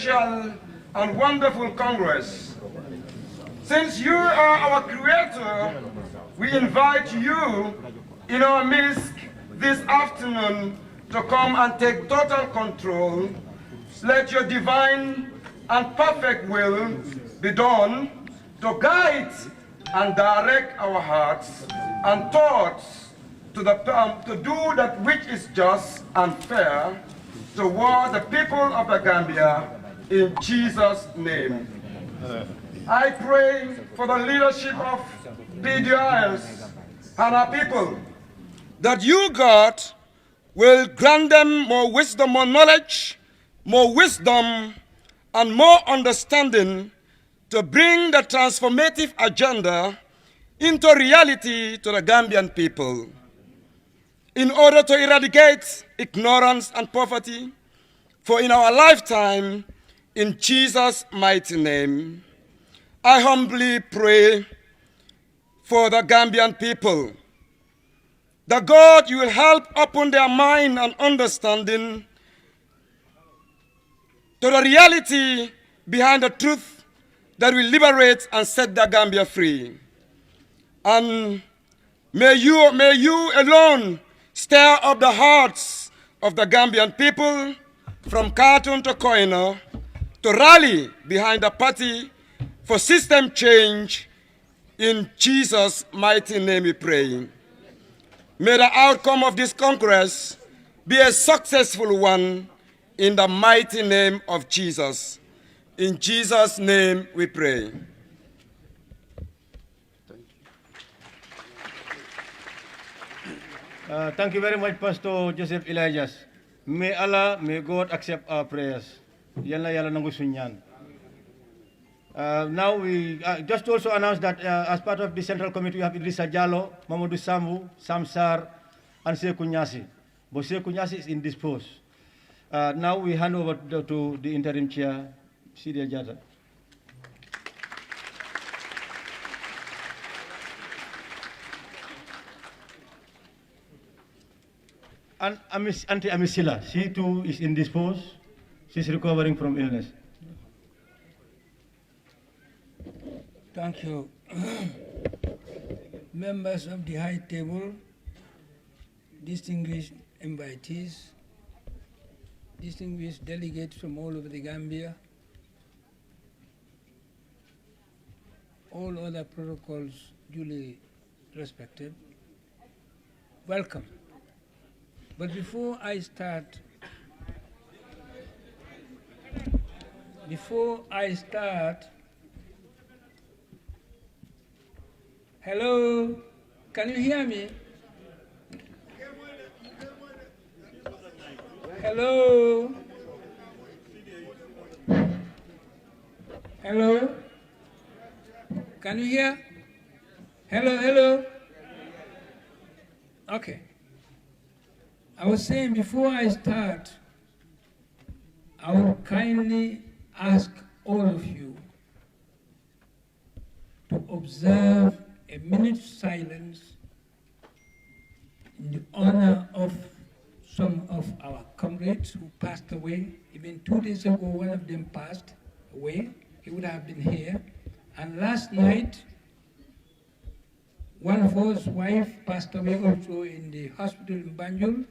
special and wonderful Congress. Since you are our creator, we invite you in our midst this afternoon to come and take total control. Let your divine and perfect will be done to guide and direct our hearts and thoughts to do that which is just and fair toward the people of the Gambia, in Jesus' name. I pray for the leadership of PDOIS and our people, that you, God, will grant them more wisdom, more knowledge, more wisdom, and more understanding to bring the transformative agenda into reality to the Gambian people. In order to eradicate ignorance and poverty, for in our lifetime, in Jesus' mighty name, I humbly pray for the Gambian people, that God, you will help open their mind and understanding to the reality behind the truth that will liberate and set the Gambia free. And may you alone stir up the hearts of the Gambian people from Khartoum to Koina to rally behind the party for system change. In Jesus' mighty name we pray. May the outcome of this Congress be a successful one in the mighty name of Jesus. In Jesus' name we pray. Thank you very much, Pastor Joseph Elijahs. May Allah, may God accept our prayers. Now we just also announce that as part of the Central Committee, we have Idrissa Jallo, Mamadou Sambu, Samsar, and Sekou Nyasi. But Sekou Nyasi is indisposed. Now we hand over to the interim chair, Sidia Jata. And Auntie Amisila, she too is indisposed. She's recovering from illness. Thank you. Members of the High Table, distinguished invitees, distinguished delegates from all over the Gambia, all other protocols duly respected, welcome. But before I start, hello, can you hear me? Hello? Hello? Can you hear? Hello, hello? Okay. I was saying before I start, I will kindly ask all of you to observe a minute's silence in the honor of some of our comrades who passed away. Even 2 days ago, one of them passed away. He would have been here. And last night, one of us wife passed away also in the hospital in Banjul.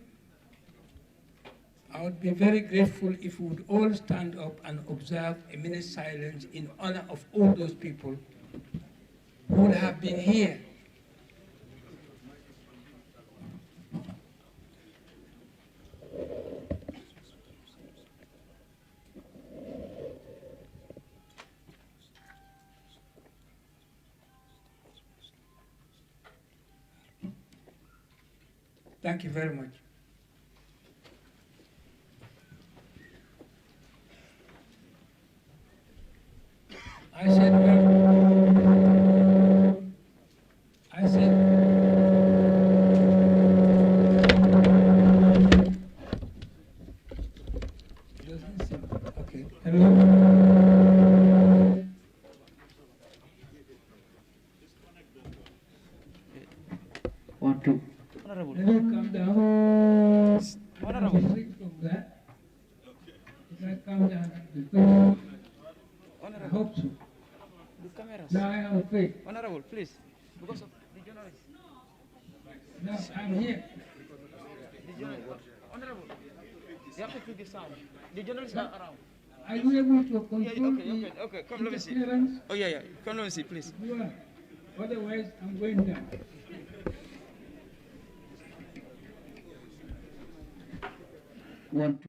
I would be very grateful if we would all stand up and observe a minute's silence in honor of all those people who would have been here. Thank you very much. I said, okay, hello. 1, 2. Honorable. Let me come down. Honorable. If I come down, hope so. The cameras. No, I am afraid. Honorable, please. Because of the journalists. No, I'm here. The journalists. Honorable, you have to click the sound. The journalists are around. Are you able to control Okay. Come, let me see. interference? Oh, yeah. Come, let me see, please. You are. Otherwise, I'm going down. One, two.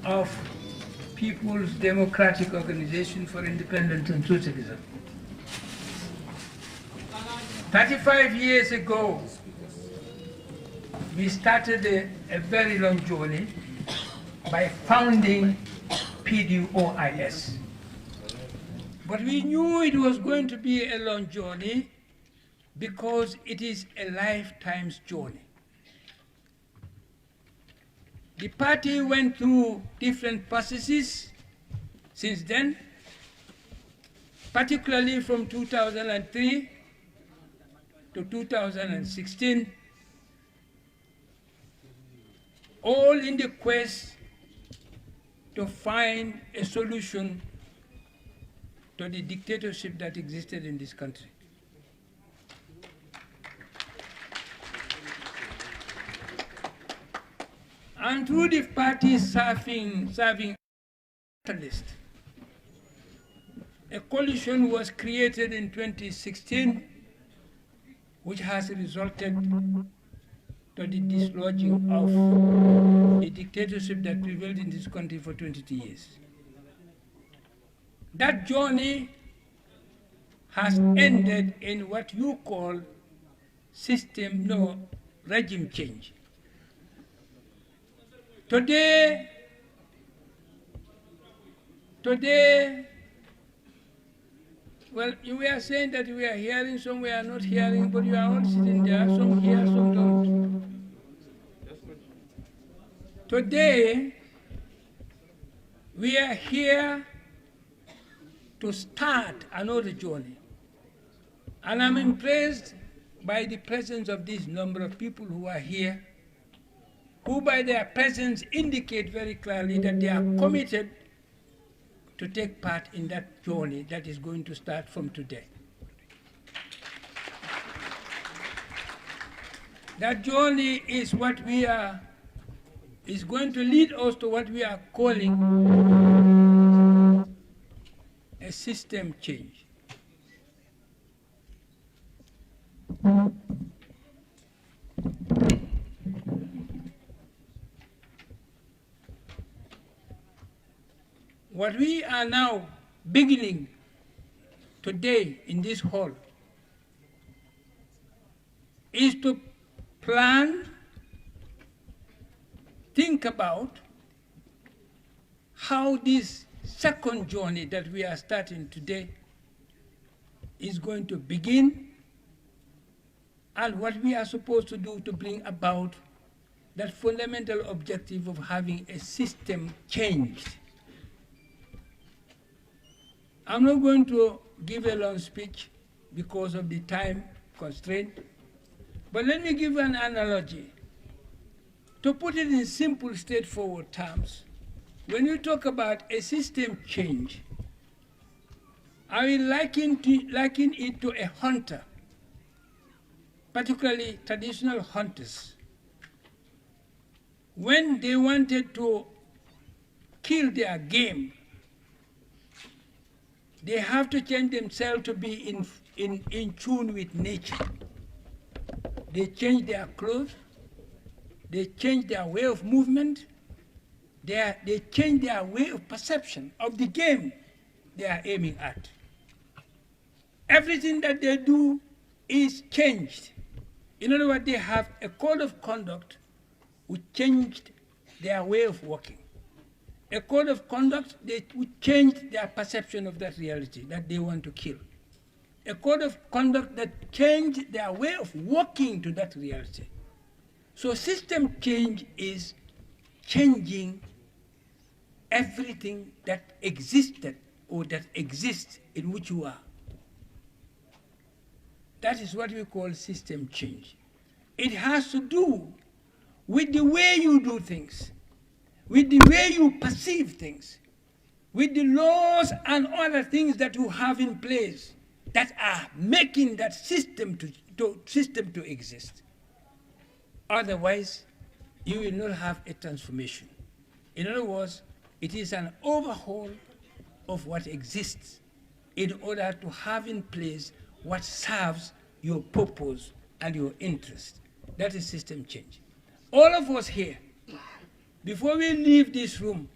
Of People's Democratic Organization for Independence and Socialism. 35 years ago, we started a very long journey by founding PDOIS. But we knew it was going to be a long journey because it is a lifetime's journey. The party went through different processes since then, particularly from 2003 to 2016, all in the quest to find a solution to the dictatorship that existed in this country. And through the party serving catalyst, a coalition was created in 2016, which has resulted to the dislodging of the dictatorship that prevailed in this country for 22 years. That journey has ended in what you call regime change. Today, well, we are saying that we are hearing, some we are not hearing, but you are all sitting there, some hear, some don't. Today, we are here to start another journey. And I'm impressed by the presence of this number of people who are here, who by their presence indicate very clearly that they are committed to take part in that journey that is going to start from today. That journey is what is going to lead us to what we are calling a system change. What we are now beginning today in this hall is to plan, think about how this second journey that we are starting today is going to begin, and what we are supposed to do to bring about that fundamental objective of having a system changed. I'm not going to give a long speech because of the time constraint, but let me give an analogy. To put it in simple, straightforward terms, when you talk about a system change, I will liken it to a hunter, particularly traditional hunters. When they wanted to kill their game, they have to change themselves to be in tune with nature. They change their clothes, they change their way of movement, They change their way of perception of the game they are aiming at. Everything that they do is changed. In other words, they have a code of conduct which changed their way of working. A code of conduct which changed their perception of that reality that they want to kill. A code of conduct that changed their way of working to that reality. So system change is changing everything that existed or that exists in which you are. That is what we call system change. It has to do with the way you do things, with the way you perceive things, with the laws and other things that you have in place that are making that system to exist. Otherwise, you will not have a transformation. In other words, it is an overhaul of what exists in order to have in place what serves your purpose and your interest. That is system change. All of us here, before we leave this room,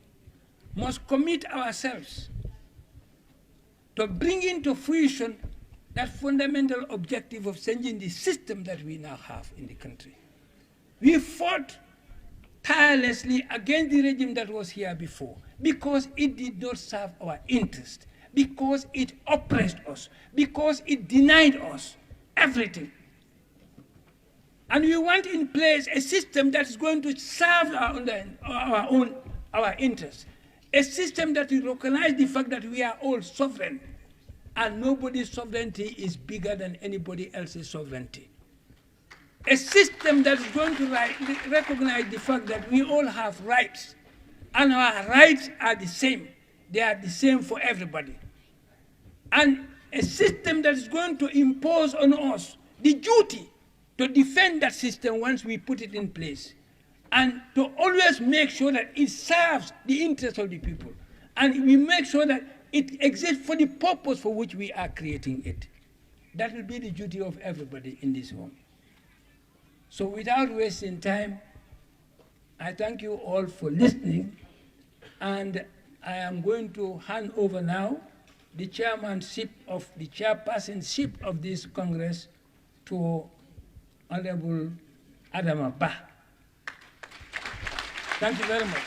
must commit ourselves to bring into fruition that fundamental objective of changing the system that we now have in the country. We fought tirelessly against the regime that was here before because it did not serve our interest, because it oppressed us, because it denied us everything. And we want in place a system that is going to serve our interests, a system that will recognize the fact that we are all sovereign, and nobody's sovereignty is bigger than anybody else's sovereignty. A system that is going to recognize the fact that we all have rights, and our rights are the same. They are the same for everybody. And a system that is going to impose on us the duty to defend that system once we put it in place, and to always make sure that it serves the interests of the people, and we make sure that it exists for the purpose for which we are creating it. That will be the duty of everybody in this room. So without wasting time, I thank you all for listening, and I am going to hand over now the chairpersonship of this Congress to Honorable Adama Bah. Thank you very much.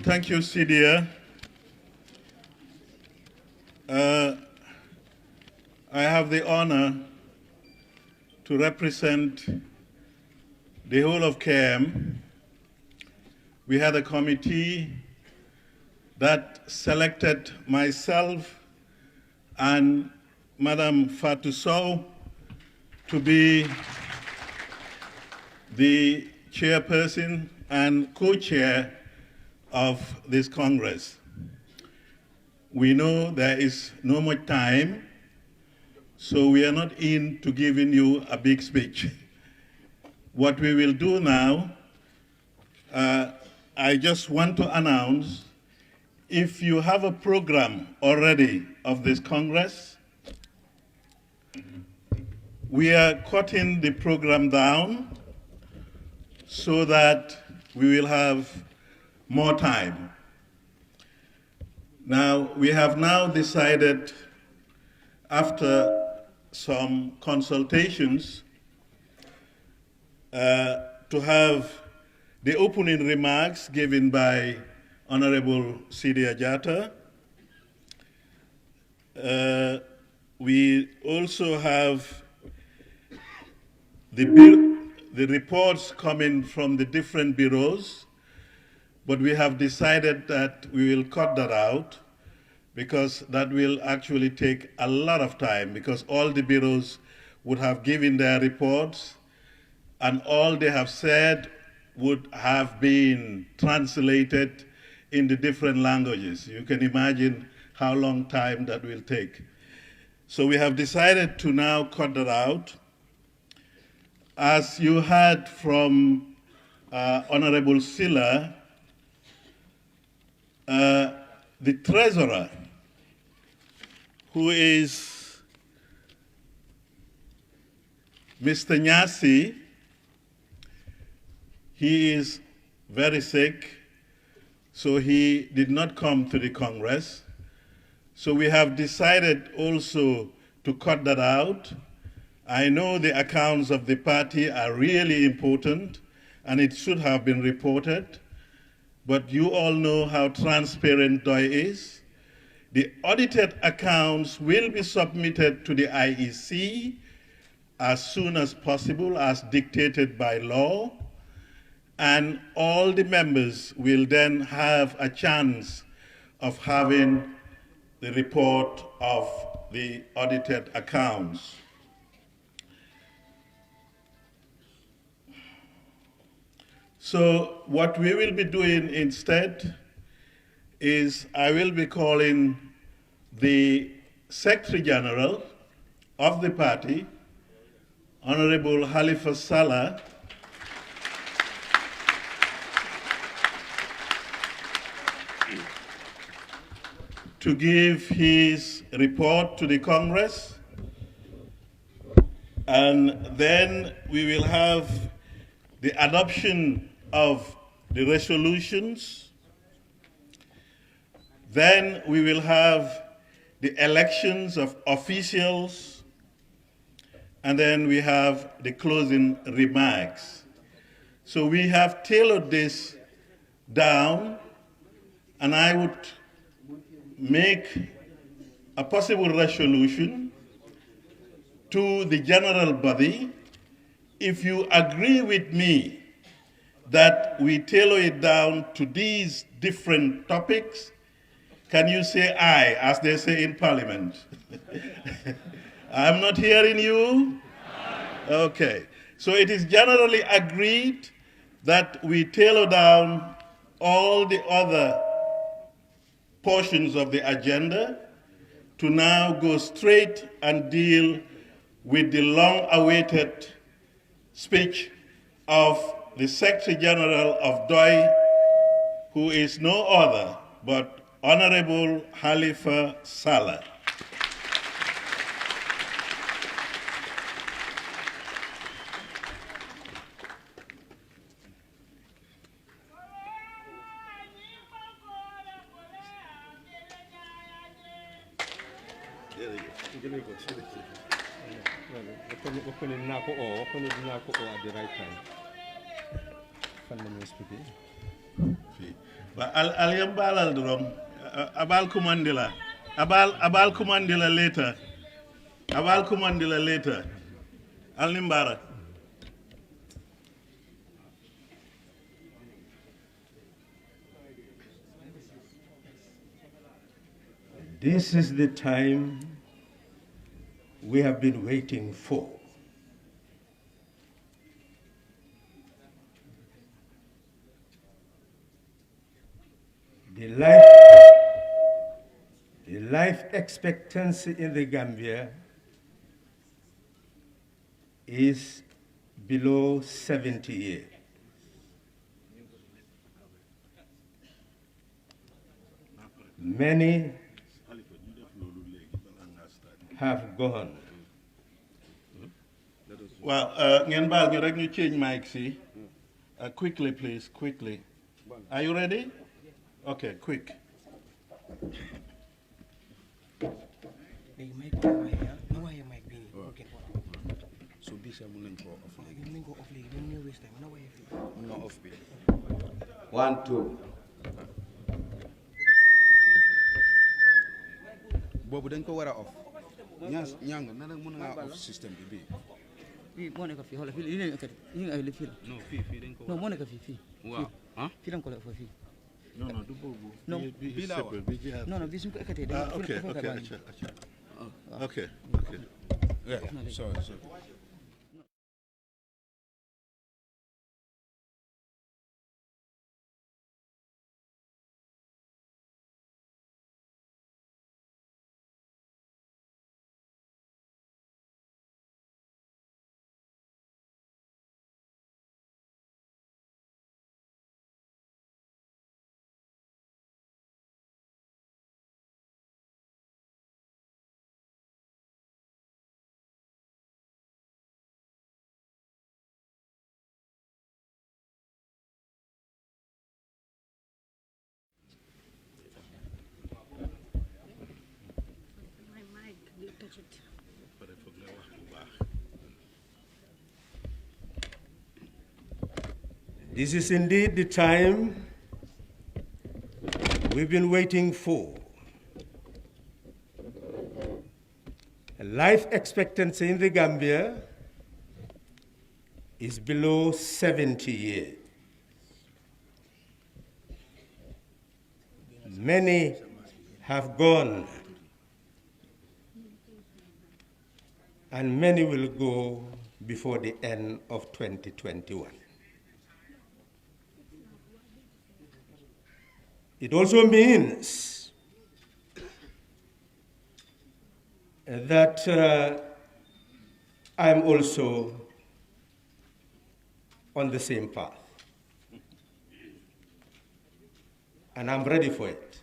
Thank you, Sidia. I have the honor to represent the whole of KM. We had a committee that selected myself and Madam Fatou Sow to be the chairperson and co-chair of this Congress. We know there is no more time, so we are not into giving you a big speech. What we will do now, I just want to announce, if you have a program already of this Congress, we are cutting the program down so that we will have more time. Now, we have now decided, after some consultations, to have the opening remarks given by Honorable Sidi Ajata. We also have the reports coming from the different bureaus, but we have decided that we will cut that out because that will actually take a lot of time, because all the bureaus would have given their reports and all they have said would have been translated in the different languages. You can imagine how long time that will take. So we have decided to now cut that out. As you heard from Honorable Silla, the treasurer, who is Mr. Nyasi, he is very sick, so he did not come to the Congress. So we have decided also to cut that out. I know the accounts of the party are really important, and it should have been reported, but you all know how transparent DOI is. The audited accounts will be submitted to the IEC as soon as possible, as dictated by law, and all the members will then have a chance of having the report of the audited accounts. So what we will be doing instead is I will be calling the Secretary General of the party, Honorable Halifa Saleh, to give his report to the Congress, and then we will have the adoption of the resolutions. Then we will have the elections of officials, and then we have the closing remarks. So we have tailored this down, and I would make a possible resolution to the general body. If you agree with me that we tailor it down to these different topics, can you say aye, as they say in Parliament? I'm not hearing you? Okay. So it is generally agreed that we tailor down all the other portions of the agenda to now go straight and deal with the long-awaited speech of the Secretary General of DOI, who is no other but Honorable Halifa Saleh. Aliyam balal drum abal kumandila abal kumandila later al nimbara. This is the time we have been waiting for. The life expectancy in the Gambia is below 70 years. Many have gone. Well, you change mic, see? Quickly, please, quickly. Are you ready? Okay, quick. So this I'm going to go off. 1, 2. Bobu dañ ko wara off. Ñang na nak mëna nga off system bi. Fi mo nek fi xola fi li leen kat ñi nga li fi. Non fi dañ ko. Non mo nek fi. Waaw. Hein? Fi dañ ko la fi. Non, du bobu. Non, bi la non, bi suñ ko ekatee okay. Yeah, sorry. This is indeed the time we've been waiting for. Life expectancy in the Gambia is below 70 years. Many have gone, and many will go before the end of 2021. It also means that I'm also on the same path. And I'm ready for it.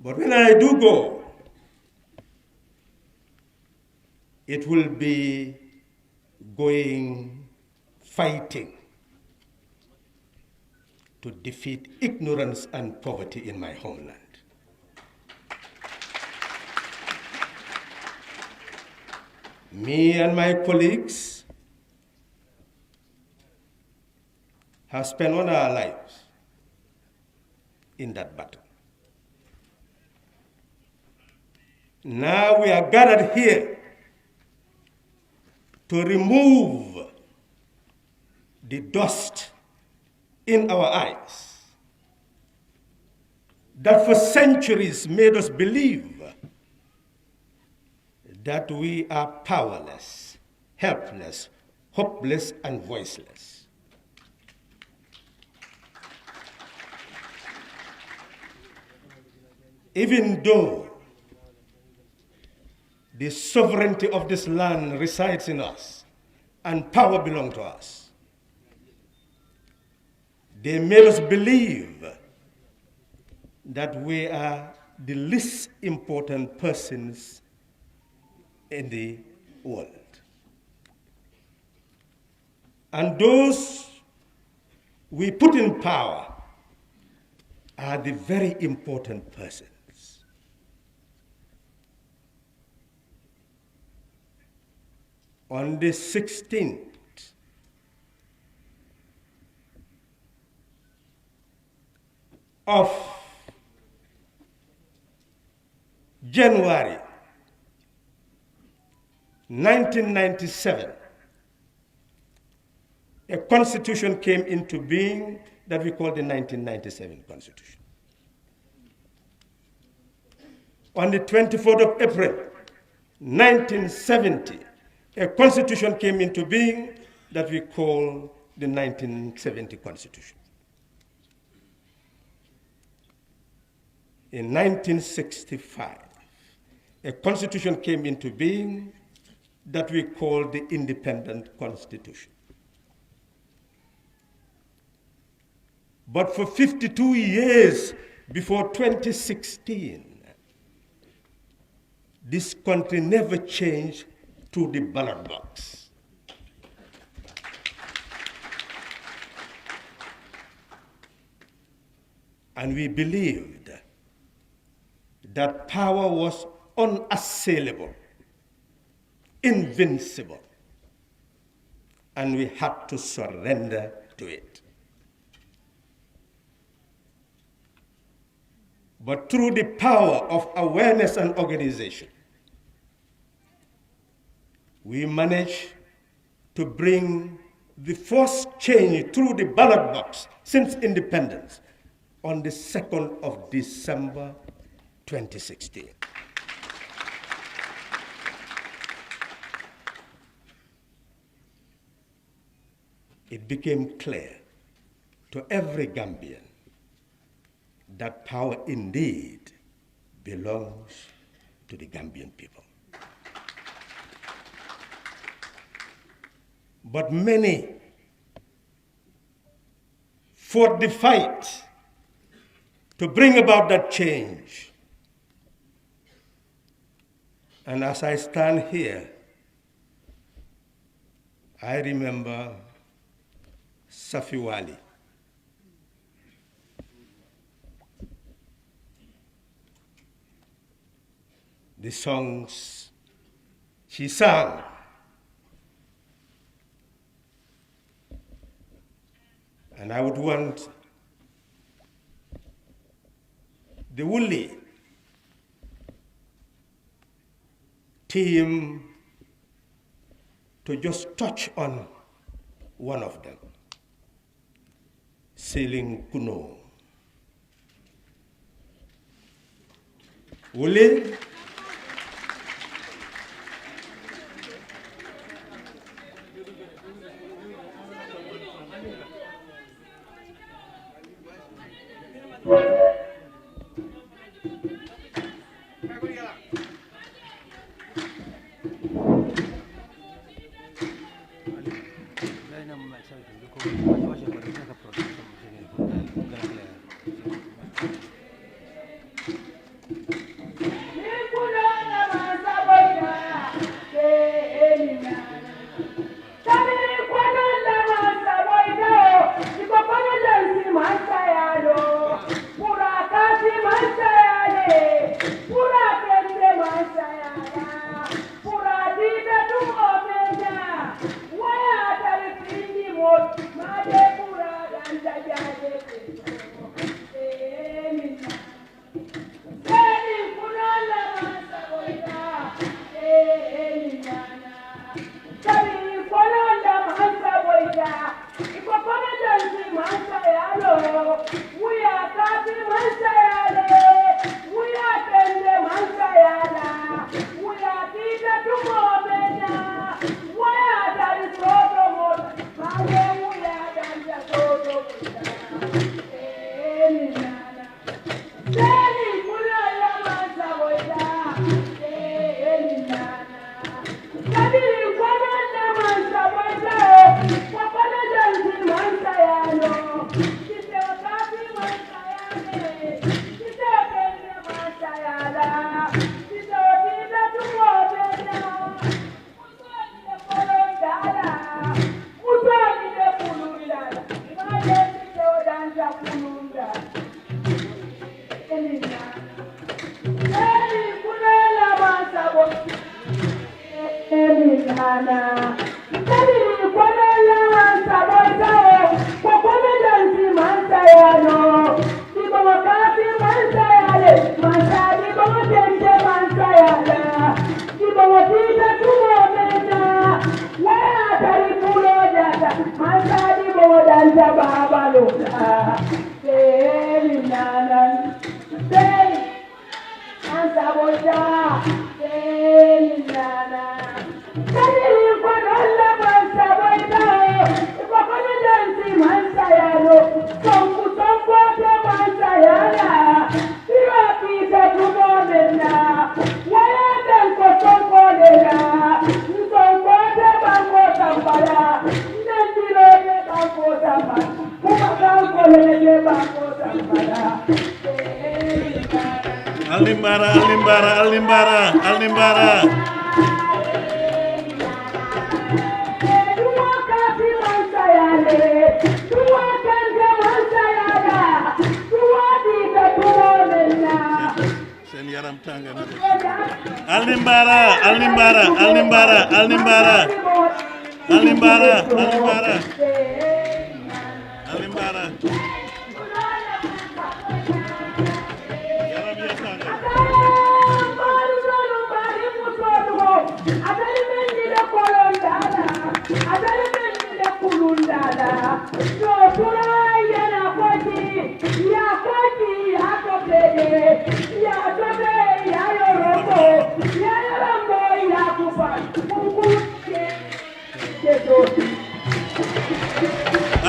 But when I do go, it will be going fighting to defeat ignorance and poverty in my homeland. Me and my colleagues have spent all our lives in that battle. Now we are gathered here to remove the dust in our eyes that for centuries made us believe that we are powerless, helpless, hopeless, and voiceless. Even though the sovereignty of this land resides in us and power belongs to us, they made us believe that we are the least important persons in the world. And those we put in power are the very important persons. On the 16th of January 1997, a constitution came into being that we call the 1997 Constitution. On the 24th of April 1970, a constitution came into being that we call the 1970 Constitution. In 1965, a constitution came into being that we call the Independent Constitution. But for 52 years before 2016, this country never changed to the ballot box. And we believed that power was unassailable, invincible, and we had to surrender to it. But through the power of awareness and organization, we managed to bring the first change through the ballot box since independence on the 2nd of December 2016. It became clear to every Gambian that power indeed belongs to the Gambian people. But many fought the fight to bring about that change. And as I stand here, I remember Safi Wali. the songs she sang. And I would want the Woolly team to just touch on one of them, Sailing Kuno. Woolly? Alimbara, Alimbara, Alimbara, Alimbara. Alimbara, Alimbara, Alimbara, Alimbara, Alimbara, Alimbara, Alimbara.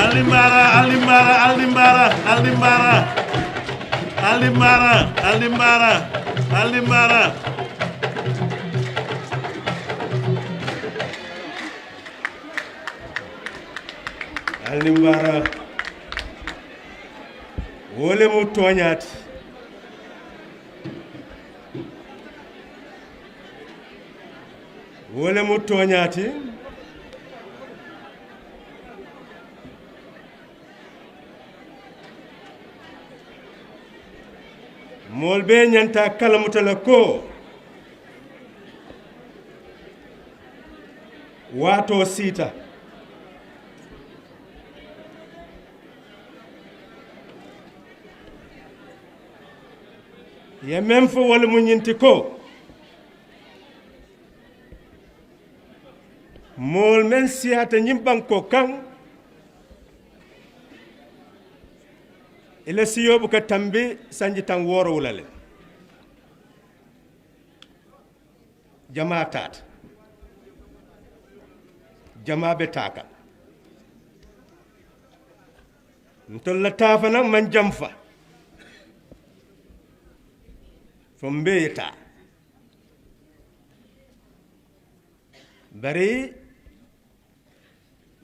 Alimbara, Alimbara, Alimbara, Alimbara, Alimbara, Alimbara, Alimbara. Alimbara, wole mu toñat wole mu toñati molbe nyanta kalamutala ko wato sita ye men fo wala mu ñinti ko mool men siyata ñim banko kan ila siyobu ka tambi sanji tan woro wulale jama tat jama be taka ntolla tafana man jamfa from beta bari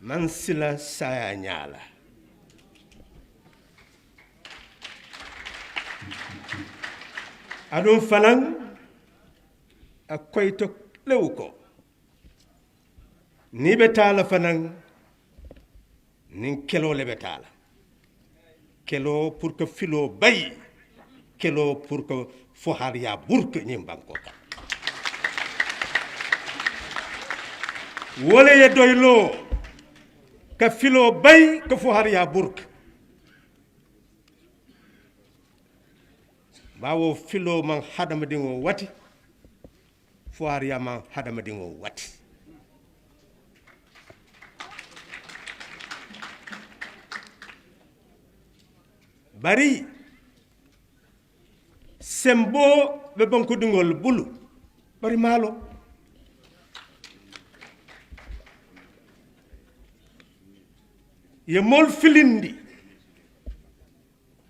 man sila saya nyala adum fanan akoy to lewko ni betala fanan nin kelo le betala kelo pour que filo bay kelo pour que fohar ya burke ñim banko ka wala ye doylo ka filo bay ka fohar ya burke bawo filo man hadama dingo wati fohar ya man hadama dingo wati bari sembo be banko dingol bulu bari malo ye mol filindi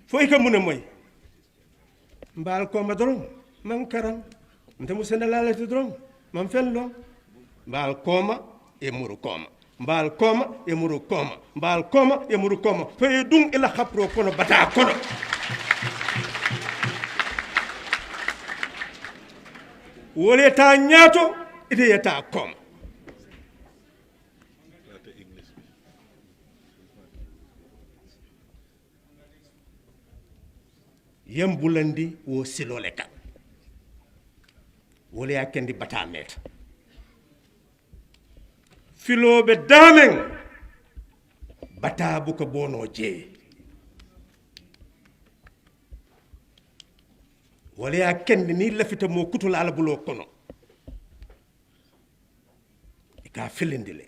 foy ka mune moy mbal ko ma doron man karam ndemu senala te doron man fello mbal koma e muru koma mbal koma e muru koma mbal koma e muru koma fe dum ila khapro kono bata kono wole ta ñaato ite yeta kom yembulandi wo silole kan wole ya kendi bata met filobe damen bata bu ko bono je wala ya kendi ni lafita mo kutula ala bulo kono ika filindile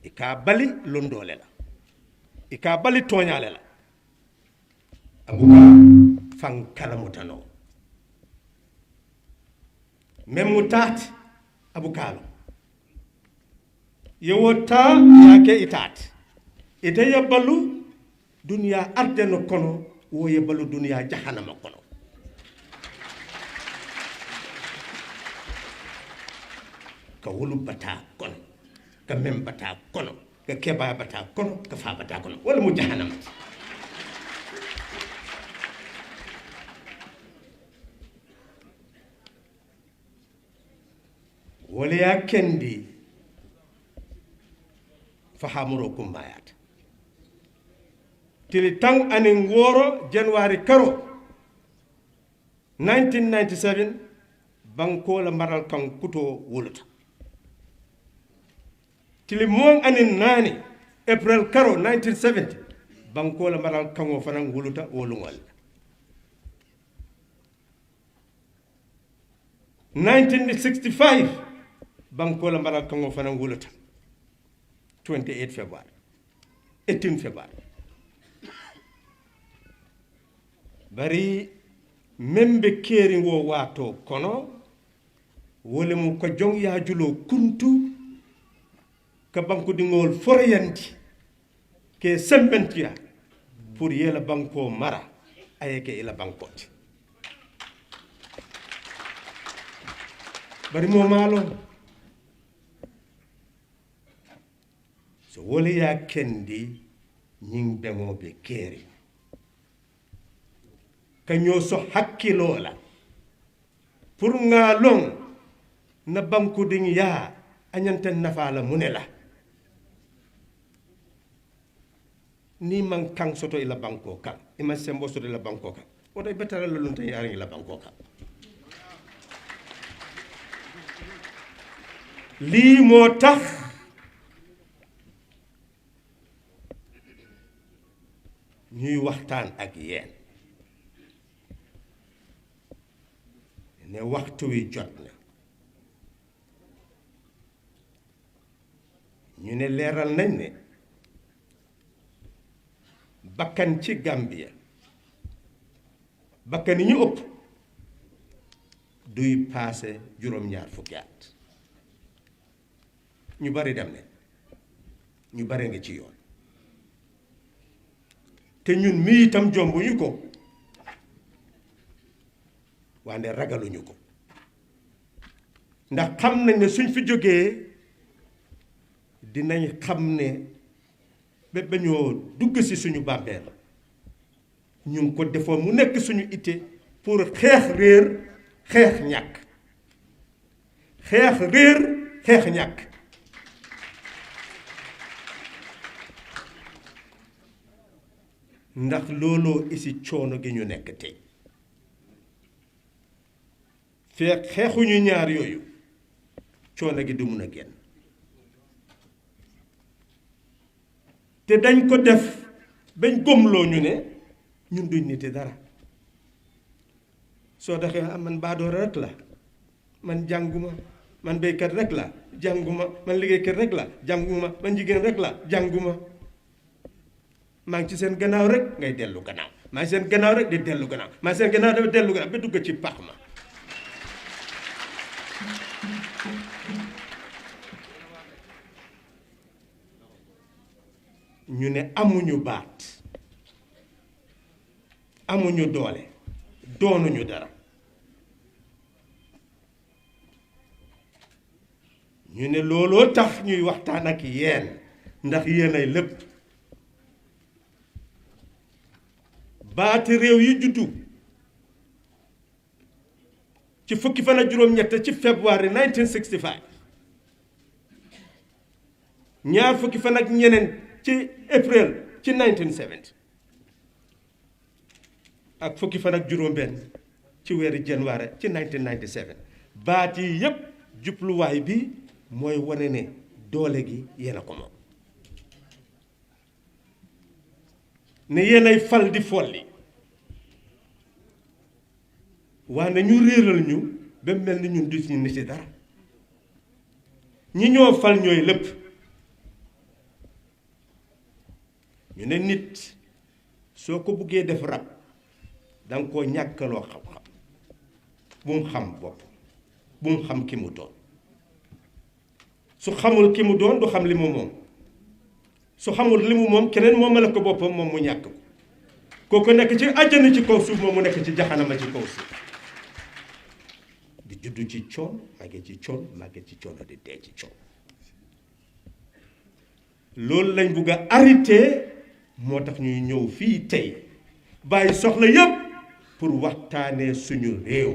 ika bali londole la ika bali toñale la abuka fan kala mutano memutat abukalo yewota yake itat ite yabalu dunya ardeno kono wo yabalu dunya jahannama kono ka wulu bata kono ka mem bata kono ka keba bata kono ka fa bata kono wala mu jahannam wala ya kendi fahamuro kumbayat tili tang anin woro January karo 1997 banko la maral kan kuto wuluta tili mon anin nani April karo 1970 banko la maral kan fanan wuluta wolungol 1965 banko la maral kan fanan wuluta 28 February 18 February bari membe keri wo wato kono wole mu ko jong ya julo kuntu ka banko dingol foroyanti ke sembentia pour yela banko mara ayeke ila bankoti bari mo malo so wole ya kendi nying bengo be keri kanyo so hakkilo la pour nga long na banku ding ya anyante nafala munela ni man kan soto ila banko kan ima sembo soto ila banko kan oto betala lo lunta yari ila banko kan lii moo tax ñuy waxtaan ak yéen ne waxtu wi jot na ñu ne leeral nañ ne bakkan ci Gambia bakkan yi ñu ëpp duy paase juróom-ñaar fukki at ñu bari dem ne ñu bari nga ci yoon te ñun mii itam jombuñu ko wante ragaluñu ko ndax xam nañ ne suñ fi jógee dinañ xam ne ba ñoo dugg si suñu bàmmeel ñu ngi ko defoon mu nekk suñu itte pour xeex réer xeex ñàkk xeex réer xeex ñàkk ndax looloo isi coono gi ñu nekk tey fekk xeexuñu ñaar yooyu coono gi du mun a génn te dañ ko def bañ gëmloo ñu ne ñun duñ nite dara soo doxee man baadoora rek la man jànguma man béykat rek la jànguma man liggéeykat rek la jànguma man jigéen rek la jànguma maa ngi ci seen gannaaw rek ngay dellu gannaaw maa ngi seen gannaaw rek di dellu gannaaw maa ngi seen gannaaw dafa dellu gannaaw ba dugg ci pax ma ñu ne amuñu baat amuñu doole doonuñu dara ñu ne looloo tax ñuy waxtaan ak yéen ndax yéen ay lépp baati réew yi juddu ci fukki fan ak juróom-ñett ci février 1965 ñaar fukki fan ak ñeneen ci avril ci 1970 ak fukki fan ak juróom-benn ci weeru janvier ci 1997 baat yi yépp jubluwaay bi mooy wane ne doole gi yéen a ko moom ne yéen ay fal di folli waaye ñu réeral ñu ba mel ni ñun du ñu ne ci dara ñi ñoo fal ñooy lépp ñu ne nit soo ko buggee def rab danga koo ñàkkaloo xam-xam bu mu xam bopp bu mu xam ki mu doon su xamul ki mu doon du xam li mu moom su xamul li mu moom keneen moomale ko boppam moom mu ñàkk ko kooku nekk ci àjjana ci kaw suuf moom mu nekk ci jaxanama ci kaw suuf di juddu ci coon màggee ci coon màggee ci coon di dee ci coon loolu lañ bugg a arrêté moo tax ñuy ñëw fii tey bàyyi soxla yépp pour waxtaanee suñu réew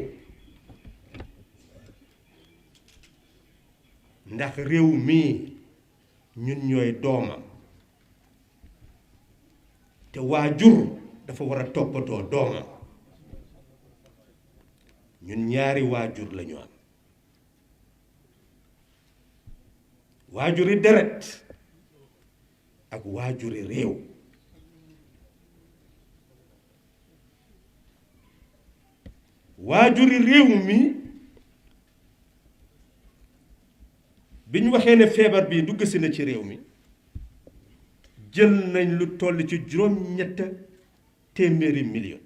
ndax réew mii ñun ñooy doomam te waajur dafa war a toppatoo doomam ñun ñaari waajur lañu am waajuri deret ak waajuri réew waajuri réew mi bi ñu waxee ne feebar bii dugg si na ci réew mi jël nañ lu toll ci juróom-ñett téeméeri million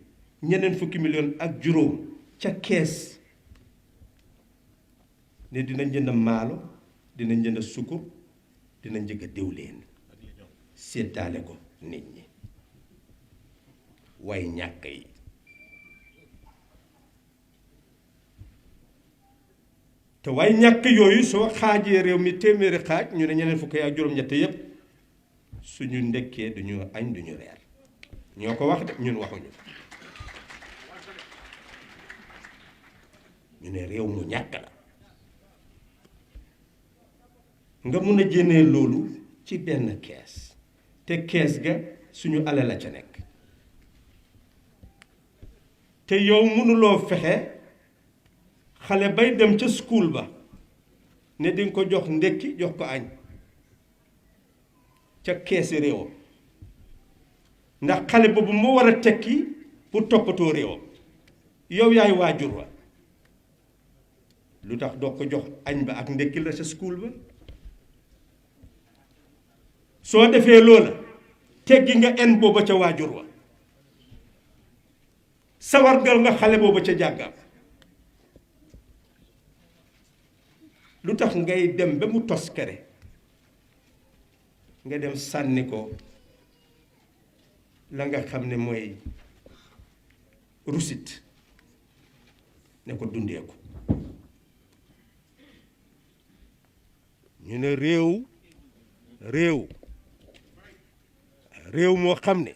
ñeneen fukki million ak juróom ca kees ne dinañ jënd maalo dinañ jënd sukur dinañ jënd diwlin séddaale ko nit ñi way ñàkk yi te way ñàkk yooyu soo xaajee réew mi téeméeri xaaj ñu ne ñeneen fukki ak juróom-ñett yépp suñu ndekkee duñu añ duñu reer ñoo ko wax de ñun waxuñu ñu ne réew mu ñàkk la nga mun a génnee loolu ci benn kees te kees ga suñu alal la ca nekk te yow mënuloo fexe xale bay dem ca school ba ne di nga ko jox ndekki jox ko añ ca keesi réewam ndax xale boobu moo war a tekki pour toppatoo réewam yow yaay waajur wa lu tax doo ko jox añ ba ak ndekki la sa school ba soo defee loola teggi nga en booba ca waajur wa sawargal nga xale booba ca jàngam lu tax ngay dem ba mu toskare nga dem sànni ko la nga xam ne mooy rusit ne ko dundee ko ñu ne réew moo xam ne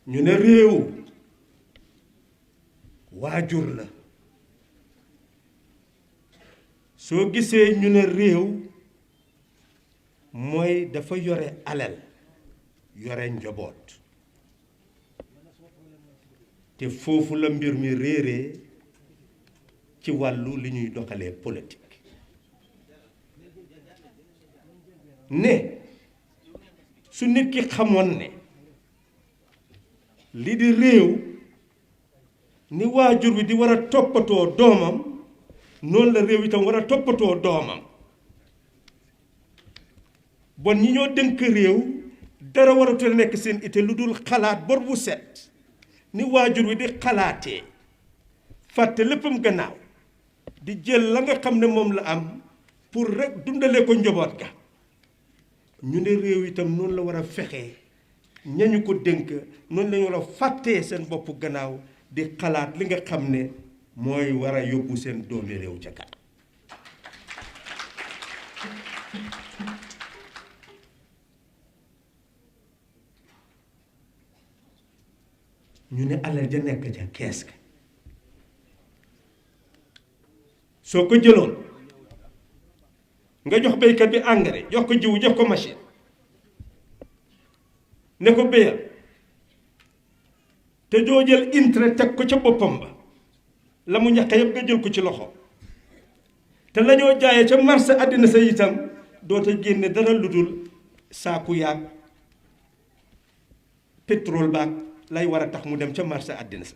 ñu ne réew waajur la soo gisee ñu ne réew mooy dafa yore alal yore njaboot te foofu la mbir mi réeree ci wàllu li ñuy doxalee politique ne su nit ki xamoon ne li di réew ni waajur wi di war a toppatoo doomam noonu la réew itam war a toppatoo doomam bon ñi ñoo dënk réew dara waratul nekk seen ité lu dul xalaat bor bu set ni waajur wi di xalaatee fàtte léppam gannaaw di jël la nga xam ne moom la am pour rek dundale ko njaboot ga ñu ne réew itam noonu la war a fexee ñañu ko dénk noonu lañu war a fàttee seen bopp gannaaw di xalaat li nga xam ne mooy war a yóbbu seen doomi réew ca kanam ñu ne alal ja nekk ca kees ga soo ko jëloon nga jox béykat bi engrais jox ko jiwu jox ko machine ne ko béyal te doo jël intérêt teg ko ca boppam ba la mu ñàkk yëpp nga jël ko ci loxo te la ñoo jaayee ca marché àddina sa itam doo te génne dara lu dul saaku yaag pétrole baag lay war a tax mu dem ca marché àddina sa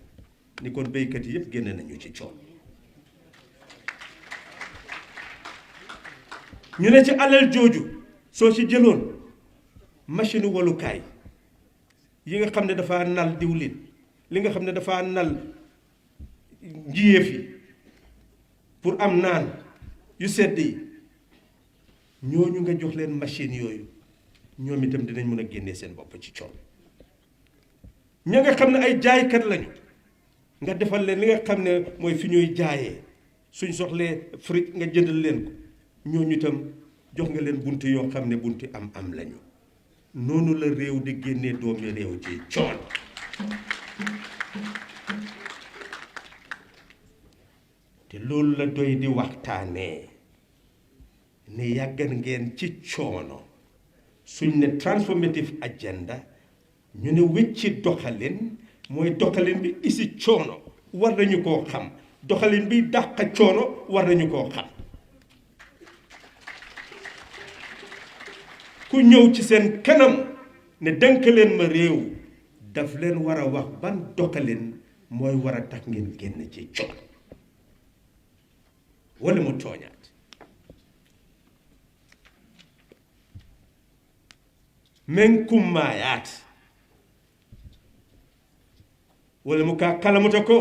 ni kon béykat yi yëpp génne nañu ci coon ñu ne ci alal jooju soo ci jëloon machine walukaay yi nga xam ne dafa nal diwlin li nga xam ne dafa nal njiyeef yi pour am naan yu sedd yi ñooñu nga jox leen machine yooyu ñoom itam dinañ mën a génnee seen bopp ci coon ña nga xam ne ay jaaykat lañu nga defal leen li nga xam ne mooy fi ñuy jaayee suñ soxlee fric nga jëndal leen ko ñooñu itam jox nga leen bunti yoo xam ne bunti am lañu noonu la réew di génnee doomi réew ci coon te loolu la doy di waxtaanee ne yàggan ngeen ci coono suñ ne transformative agenda ñu ne wecci doxalin mooy doxalin bi isi coono war nañu koo xam doxalin bi dàq coono war nañu koo xam ku ñëw ci seen kanam ne dénk leen ma réew daf leen war a wax ban doxalin mooy war a tax ngeen génn ci coono wala mu tooñaat men kummaayaat wala mu kaa kalamuta ko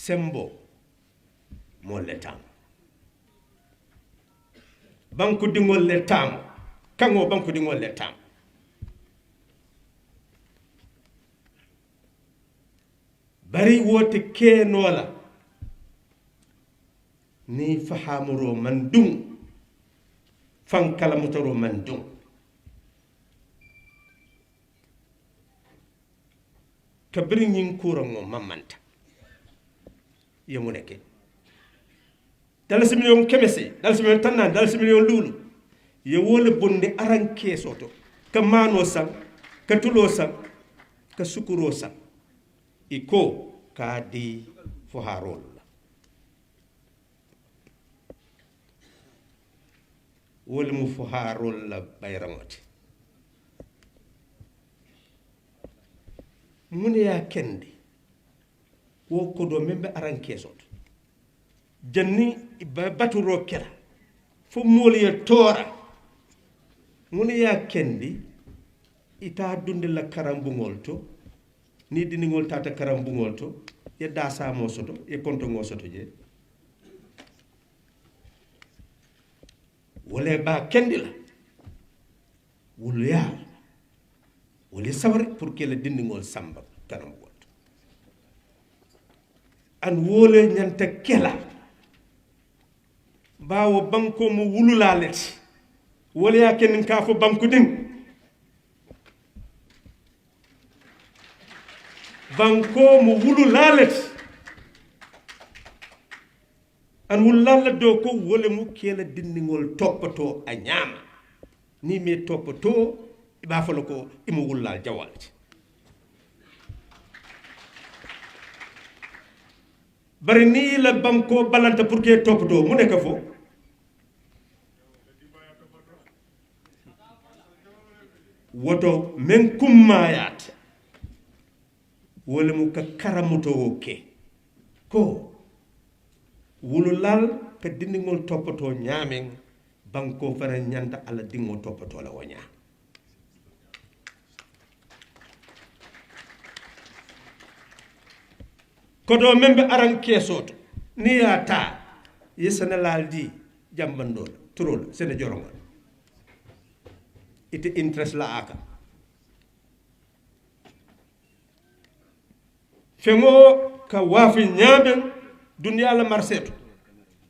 sembo moo le taam banku dingol le taam kango banku dingol le taam bari wote keenoola ni fahamuro man dung fan kalamutaro man dung kabiri ñing kurango mamanta yemu nekke dalasi million kemese dalasi million tannan dalasi million lulu ye wole bonde aran kesoto ka mano sang ka tulo sang ka sukuro sang iko ka di fo harol wole mu fo harol la bayramoti mune ya kendi wo ko do membe aran kesoto janni baturo kera fo moli ya tora mune ya kendi ita dunde la karambungol to ni diningol tata karambungol to ye dasa mo soto ye konto ngo soto je wole ba kendi la wulya wole sawri pour que le diningol samba karambungol to an wole nyanta kela bawo banko mo wululaleti wole ya kenin ka fo banku ding banko mo wululaleti an wulalla do ko wole mu kela dindingol topato a nyama ni me topato iba falo ko imo wullal jawalti bari ni la banko balanta pour que topato mu nek fo woto men kummayat wole mu ka karamuto woke ko wululal ka dindingol topato nyamen banko fara nyanda ala dingo topato la wonya ko do membe aran kesoto ni yata yesana laldi jambandol turol sene jorongal ite interest la aka fengo ka wafi nyaben dunya la marseto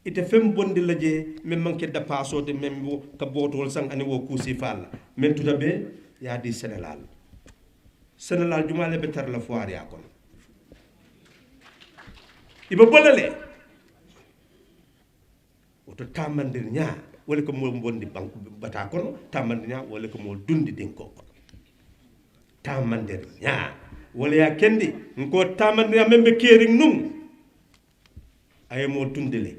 ite fem bondi la je men manke da paso de men ka botol sang ani wo kusi fal men tutabe ya di Sénégal Sénégal jumale betar la foire ya kon iba bolale oto tamandir nya wala ko mo bondi banku bata kono tamandir nya wala ko mo dundi dinko ko tamandir nya wala ya kendi ko tamandir membe kering num ay mo tundele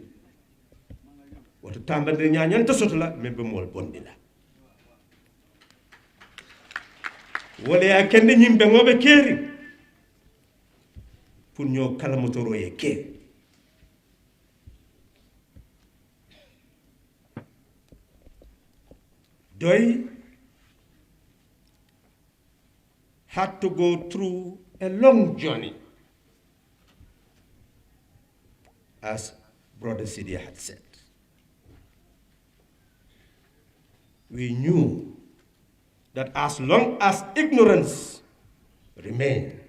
woto tamandir nya nyanta soto la membe mo bondi la wala ya kendi nyimbe ngobe kering pour ñoo kala motoro ye ke doy had to go through a long journey, as Brother Sidia had said. We knew that as long as ignorance remained,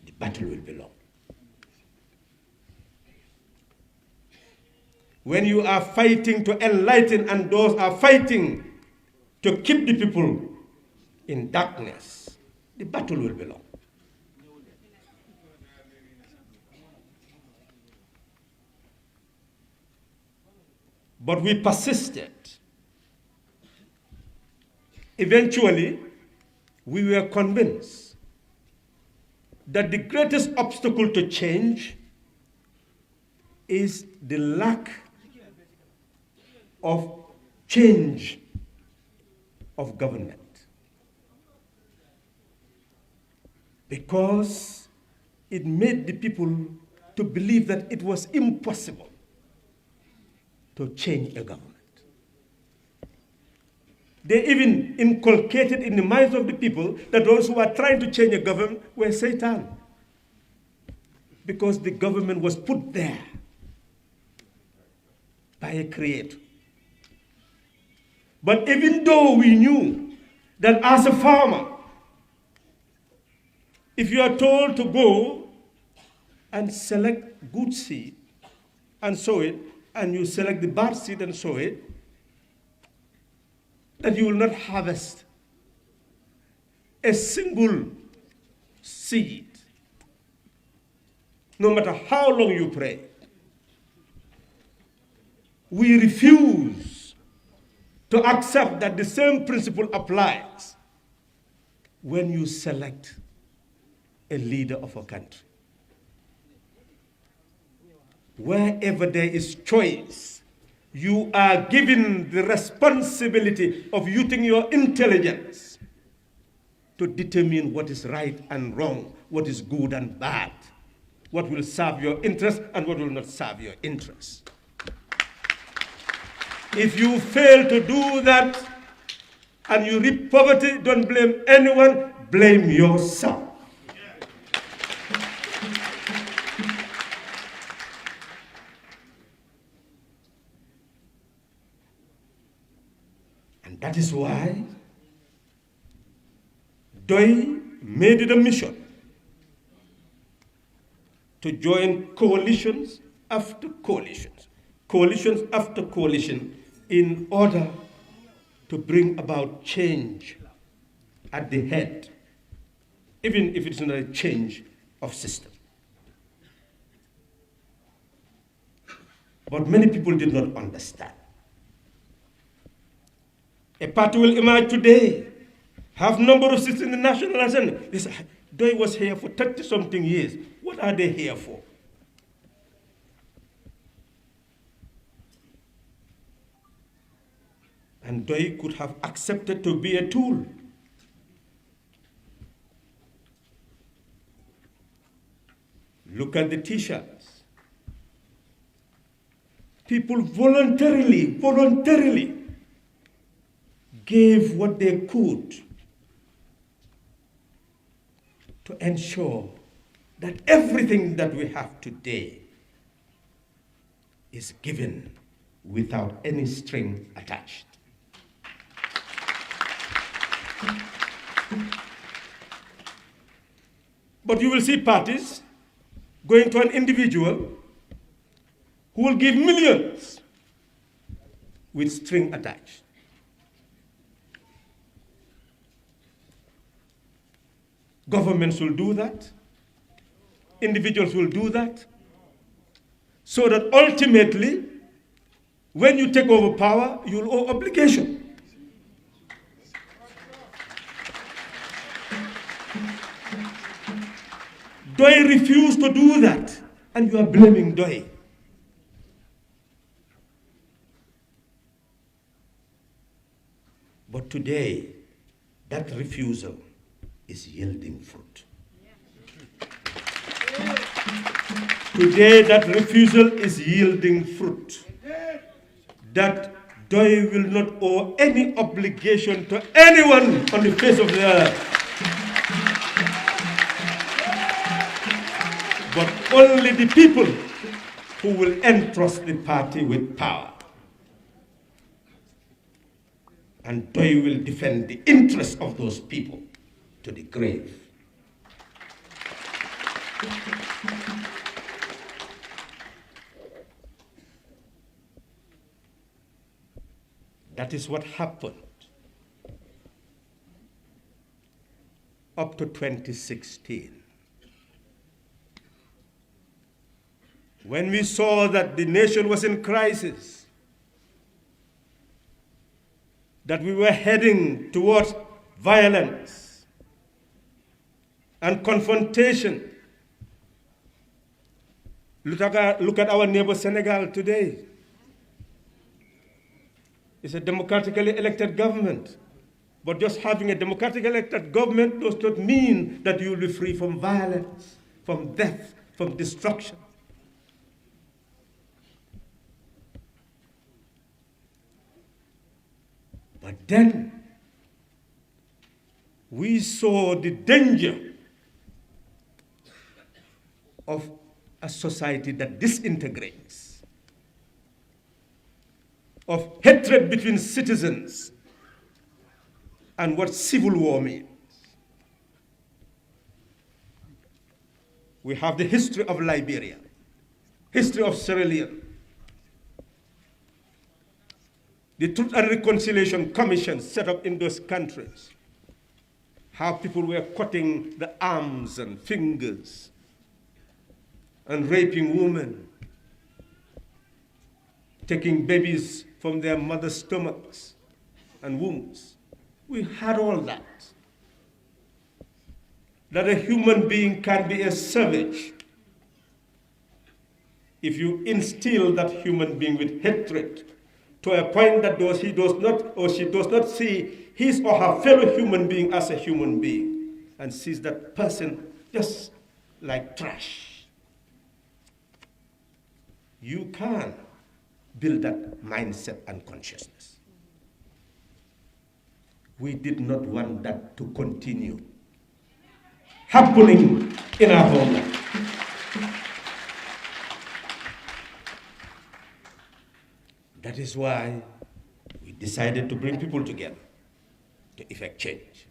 the battle will be long. When you are fighting to enlighten and those are fighting to keep the people in darkness, the battle will be long. But we persisted. Eventually, we were convinced that the greatest obstacle to change is the lack of change of government. Because it made the people to believe that it was impossible to change a government. They even inculcated in the minds of the people that those who are trying to change a government were Satan. Because the government was put there by a creator. But even though we knew that as a farmer, if you are told to go and select good seed and sow it, and you select the bad seed and sow it, that you will not harvest a single seed, no matter how long you pray. we refuse to accept that the same principle applies when you select a leader of a country. Wherever there is choice, you are given the responsibility of using your intelligence to determine what is right and wrong, what is good and bad, what will serve your interest and what will not serve your interest. If you fail to do that and you reap poverty, don't blame anyone, blame yourself. And that is why DOI made it a mission to join coalitions after coalitions after coalition, in order to bring about change at the head, even if it's not a change of system. But many people did not understand. A party will emerge today, have number of seats in the National Assembly. This DOI was here for 30-something years. What are they here for? And DOI could have accepted to be a tool. Look at the T-shirts. People voluntarily gave what they could to ensure that everything that we have today is given without any string attached. But you will see parties going to an individual who will give millions with string attached. Governments will do that. Individuals will do that. So that ultimately, when you take over power, you'll owe obligation. DOI refused to do that, and you are blaming DOI. But today, that refusal is yielding fruit. Today, that refusal is yielding fruit. That DOI will not owe any obligation to anyone on the face of the earth, but only the people who will entrust the party with power. And DOI will defend the interests of those people to the grave. That is what happened up to 2016. When we saw that the nation was in crisis, that we were heading towards violence and confrontation. Look at our neighbor Senegal today. It's a democratically elected government. But just having a democratically elected government does not mean that you will be free from violence, from death, from destruction. But then we saw the danger of a society that disintegrates, of hatred between citizens, and what civil war means. We have the history of Liberia, history of Sierra Leone, the Truth and Reconciliation Commission set up in those countries, how people were cutting the arms and fingers and raping women. taking babies from their mother's stomachs and wombs. We had all that. That a human being can be a savage if you instill that human being with hatred to a point that he does not or she does not see his or her fellow human being as a human being and sees that person just like trash. You can build that mindset and consciousness. We did not want that to continue happening in our homeland. That is why we decided to bring people together to effect change.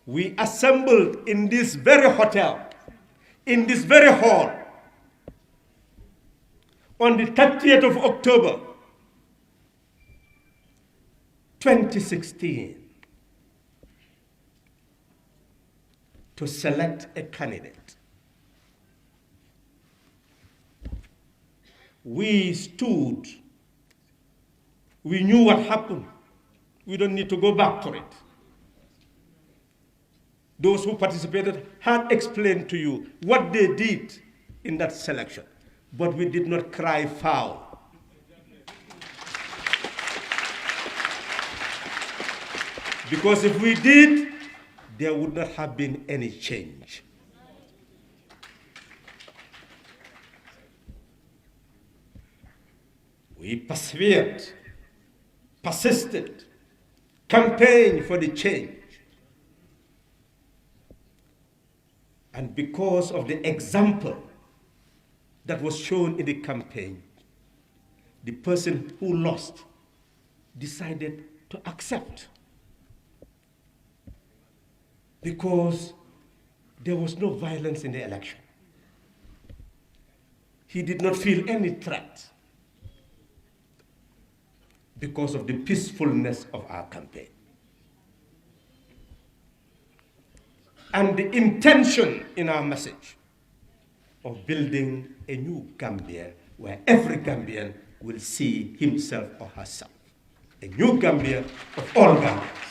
We assembled in this very hotel, in this very hall, on the 30th of October, 2016, to select a candidate. We stood, we knew what happened. We don't need to go back to it. Those who participated had explained to you what they did in that selection, but we did not cry foul. Because if we did, there would not have been any change. We persevered, persisted, campaigned for the change. And because of the example that was shown in the campaign, the person who lost decided to accept. Because there was no violence in the election. He did not feel any threat because of the peacefulness of our campaign. And the intention in our message of building a new Gambia where every Gambian will see himself or herself. A new Gambia of all Gambians.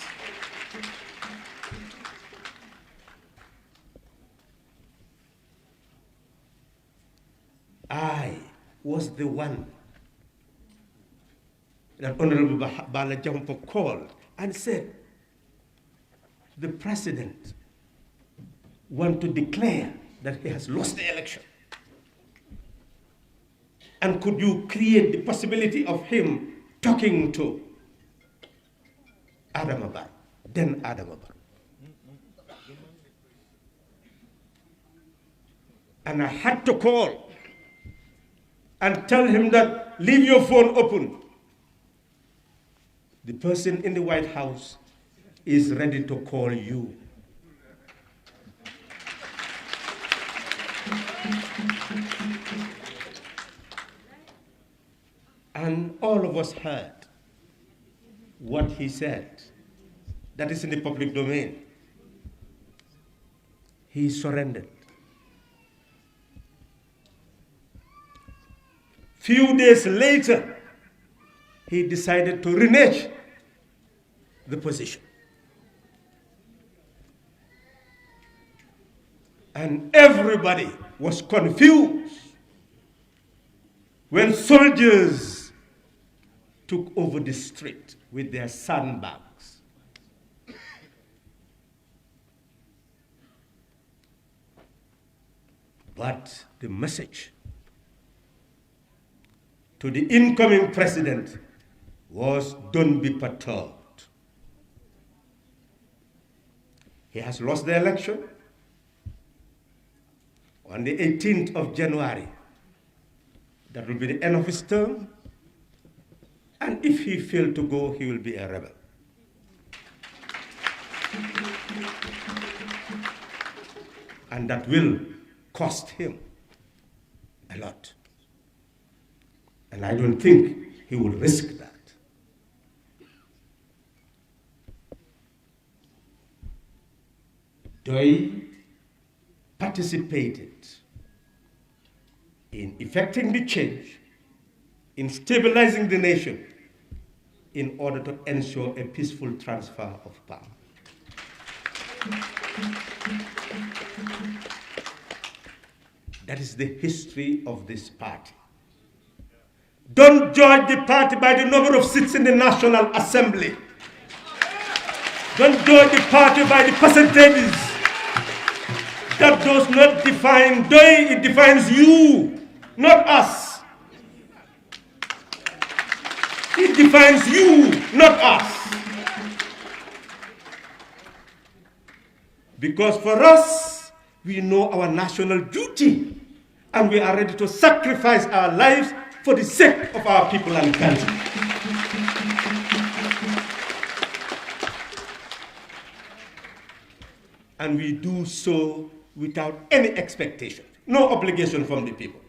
I was the one that Honorable Bala Jampo called and said, the president wants to declare that he has lost the election. And could you create the possibility of him talking to Adamabar, then Adamabar? And I had to call and tell him that leave your phone open. The person in the White House is ready to call you. And all of us heard what he said. That is in the public domain. He surrendered. Few days later, he decided to renege the position. And everybody was confused when soldiers took over the street with their sandbags. But the message to the incoming president was, don't be perturbed. He has lost the election on the 18th of January. That will be the end of his term. And if he fails to go, he will be a rebel. And that will cost him a lot. And I don't think he will risk that. Doi participated in effecting the change, in stabilizing the nation, in order to ensure a peaceful transfer of power. That is the history of this party. Don't judge the party by the number of seats in the National Assembly. Don't judge the party by the percentages. That does not define DOI, it defines you, not us. It defines you, not us. Because for us, we know our national duty, and we are ready to sacrifice our lives for the sake of our people and country. And we do so without any expectation, no obligation from the people.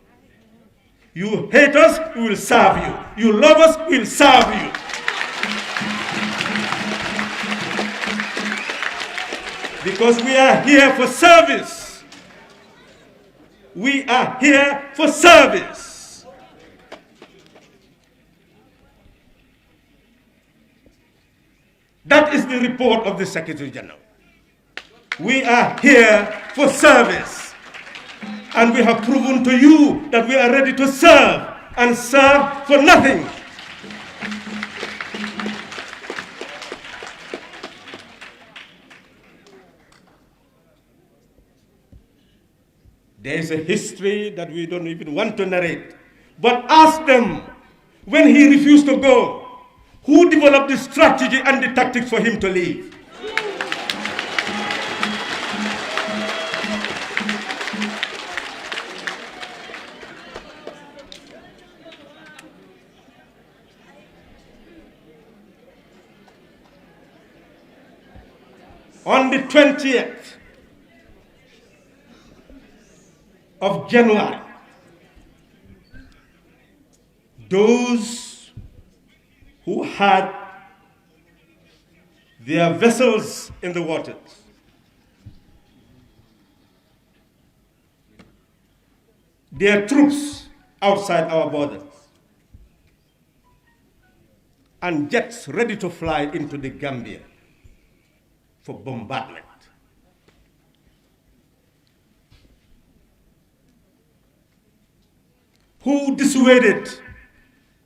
You hate us, we will serve you. You love us, we will serve you. Because we are here for service. We are here for service. That is the report of the Secretary General. We are here for service. And we have proven to you that we are ready to serve, and serve for nothing. There is a history that we don't even want to narrate. But ask them, when he refused to go, who developed the strategy and the tactics for him to leave? On the 20th of January, those who had their vessels in the waters their troops outside our borders and jets ready to fly into the Gambia for bombardment. Who dissuaded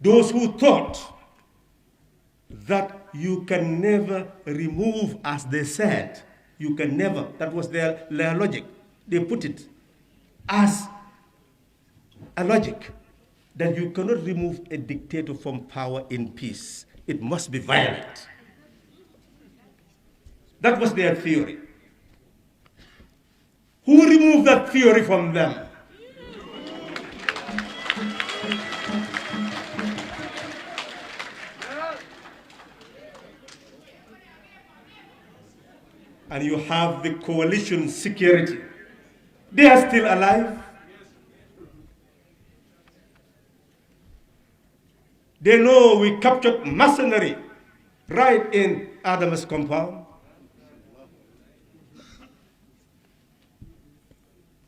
those who thought that you can never remove, as they said, you can never, that was their logic. They put it as a logic that you cannot remove a dictator from power in peace. It must be violent. That was their theory. Who removed that theory from them? And you have the coalition security. They are still alive. They know we captured mercenary right in Adam's compound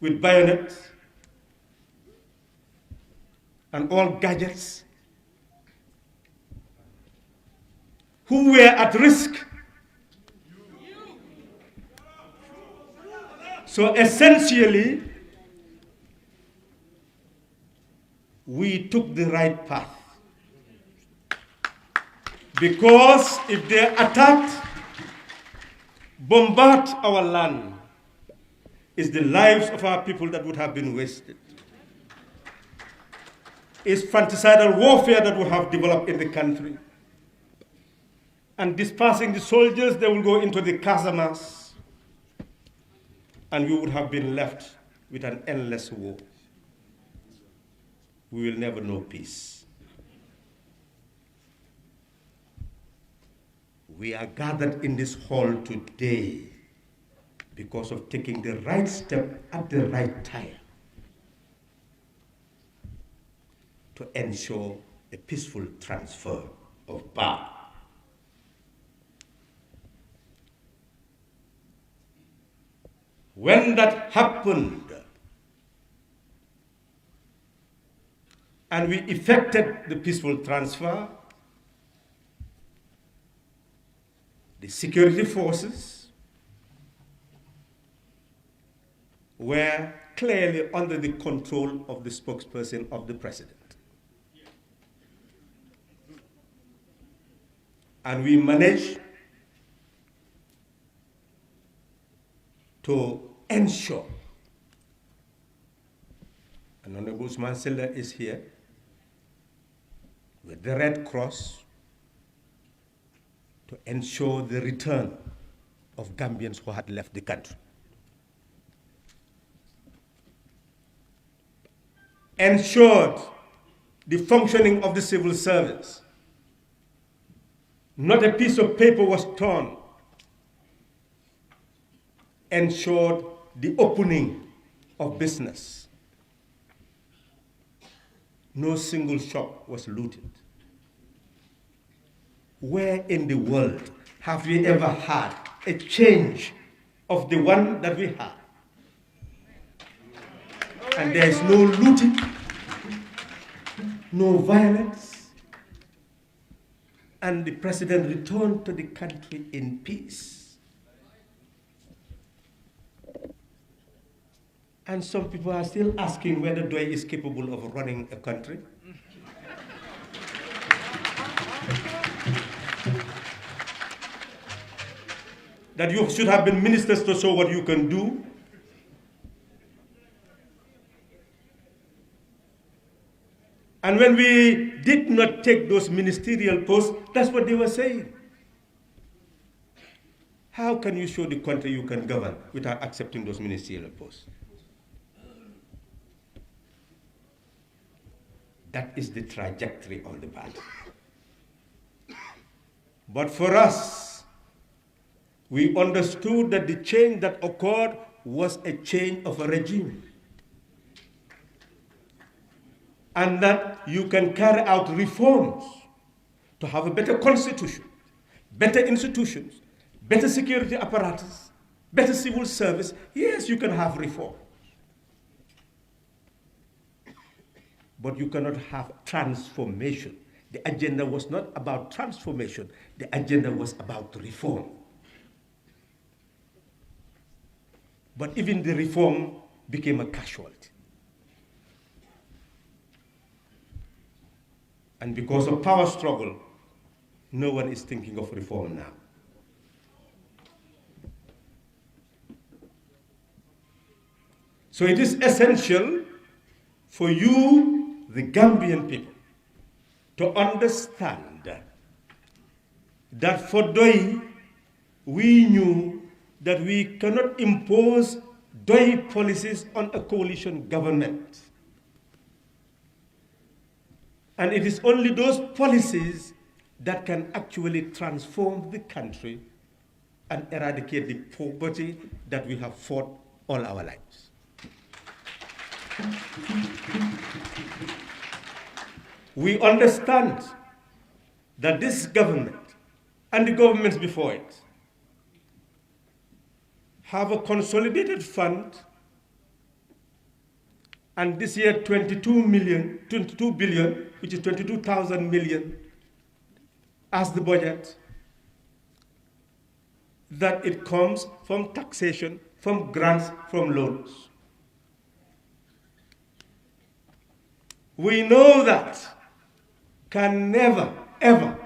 with bayonets and all gadgets, who were at risk. So essentially, we took the right path. Because if they attacked, bombard our land, it's the lives of our people that would have been wasted. It's fratricidal warfare that would have developed in the country. And dispersing the soldiers, they will go into the casamas, and we would have been left with an endless war. We will never know peace. We are gathered in this hall today because of taking the right step at the right time to ensure a peaceful transfer of power. When that happened, and we effected the peaceful transfer. The security forces were clearly under the control of the spokesperson of the president. And we managed to ensure, and Honorable Usman Silla is here with the Red Cross, to ensure the return of Gambians who had left the country. Ensured the functioning of the civil service. Not a piece of paper was torn. Ensured the opening of business. No single shop was looted. Where in the world have we ever had a change of the one that we had? And there is no looting, no violence, and the president returned to the country in peace. And some people are still asking whether DOI is capable of running a country. That you should have been ministers to show what you can do. And when we did not take those ministerial posts, that's what they were saying. How can you show the country you can govern without accepting those ministerial posts? That is the trajectory of the party. But for us, we understood that the change that occurred was a change of a regime. And that you can carry out reforms to have a better constitution, better institutions, better security apparatus, better civil service. Yes, you can have reform. But you cannot have transformation. The agenda was not about transformation. The agenda was about reform. But even the reform became a casualty. And because of power struggle, no one is thinking of reform now. So it is essential for you, the Gambian people, to understand that for DOI, we knew that we cannot impose DOI policies on a coalition government. And it is only those policies that can actually transform the country and eradicate the poverty that we have fought all our lives. We understand that this government and the governments before it have a consolidated fund, and this year 22 billion, which is 22,000 million as the budget, that it comes from taxation, from grants, from loans. We know that can never, ever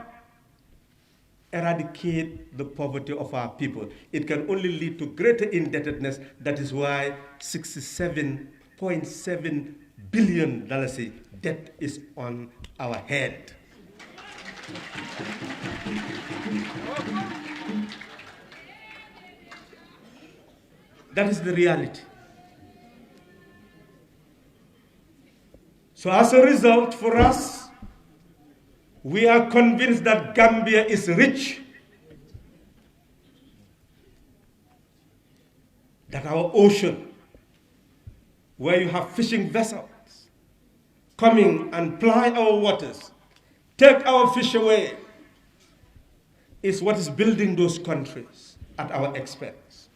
eradicate the poverty of our people. It can only lead to greater indebtedness. That is why $67.7 billion debt is on our head. That is the reality. So as a result, for us, we are convinced that Gambia is rich, that our ocean, where you have fishing vessels coming and ply our waters, take our fish away, is what is building those countries at our expense.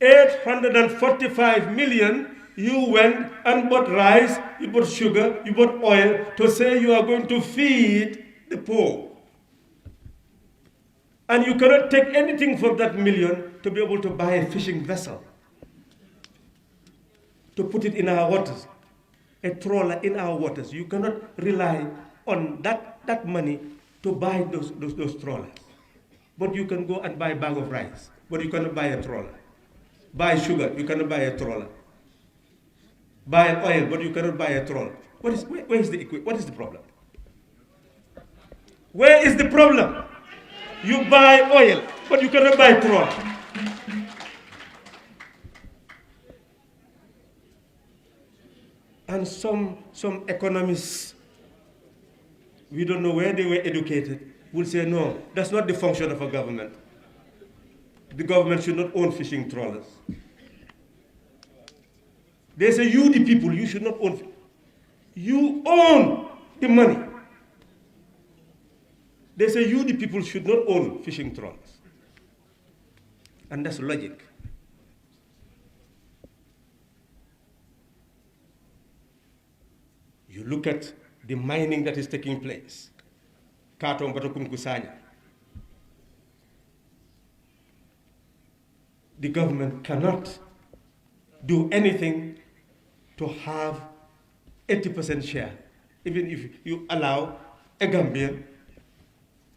845 million, you went and bought rice, you bought sugar, you bought oil to say you are going to feed the poor. And you cannot take anything from that million to be able to buy a fishing vessel, to put it in our waters, a trawler in our waters. You cannot rely on that money to buy those trawlers. But you can go and buy a bag of rice, but you cannot buy a trawler. Buy sugar, you cannot buy a trawler. Buy an oil, but you cannot buy a trawler. Where is the problem? Where is the problem? You buy oil, but you cannot buy trawler. And some economists, we don't know where they were educated, will say, no, that's not the function of a government. The government should not own fishing trawlers. They say, you the people, you should not own. You own the money. They say, you the people should not own fishing trawlers. And that's logic. You look at the mining that is taking place. Katom Batokumkusanya. The government cannot do anything to have 80% share, even if you allow a Gambian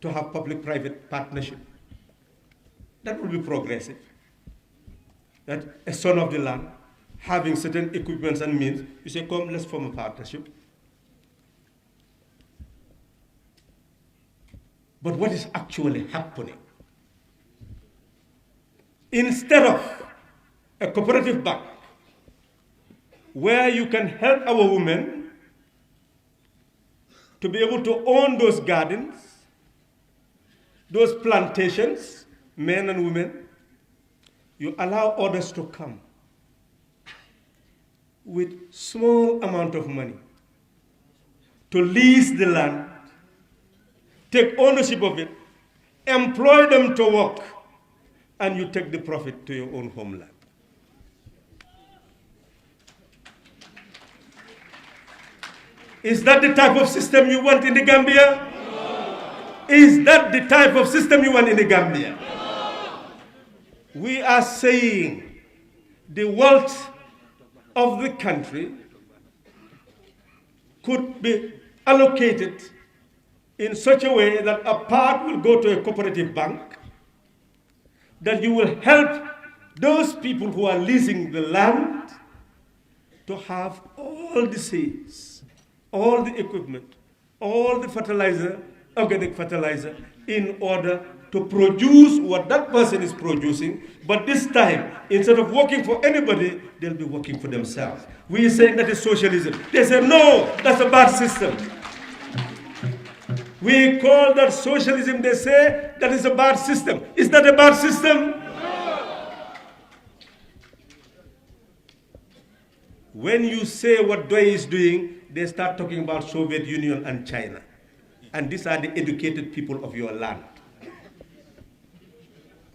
to have public-private partnership. That will be progressive. That a son of the land, having certain equipments and means, you say, come, let's form a partnership. But what is actually happening? Instead of a cooperative bank where you can help our women to be able to own those gardens, those plantations, men and women, you allow others to come with small amount of money to lease the land, take ownership of it, employ them to work, and you take the profit to your own homeland. Is that the type of system you want in the Gambia? No. Is that the type of system you want in the Gambia? No. We are saying the wealth of the country could be allocated in such a way that a part will go to a cooperative bank, that you will help those people who are leasing the land to have all the seeds, all the equipment, all the fertilizer, organic fertilizer, in order to produce what that person is producing. But this time, instead of working for anybody, they'll be working for themselves. We are saying that is socialism. They say, no, that's a bad system. We call that socialism. They say that is a bad system. Is that a bad system? No. When you say what DOI is doing, they start talking about Soviet Union and China. And these are the educated people of your land.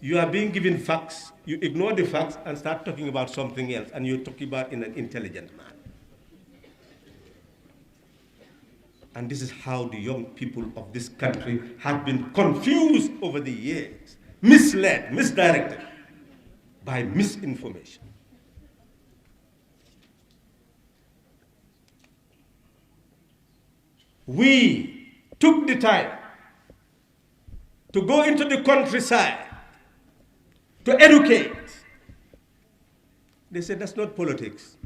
You are being given facts, you ignore the facts and start talking about something else, and you're talking about in an intelligent manner. And this is how the young people of this country have been confused over the years, misled, misdirected by misinformation. We took the time to go into the countryside to educate. They said that's not politics.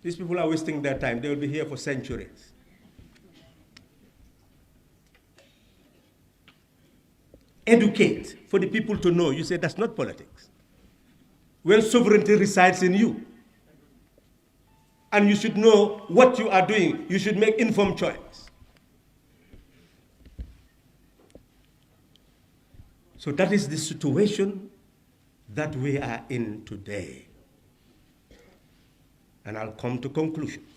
These people are wasting their time. They will be here for centuries. Educate for the people to know. You say that's not politics. When sovereignty resides in you, and you should know what you are doing, you should make informed choice. So that is the situation that we are in today. And I'll come to conclusions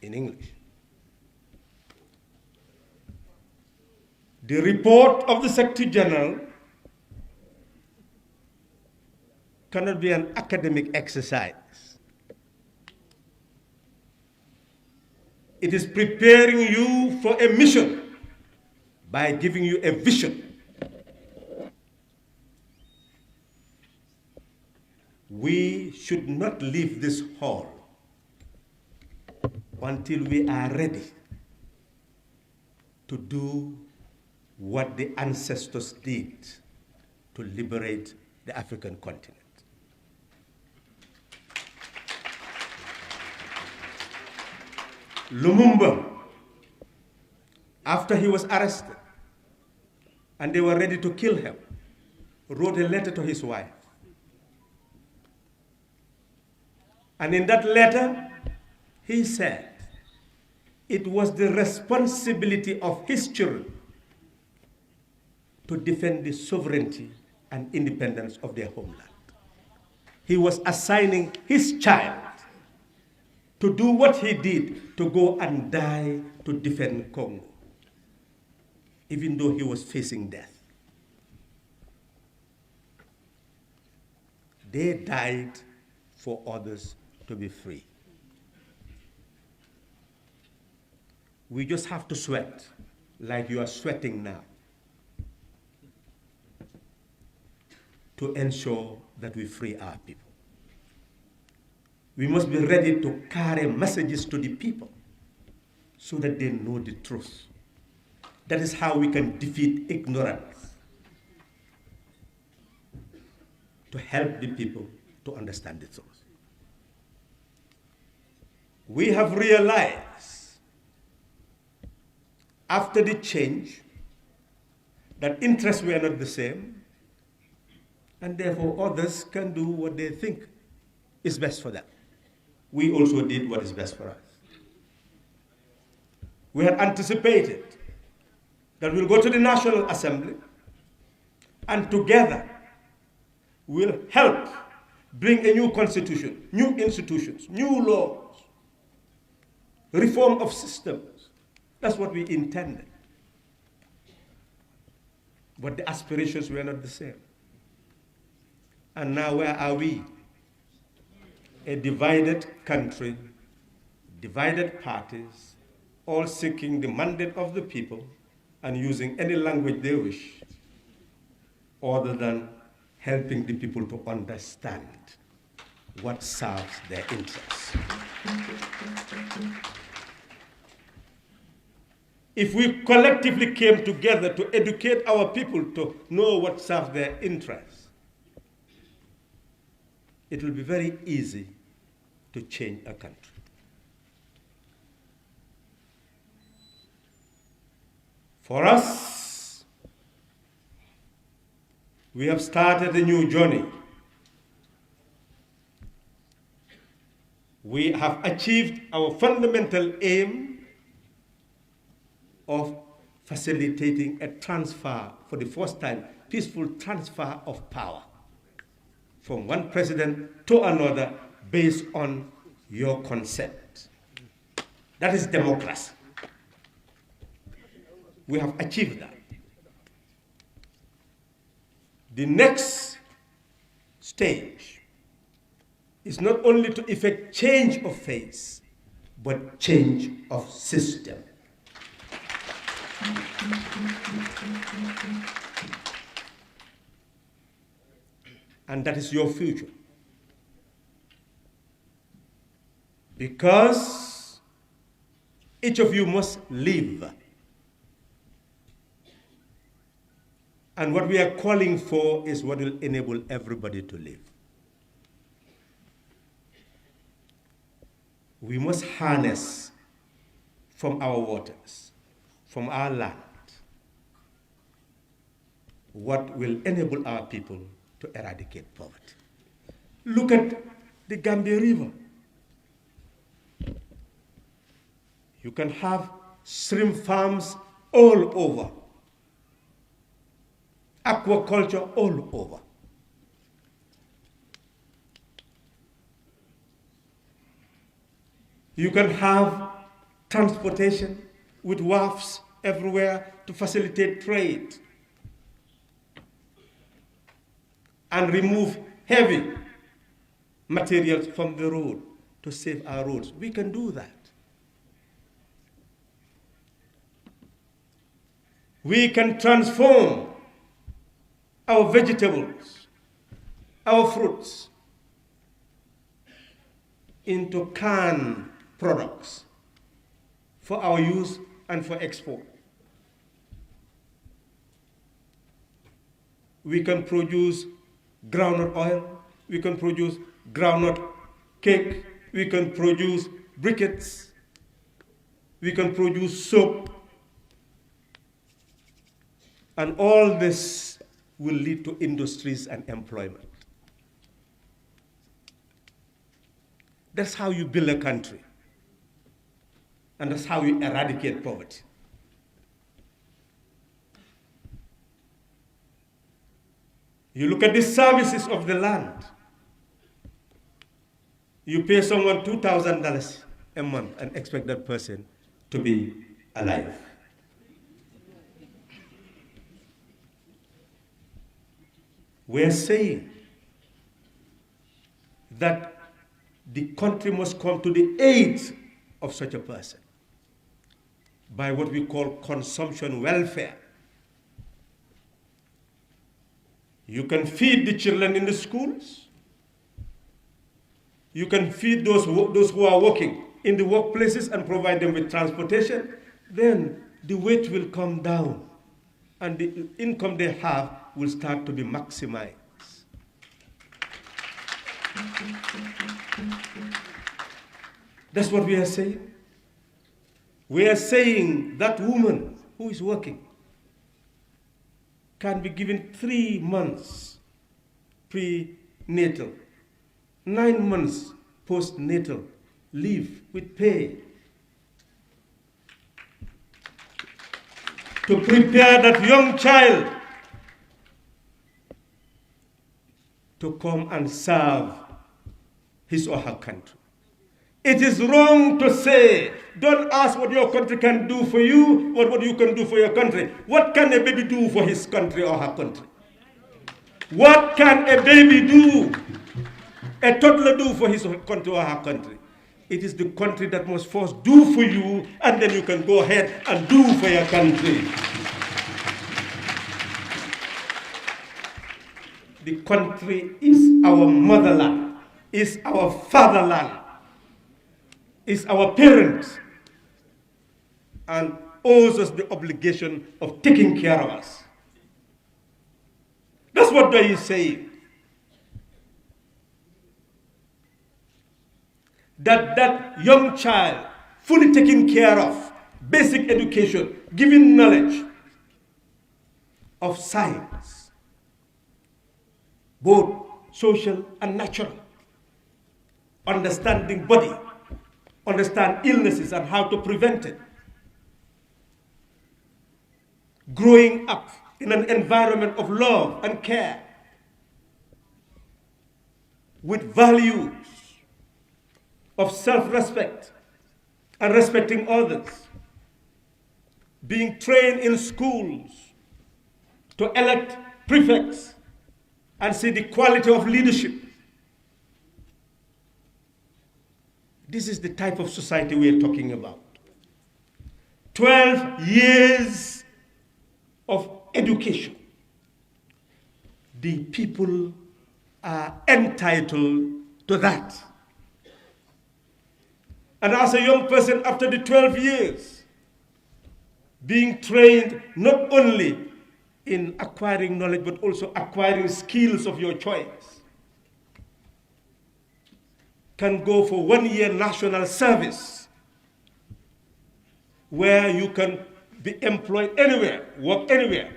in English. The report of the Secretary General cannot be an academic exercise. It is preparing you for a mission by giving you a vision. We should not leave this hall until we are ready to do what the ancestors did to liberate the African continent. Lumumba, after he was arrested and they were ready to kill him, wrote a letter to his wife. And in that letter, he said it was the responsibility of his children to defend the sovereignty and independence of their homeland. He was assigning his child to do what he did, to go and die to defend Congo, even though he was facing death. They died for others to be free. We just have to sweat like you are sweating now to ensure that we free our people. We must be ready to carry messages to the people so that they know the truth. That is how we can defeat ignorance, to help the people to understand the truth. We have realized after the change that interests were not the same, and therefore others can do what they think is best for them. We also did what is best for us. We had anticipated that we'll go to the National Assembly and together we'll help bring a new constitution, new institutions, new laws, reform of systems. That's what we intended. But the aspirations were not the same. And now where are we? A divided country, divided parties, all seeking the mandate of the people and using any language they wish, other than helping the people to understand what serves their interests. If we collectively came together to educate our people to know what serves their interests, it will be very easy to change a country. For us, we have started a new journey. We have achieved our fundamental aim of facilitating a transfer, for the first time, peaceful transfer of power from one president to another based on your consent. That is democracy. We have achieved that. The next stage is not only to effect change of face, but change of system. And that is your future. Because each of you must live. And what we are calling for is what will enable everybody to live. We must harness from our waters, from our land, what will enable our people to eradicate poverty. Look at the Gambia River. You can have shrimp farms all over, aquaculture all over. You can have transportation with wharves everywhere to facilitate trade and remove heavy materials from the road to save our roads. We can do that. We can transform our vegetables, our fruits, into canned products for our use and for export. We can produce groundnut oil, we can produce groundnut cake, we can produce briquettes, we can produce soap, and all this will lead to industries and employment. That's how you build a country. And that's how you eradicate poverty. You look at the services of the land. You pay someone $2,000 a month and expect that person to be alive. We're saying that the country must come to the aid of such a person by what we call consumption welfare. You can feed the children in the schools. You can feed those who are working in the workplaces and provide them with transportation. Then the wage will come down and the income they have will start to be maximized. That's what we are saying. We are saying that woman who is working can be given 3 months prenatal, 9 months postnatal leave with pay to prepare that young child to come and serve his or her country. It is wrong to say, don't ask what your country can do for you, but what you can do for your country. What can a baby do for his country or her country? What can a baby do, a toddler do for his country or her country? It is the country that must first do for you, and then you can go ahead and do for your country. The country is our motherland, is our fatherland, is our parents, and owes us the obligation of taking care of us. That's what they is saying. That young child, fully taken care of, basic education, given knowledge of science, both social and natural, understanding body, understand illnesses and how to prevent it, growing up in an environment of love and care, with values of self-respect and respecting others, being trained in schools to elect prefects and see the quality of leadership. This is the type of society we are talking about. 12 years of education. The people are entitled to that. And as a young person, after the 12 years, being trained not only in acquiring knowledge, but also acquiring skills of your choice, can go for 1 year national service, where you can be employed anywhere, work anywhere,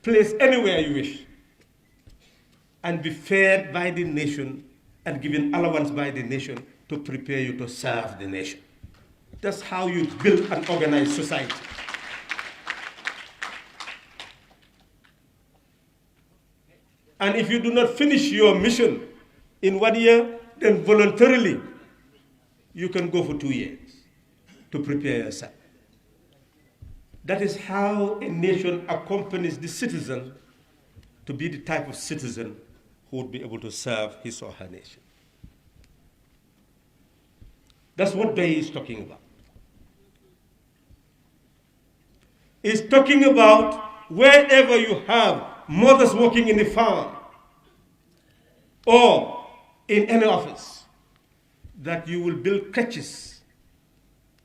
place anywhere you wish, and be fed by the nation and given allowance by the nation to prepare you to serve the nation. That's how you build an organized society. And if you do not finish your mission in 1 year, then voluntarily you can go for 2 years to prepare yourself. That is how a nation accompanies the citizen to be the type of citizen who would be able to serve his or her nation. That's what Day is talking about. It's talking about wherever you have mothers working in the farm or in any office, that you will build crèches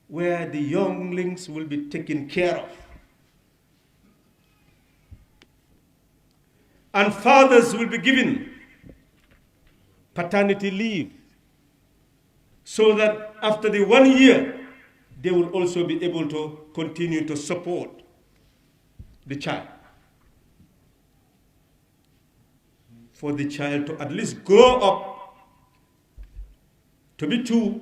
where the younglings will be taken care of. And fathers will be given paternity leave so that after the 1 year, they will also be able to continue to support the child. For the child to at least grow up to be 2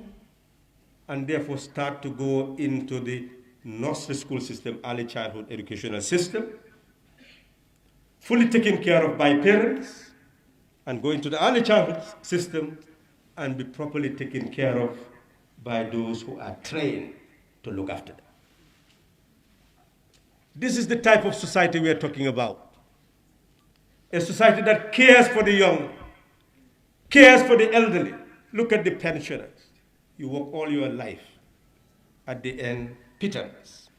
and therefore start to go into the nursery school system, early childhood educational system, fully taken care of by parents, and go into the early childhood system and be properly taken care of by those who are trained to look after them. This is the type of society we are talking about. A society that cares for the young, cares for the elderly. Look at the pensioners. You work all your life. At the end, pittance.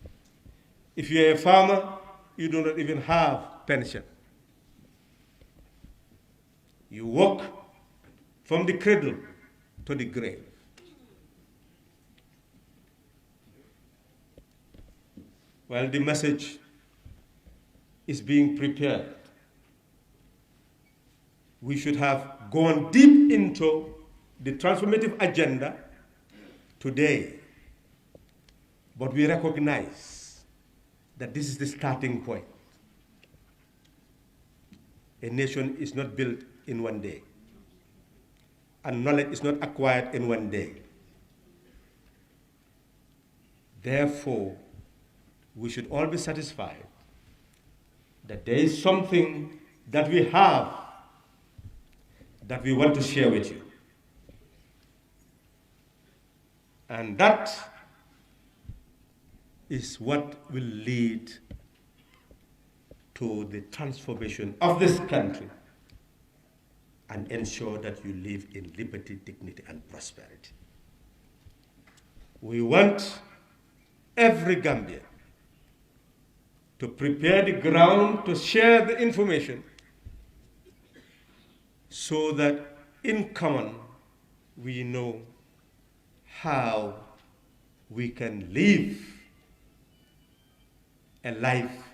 If you're a farmer, you do not even have pension. You work from the cradle to the grave. While the message is being prepared, we should have gone deep into the transformative agenda today. But we recognize that this is the starting point. A nation is not built in 1 day, and knowledge is not acquired in 1 day. Therefore, we should all be satisfied that there is something that we have that we want to share with you. And that is what will lead to the transformation of this country and ensure that you live in liberty, dignity, and prosperity. We want every Gambian to prepare the ground to share the information so that in common we know how we can live a life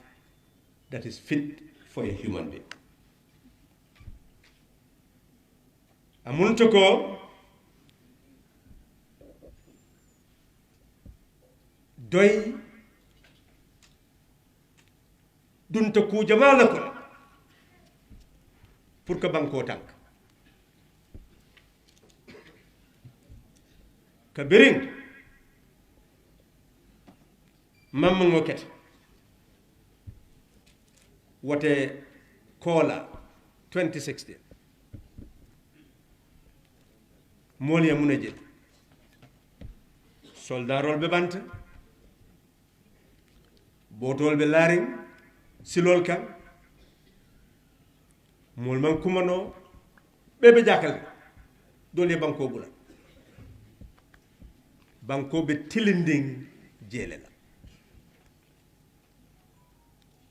that is fit for a human being. Amuntoko doy dunta ku jamala ko pour que banko tank ka biring mamma ngoket wote kola 2016 moliya munaje soldarol be bant botol be laring silol kan mol man kumano bebe jakal dole banko bula banko be tilinding jele la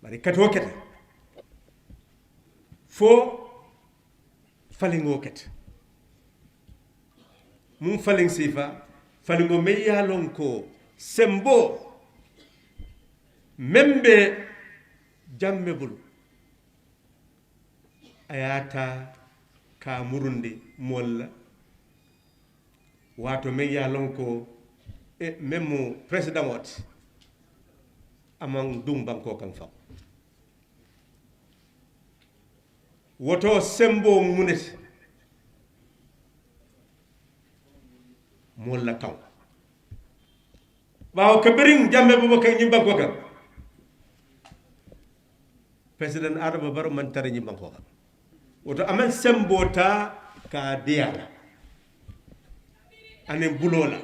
bari kato kete fo falingo kete mun falin sifa falingo me yalon ko sembo membe jamme bulu ayata ka murundi molla wato me yalon ko e memo president wat among dum banko kan fa woto sembo munet molla taw bawo kabirin jamme buba kan nyim banko kan president Adama Barrow man tare nyim banko kan woto amen sembo ta ka diala ane bulola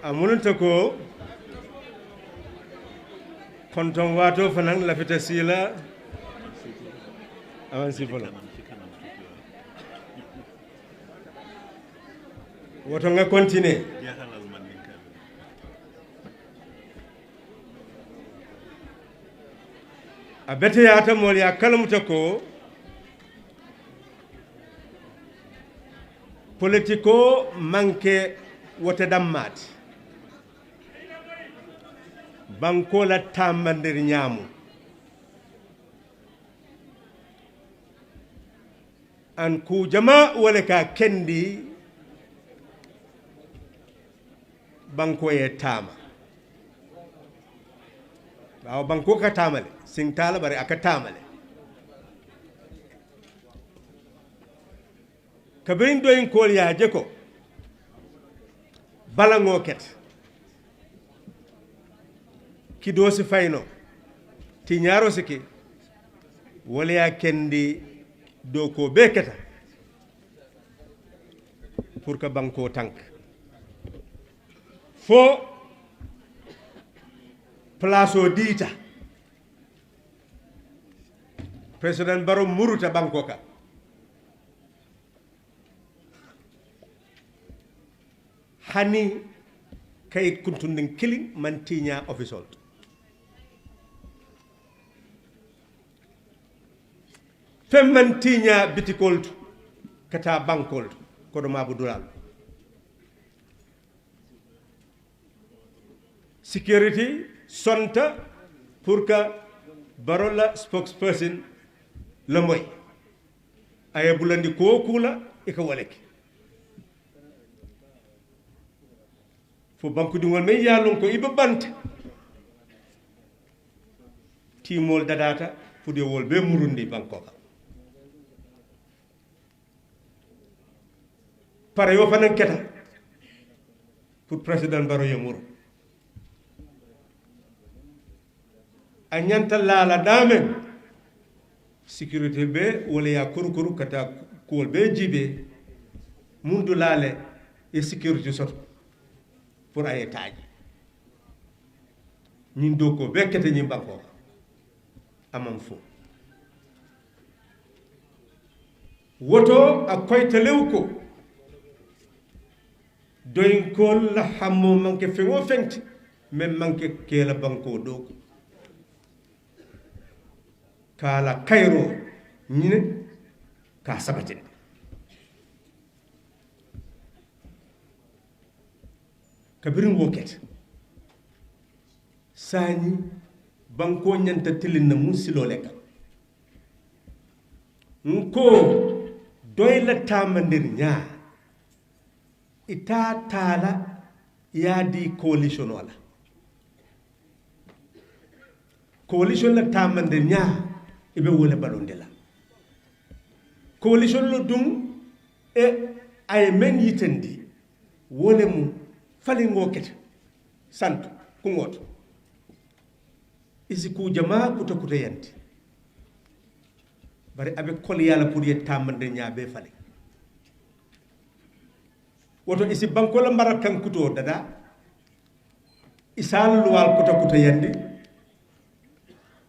amununta ko konton wato fanan lafita sila awan sifolo woto nga continue a bete yata mol ya kalamuta ko politiko manke wote dammati banko la tamandir ñaamu an ku jama wala ka kendi banko ye tama bawo banko ka tamale sing tala bare aka tamale kabirin doyin kol ya jeko balango ket ki dosi fayno ti ñaaro siki wala ya kendi do ko be keta pour que banko tank fo place o diita president baro muruta banko ka hani kayit kuntundin killing man tiña official femman tiña bitikoltu kata bankoltu kodo mabu dural security sonta pour que barola spokesperson le moy aye bulandi ko kula e ko waleki fo banku dingol men yalon ko ibe banta timol dadata fude wol be murundi banko ka pare yo fanan keta pour président baro yamuru a ñanta laala damen sécurité be wala ya kurukuru kata kuwol be jibe mundu laale e sécurité soto pour ay taaji ñin do ko bekkete ñi banko amam fo woto a koytalew ko doyin kol la hammo manke fengo fenti men manke kela banko do kala kayro ñine ka sabatine kabirin woket sani banko ñanta tilin na mun silole ka nko doy la tamandir nya ita tala ya di coalition wala coalition la tamandir nya ibe wala balonde la coalition lo dum e ay men yitendi wole mu fali ngoket sant ku ngot isi ku jama kuta kuta yanti bari abe kol yalla pour ye tamande nyaabe fali woto isi banko la mbaral kan kuto dada isal luwal kuta kuta yandi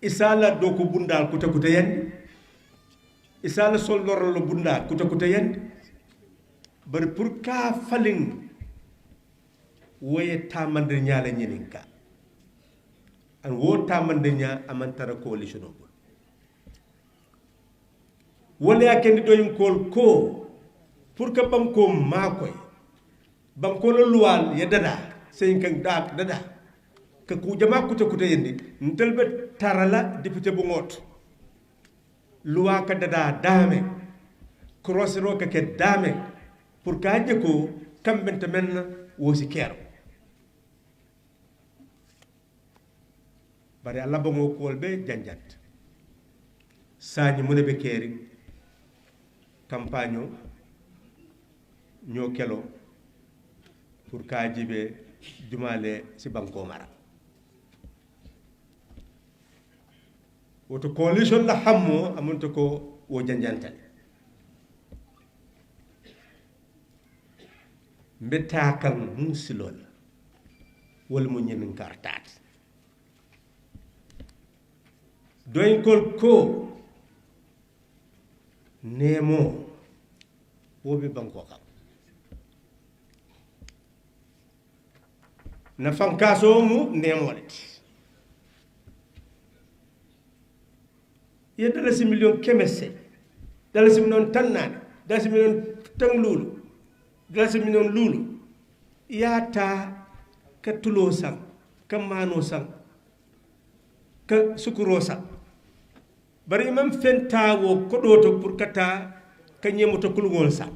isala doko bundal kuta kuta yandi isala sol lorlo bundal kuta kuta yandi bari pour ka falin woye tamande nyaala nyininka an wo tamande nya amantara coalition o wala yakende doyin kol ko pour que banko makoy banko lo luwal ya dada sen kan dada ka ku jama kuta kuta yende ntelbe tarala député bu ngot luwa ka dada dame crossero ka ke dame pour ka je ko kambente men wosi kero bari alla bango kolbe janjat sañi mune be keri campagne ño kelo pour ka jibe jumale si banko mara woto coalition la hammo amunta ko wo janjantal mbeta kan musilol wala mo ñen kartat doyin kol ko nemo wobe banko kam na fankaso mu nemo let ye dalasi million kemese dalasi million tannane dalasi million tanglulu dalasi million lulu yata ka tulo sang ka mano sang ka sukuro sang bari imam fentawo ko do to pour kata ka nyemoto kulugol sa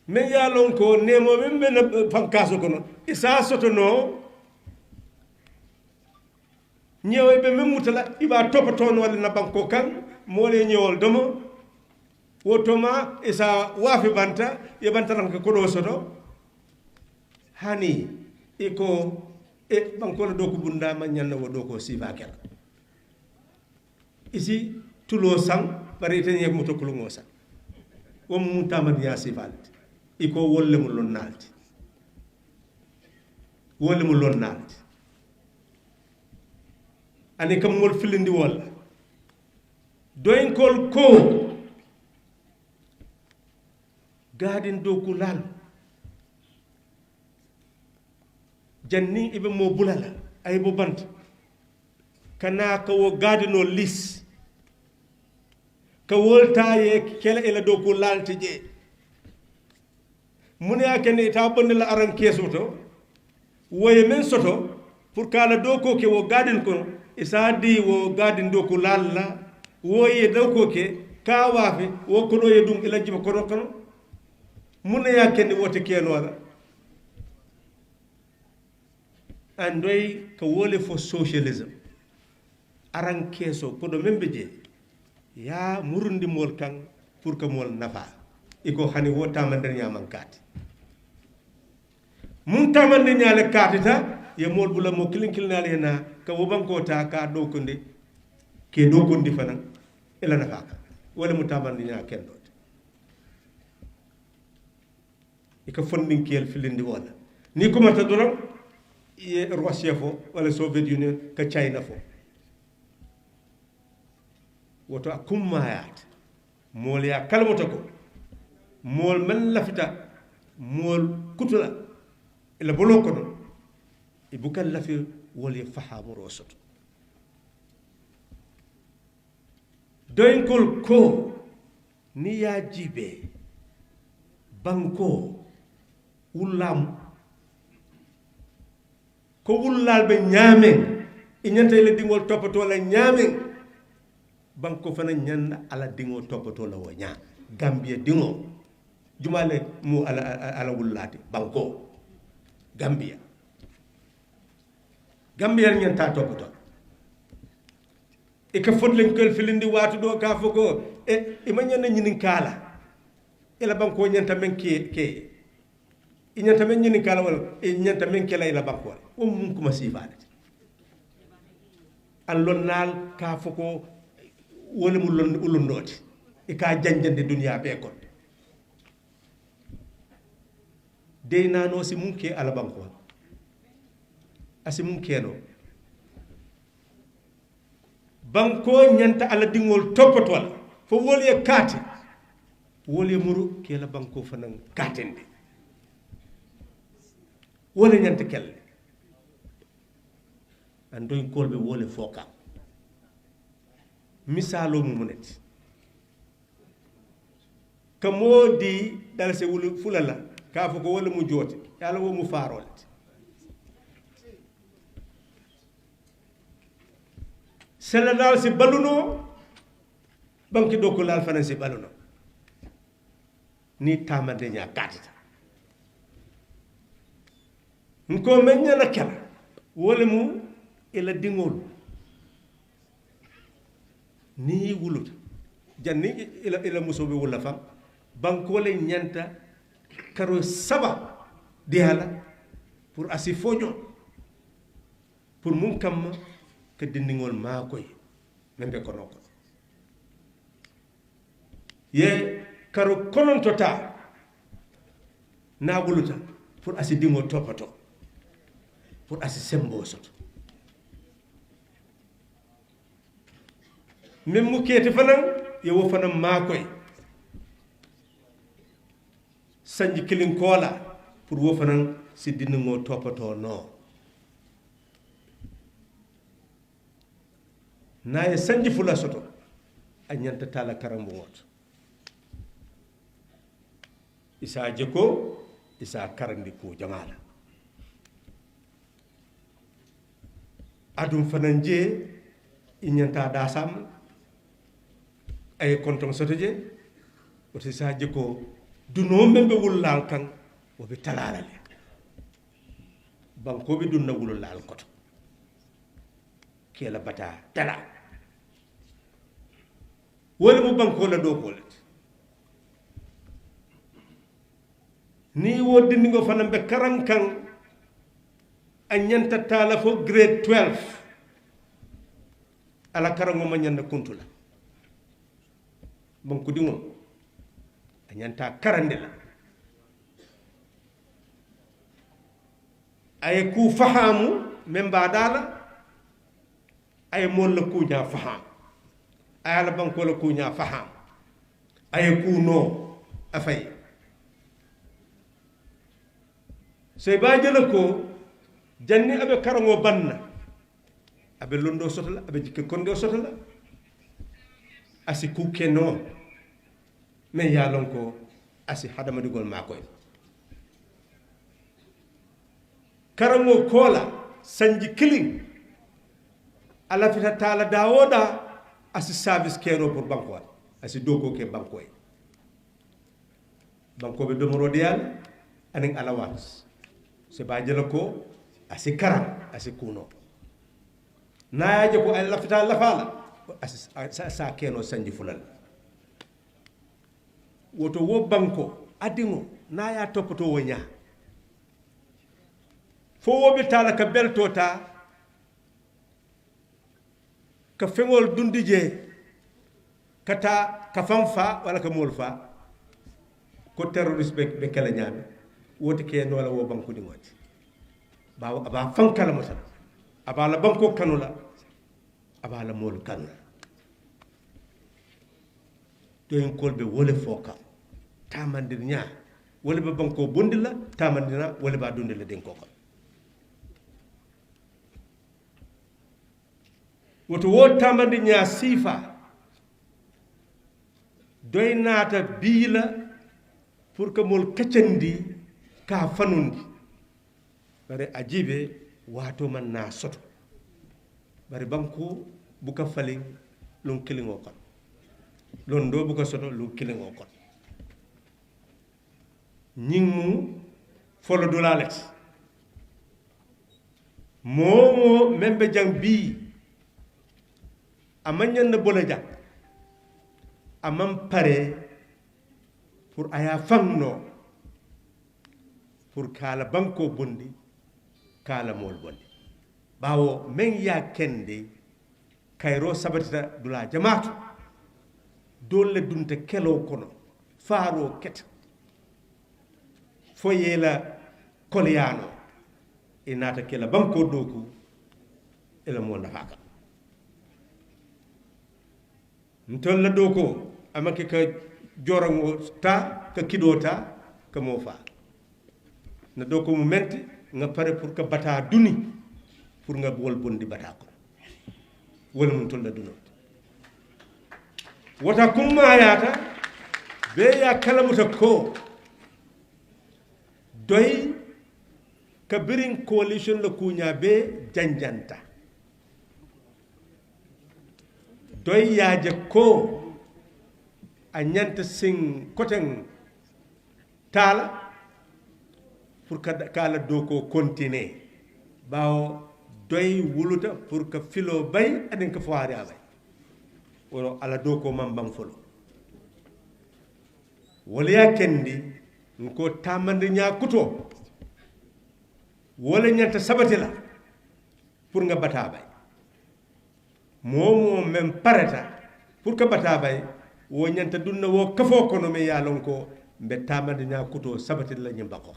men yalon ko nemo men ben fankaso kono isa soto no ñewe be men mutala iba topato no wala na banko kan mo le ñewol domo wotoma isa wafi banta e bantaran ko do soto hani iko e banko do ko bunda ma nyanna wo do ko sifa kel isi tulo sang bari tan yek moto kulu ngosa o mu tamad ya sifalti iko wolle mu lon nalti wolle mu lon nalti ani kam mol filindi wala doyin kol ko gadin do ku lal janni ibe mo bulala ay bo bant kana ka wo gadino lis ka wolta ye kele ela do ko lalti je mune akene ta bonde la aran keso to woye men soto pour kala do ko ke wo gadin ko isa di wo gadin do ko lalla woye do ko ke ka wafe wo ko do ye dum ila jiba kono kono mune yakene wote keno wala andoy ka wole for socialism aran keso ko do membe je ya murundi mol kan pour que mol nafa iko hani wo tamande nyaman kati mun tamande nyaale katita ye mol bula mo kilin kilnale na ka wo banko ta ka do konde ke do kondi fanan ila nafa wala mu tamande nya kendo ika funding kel filindi wala ni ko mata dorom ye Russia fo wala Soviet Union ka China fo woto akummayat mol ya kalmota ko mol man lafita mol kutula ila bolo ko don e bukal lafi wol ya fahamu rosoto doyinkol ko ni ya jibe banko wulam ko wullal be ñaamen e ñanta le dingol topato la ñaamen banko fana ñanda ala dingol topato la wo ñaa gambia dingo jumale mu ala wullati banko gambia ñanta topato e ka fodlen kel filindi watu do ka fogo e ma ñanda ñinin kala ila banko ñanta men ke i ñanta men ñinin kala wala e ñanta men ke la ila banko o mun kuma sifade an lonnal ka foko wala mu ulundoti e ka janjande dunya be kon dey nano si mun ke ala banko asi mun keno banko ñanta ala dingol topotol fo wol ye kati wol ye muru ke la banko fanan katende wala ñanta kelle andoy kolbe wole foka misalo mu muneti ka modi dal se wulu fulala ka fo ko wala mu joti yalla wo mu farolati sella dal si baluno banki doko lal fanan si baluno ni tamande nya katita nko menya na kala wala mu ila dingol ni wulut janni ila musobe wala fam banko le nyanta karo saba diala pour asi foño pour mun kam ke dindingol ma koy membe ko noko ye karo konon tota na wuluta pour asi dingo topato pour asi sembo soto même mu kete fanan yow fanan ma koy sanji kilin kola pour wo fanan si dingo topato no naye sanji fula soto a ñanta tala karambo ngoto isa jeko isa karandi ko jamala adum fanan je i ñanta da sam ay konton soto je woto isa jeko duno membe wullal kan wo be talala le banko be dunna wullal koto kela bata tala wala mu banko la do ko ni wo dindingo fanam be karankan a ñanta tala fo grade 12 ala karango ma ñanda kuntula banko dingo a ñanta karande la ay ku fahamu memba dala ay mon la kuña faham ay ala banko la kuña faham ay ku no afay sey ba jël ko janni abe karango banna abe londo sotala abe jikke kondo sotala asi ku keno me yalon ko asi hadama digol makoy karango kola sanji killing ala fita tala dawoda asi service kero pour banko asi dogo ke banko banko be domoro dial aning allowance se ba jela ko asi karam asi kuno nayaje ko ay lafita lafala sa keno sanji fulal woto wo banko adingo naya topoto wonya fo wobe tala ka beltota ka fengol dundije kata ka famfa wala ka molfa ko terrorist be kala nyame woti ke no la wo banko di ngoti ba aba fankala mo tan aba la banko kanula aba la mol kanula to en kolbe wole foka tamandir nya wole be banko bondila tamandina wole ba dundila den koko woto wo tamandi nya sifa doy nata biila pour que mol kaccandi ka fanundi bare ajibe wato man na soto bare banko buka falin lon kilingo kon lon do buka soto lon kilingo kon nyingmu folo dolalex momo membe jang bi amanyan na bola jang amam pare pour aya famno pour kala banko bondi kala mol bondi bawo men ya kende kayro sabatita dula jamaatu dolle dunte kelo kono faaro ket foyela kolyano inata kela banko doku ela mo nafaka ntolla doko amake ka jorango ta ka kidota ka mo fa na doko mu metti nga pare pour que bata duni pour nga bol bondi bata ko wala mun tolla duno wata kumma yata be ya kalamuta ko doy ka birin coalition la kunya be janjanta doy yaaje ko a ñanta sing koten tala pour que kala doko continuer bawo doy wuluta pour que filo bay aden ko faari abay woro ala doko mam bam folo wala ya kendi ko tamande nya kuto wala ñanta sabatila pour nga bata bay momo mem pareta pour que bata bay wo ñanta dunna wo kafo kono me yalon ko be tamande nya kuto sabatila ñim bako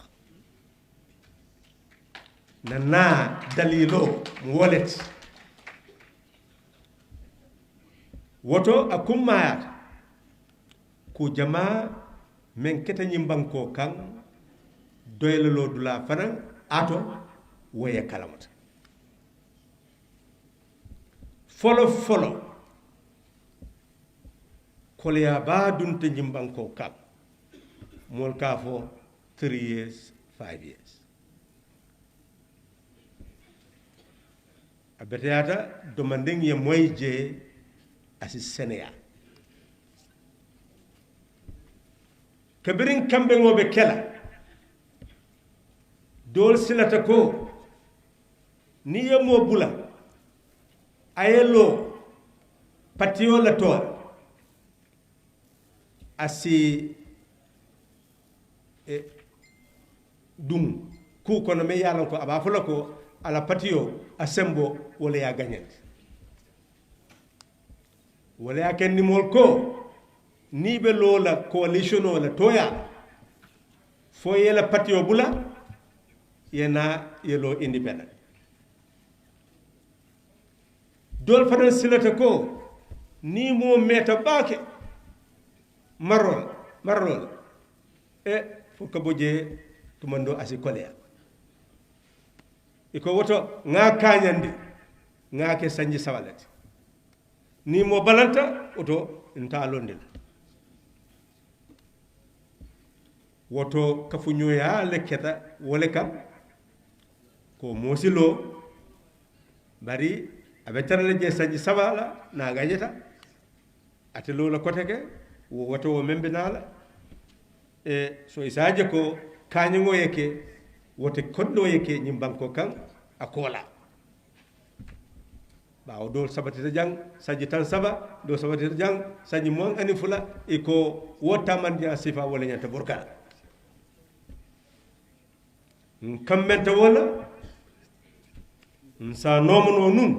nana dalilo mu wolet woto akummayat ku jama men keta ñim banko kan doylalo dula fanan ato woye kalamata folo kolya ba dunte ñim banko kan mol ka fo 3 years 5 years abetata domanding ye moyje asi Sénégal kabirin kambe ngobe kela dol silata ko ni ye mo bula ayelo patio la to asi dum ku kono me yalan ko aba fula ko ala patio asembo wala ya gagnet wala ya ken ni mol ko ni be lola coalition wala toya fo yela patio bula yena yelo independent dol fadan silata ko ni mo meta bake marol e fo ko boje tumando asi kolea iko woto nga kanyandi nga ke sanji sawalati ni mo balanta oto nta londel woto kafunyoya leketa wole kam ko mosilo bari abetarale je sanji sawala na ganyeta atelo la koteke woto wo membe nala e so isaje ko kanyango yeke wote koddo yeke nyimbanko kan akola bawo dol sabatita jang saji tan saba do sabatita jang saji mon ani fula e ko wota man dia sifa wala nyanta burka kambenta wala sa nomono nun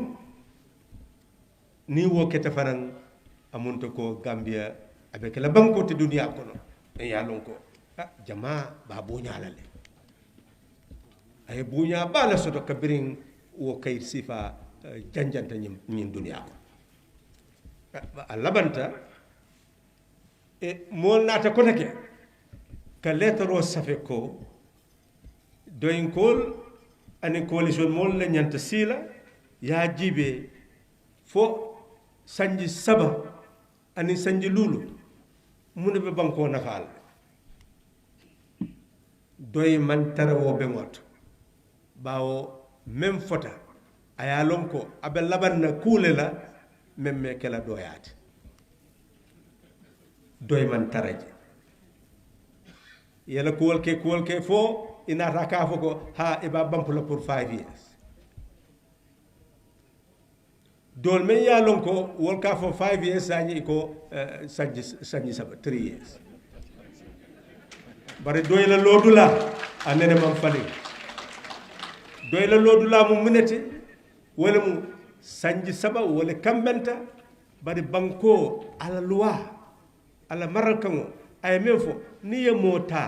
ni wo kete fanan amunta ko Gambia avec la banque de dunia kono e ya lon ko jama ba bonya la le ay bonya bala soto kabirin wo kay sifa janjanta ñin dunia ko alabanta e mol nata ko take ka letro safe ko doyin kol ani coalition mol la ñanta sila ya jibe fo sanji saba ani sanji lulu mune be banko nafal doy man tarawo be ngot bawo même fota aya lon ko abe labanna kule la même me kala doyat doy man taraje yela kuwol ke fo ina raka fo ko ha e ba bampula pour 5 years dol men ya lon ko wol ka fo 5 years sañi ko sañi saba 3 years bare doy la lodula anene mam fali doy la lodula mu munete wala mu sañi saba wala kambenta bare banko ala loi ala maral kango ay men fo ni mota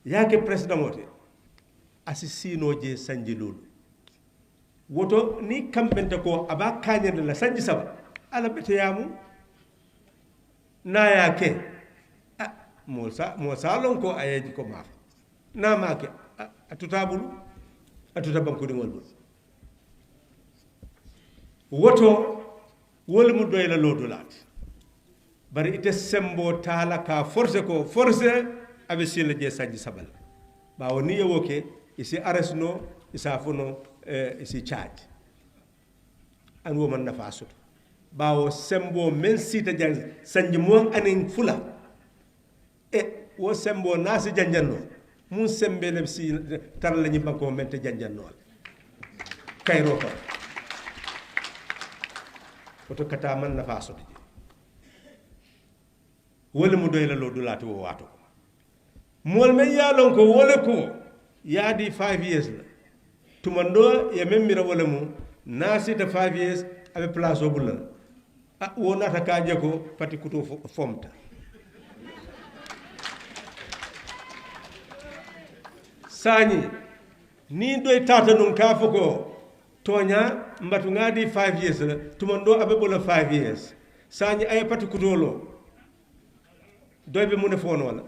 yake president mote asisino je sanji lulu woto ni kambenta ko aba kanyande la sanji saba ala bete yamu na yake mo sa lon ko ayeji ko maaf na make atutabulu banko di ngol woto wol mu doy la lodulat bari ite sembo tala ka force abe sile je sanji sabal bawo ni yewoke isi arresno isa funo isi charge an wo man nafa soto bawo sembo men sita jang sanji mo anin fula wo sembo nasi janjanno mun sembe le si tar lañu banko men te janjanno kayro ko oto kata man nafa soto wala mu doy la lo dulati wo wato mol men yalon ko wala ko yaadi 5 years la tumando ya memmira wala mu nasita 5 years abe place obula wonata kaje ko pati kuto fomta sani ni doy tata nun ka foko tonya mbatu ngadi 5 years la tumando abe bola 5 years sani ay pati kutolo doy be mun fono wala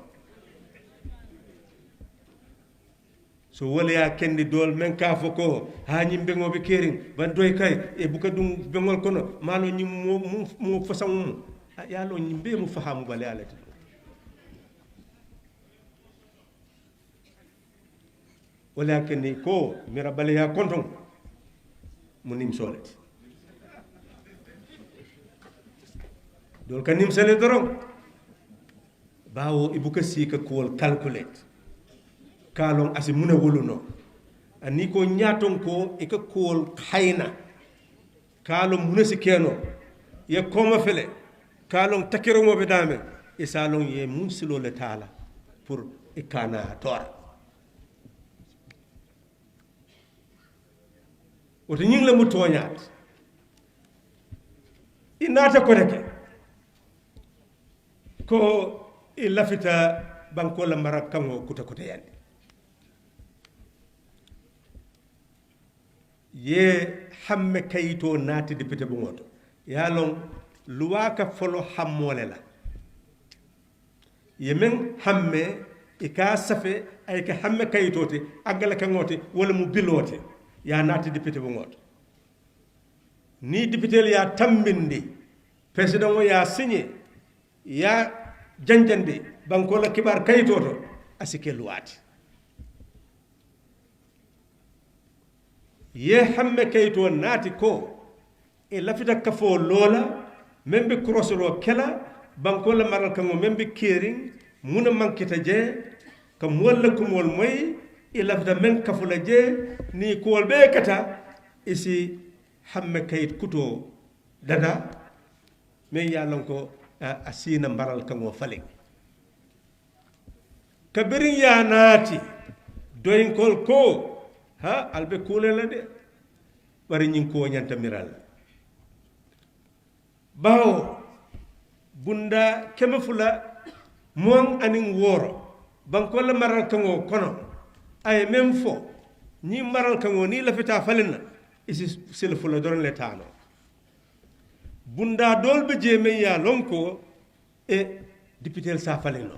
so wala ya kendi dol men ka foko ha nyim bengo be kerin ban doy kay e buka dum bengol kono malo nyim mo fasam ya lo nyim be mu fahamu bale alati wala kendi ko mira bale ya konton munim solet dol kanim sele dorom bawo ibuka sika ko calculate kalon asi muna woluno ani ko nyaton ko e ka kol khayna kalon muna sikeno ye koma fele kalon takiro mo be dame e salon ye musilo le tala pour ikana tor oto nying la mu toñat inata ko reke ko e lafita banko la marakango kuta yande ye hamme kayito naati député bu ngoto ya lon luwaka folo hammole la ye men hamme e ka safe ay ka hamme kayitote agala ka ngote wala mu bilote ya naati député bu ngoto ni député ya tambindi président ya signé ya janjande banko la kibar kayitoto asike luwati ye hamme kayito naati ko e lafita kafo lola membe crossro kela banko la maral kango membe kering muna mankita je kam wala ko mol moy ilafda men kafula je ni kuwol be kata isi hamme kayit kuto dada men yalon ko asina mbaral kango falen kabirin ya naati doyin kol ko ha albe kulela de bari nyin ko nyanta miral bawo bunda keme fula mon anin woro banko la maral kango kono ay même fo ni maral kango ni lafita falenna isi sel fula don le tano bunda dol be je men ya lonko e député sa faleno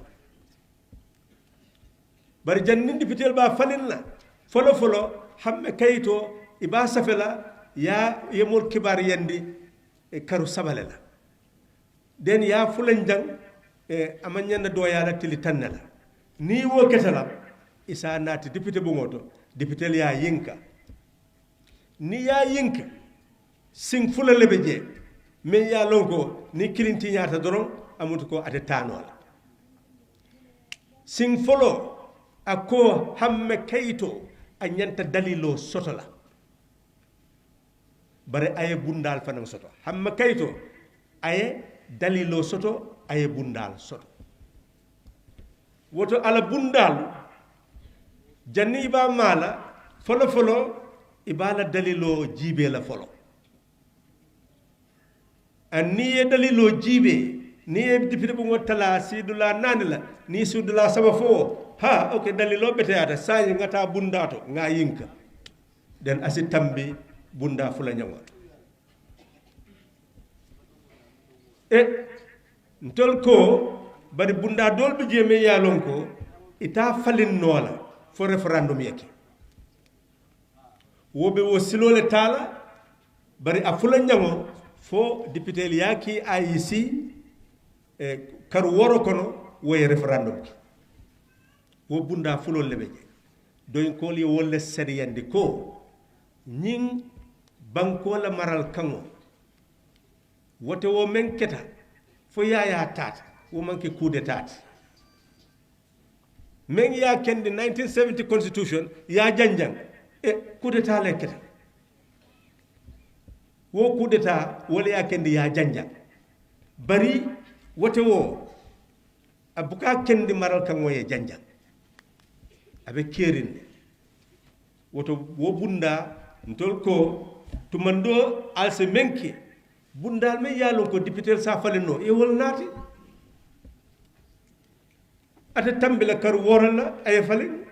bari jannin député ba falenna folo hamme kayito iba safela ya yemol kibar yandi e karu sabalela den ya fulan jang e amanyana do ya la tili tannala ni wo ketala isa nati député bu ngoto député ya yinka ni ya yinka sing fula lebe je men ya lonko ni kilinti nyata doron amutu ko ate tanola sing folo ako hamme kayito a ñanta dalilo soto la bare aye bundal fanan soto hamme kayito aye dalilo soto aye bundal soto woto ala bundal janni iba mala folo ibala dalilo jibe la folo anni ye dalilo jibe ni e dipite bu ngotala sidula nanila ni sudula saba fo ha ok dalilo beteyata sayi ngata bundato nga yinka den asi tambi bunda fula nyango e ntol ko bari bunda dol be jeme yalon ko ita falin nola fo referendum yake wobe wo silole tala bari a fula nyango fo député yaki IEC e kar woro kono woy referendum ki wo bunda fulol lebe je doyin kol yo wolle seriyandi ko ñing banko la maral kango wote wo men keta fo yaya tata wo manke coup d'état men ya kendi 1970 constitution ya janjang e coup d'état le keta wo coup d'état wala ya kendi ya janjang bari wote wo abuka kendi maral kango ye janjang abe kerinde woto wo bunda ntol ko tumando alse menke bundal me yalo ko député sa faleno e wol nati ata tambila kar worala ay falen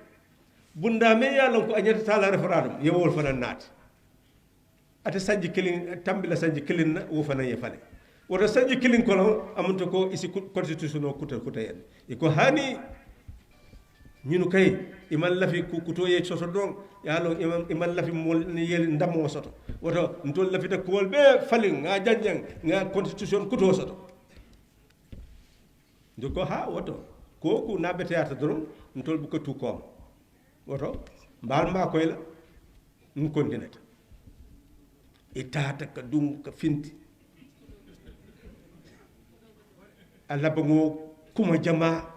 bunda me yalo ko anyata tala referendum e wol fana nati ata sanji kilin tambila sanji kilin na wo fana ye fale woto sanji kilin ko amunto ko isi constitution o kuta yen e ko hani ñunu kay iman lafi kuto ye soto don yalo iman lafi mol ni yel ndamo soto woto ntol lafi ta kol be falin nga janjang nga constitution kuto soto ndiko ha woto koku na beteyata don ntol bu ko tu kom woto mbal ma koy la ñu continuer itata ka dum ka finti alla bango kuma jama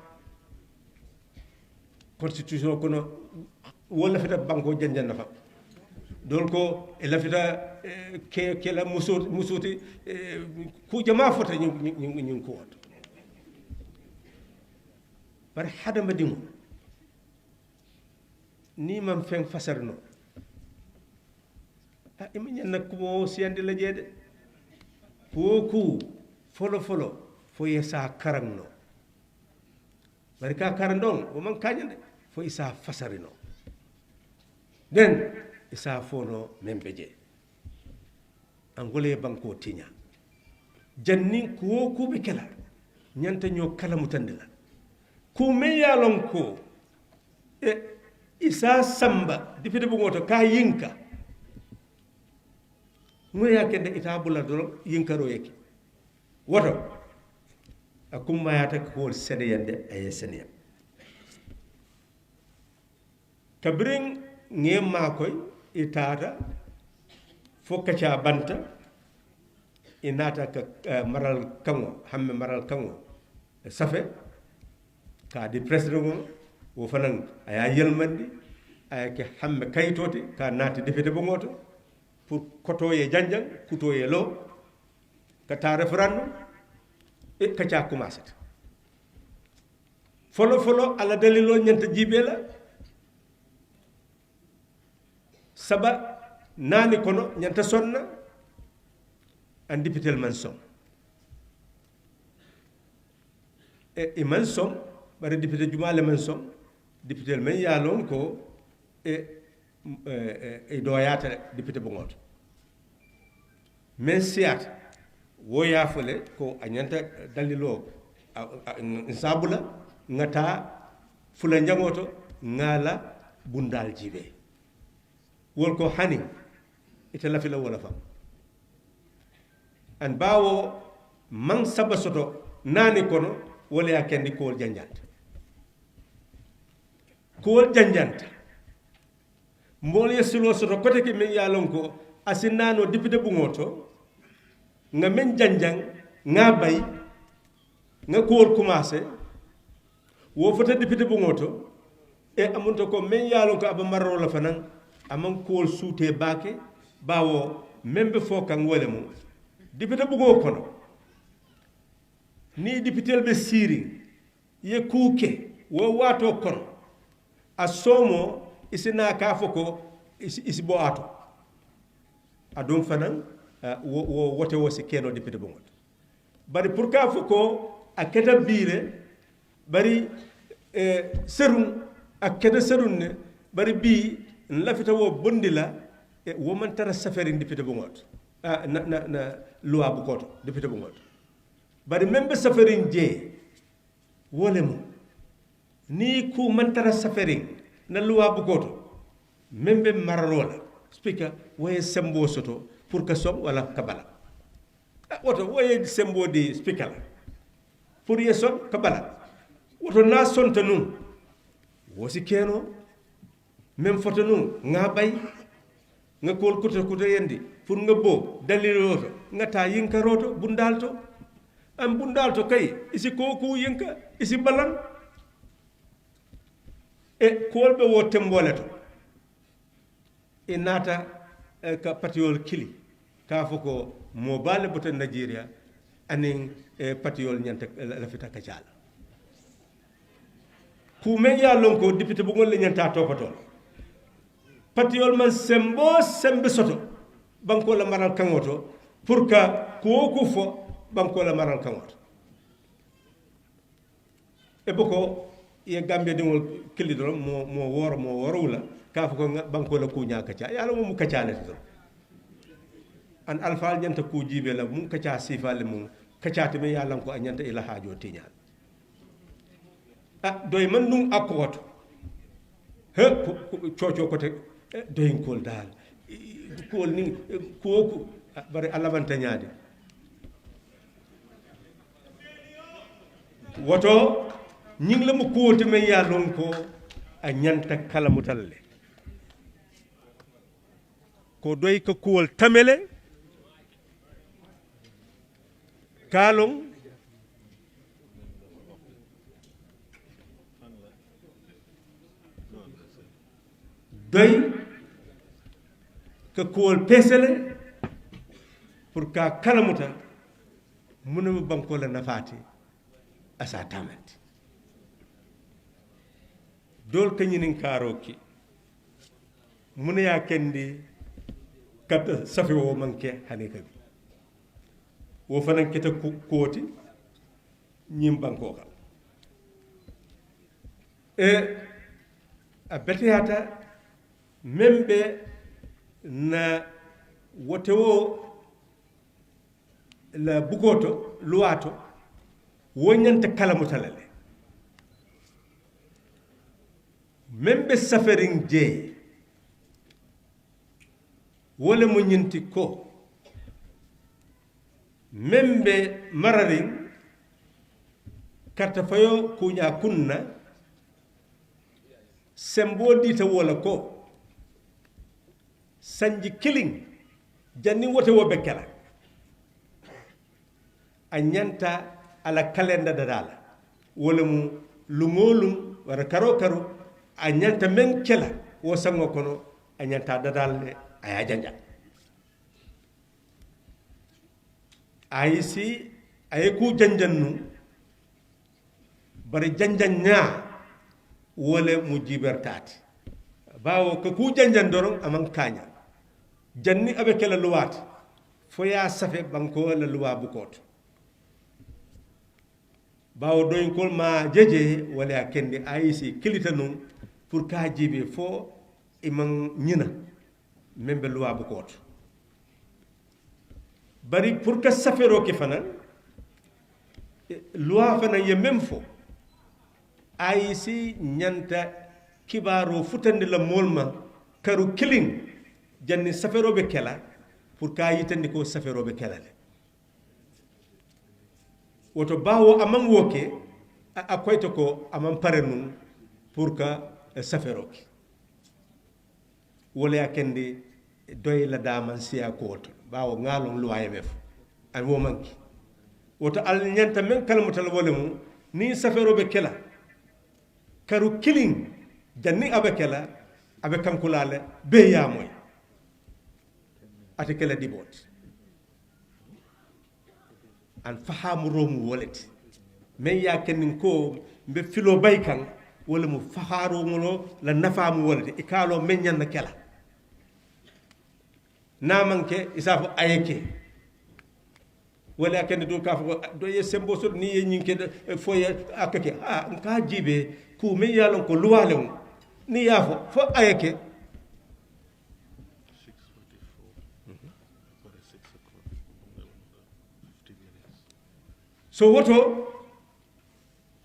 constitution kono wala fita banko janjan nafa dol ko e la fita ke la musuti ku jama fota ñu ko wat bar hada madimu ni mam fen fasarno a imi ñan ko siyande la jede ku folo fo yesa karangno bari ka karandon o man kañande fo isa fasarino den isa fono membeje angole banko tinya janni ko be kala nyanta ño kala mutandila ku me yalon ko e isa samba difide bu ngoto ka yinka ngoya kende ita bula do yinkaro yake woto akumma yata ko seneyande ay seneyam kabring ngema koy itata fokacha banta inata ka maral kango hamme maral kango safe ka di president wo fanan aya yelmandi ayake hamme kayitote ka naati député bo ngoto pour koto ye janjang kuto ye lo kata référendum e kaca commencé folo ala dalilo ñanta jibe la saba nani kono ñanta sonna an député man som e man som bare député jumale man som député men yalon ko e doyata député bo ngoto men siat wo yafale ko anyanta dalilo sabula ngata fula njangoto ngala bundal jibe wol ko hani ite la fila wala fam an bawo man saba soto nani kono wala ya kendi ko janjanta mbol yesulo soto kote ke men yalon ko asinano député bu ngoto nga men janjang nga bay nga kool commencé wo fota député bu ngoto e amunta ko men yalon ko aba marro la fanan amam kool suute baake bawo membe fo kan wole mu député bu ngo kono ni député be siri ye kuuke wo wato kono a somo isina ka foko isi bo ato adum fanan wo wote wo si keno député bo ngot bari pour ka foko aketa bire bari serum aketa serun ne bari bi lafita wo bondila wo man tara safari député bo ngot na loi bu koto député bo ngot bari membe safari je wolem ni ku man tara safari na loi bu koto membe mararola speaker waye sembo soto pour que som wala kabala woto waye sembo di speaker pour ye som kabala woto na sonta nun wosi keno même foto nun nga bay nga kol kuto yendi pour nga bo daliloto nga ta yinkaroto bundalto am bundalto kay isi koku yinka isi balan e kolbe wo temboleto e nata ka patiol kili ka foko mo bale boten Nigeria anin patiol nyanta la fita kacala ku men ya lonko député bu ngol le nyanta topatol patiol man sembe soto banko la maral kangoto pour ka ko fo banko la maral kangoto e boko ye gambe dingol kili do mo woro wula ka fo ko banko la ku nya kaca yalla mo kaca le to an alfal nyanta ku jibe la mu kaca sifale mu kaca te me yalla ko anyanta ila hajo tinyal doy man num akkoto he coco kote doy kol dal kol ni koku bari alabanta nyaade woto ñing la mu kooti men yallon ko a ñanta kala mutalle ko doy ko kuwol tamele kalon doy ko kuwol pesele pour ka kala muta munuma banko la nafati asa tamati dol kanyinin karoki mun ya kendi kata safi wo manke hanika bi wo fanan kita koti nyim banko ka e a betiyata membe na wotewo la bugoto luwato wonyanta kala mutalale membe safaring je wala mo nyinti ko membe mararing karta fayo kunya kunna sembo dita wala ko sanji killing janni wote wo bekela anyanta ala kalenda dadala wala mu lungolum wara karo a ñanta men kela wo sango kono a ñanta dadalle aya janja ay si ay ku janjannu bari janjan ña wole mu jibertati bawo ko ku janjan doron aman kaña janni abe kala luwat fo ya safe banko la luwa bukoto bawo doyin kol ma jeje wala kende ayisi kilita nun pour ka jibe fo iman ñina membe luwa bukoto bari pour que safero ke fana luwa fana ye même fo ayisi ñanta kibaro futande la molma karu killing janni safero be kela pour ka yitandi ko safero be kela le woto bawo amam woke a koyto ko amam pare nun pour que safero ki wala yakende doy la daman siya ko woto bawo ngalon luwaye mef an wo manki woto al nyanta men kalmutal wolemu ni safero be kela karu killing janni abe kela abe kankulale be ya moy ate kela dibot an fahamu romu woleti men ya kenin ko mbe filo bay kan wala mu faharo ngolo la nafamu woleti ikalo men nyanna kela na manke isafo ayeke wala ken do ka fo do ye sembo so ni ye nyinke foye akake nka jibe ku men yalon ko luwale ni yafo fo ayeke so woto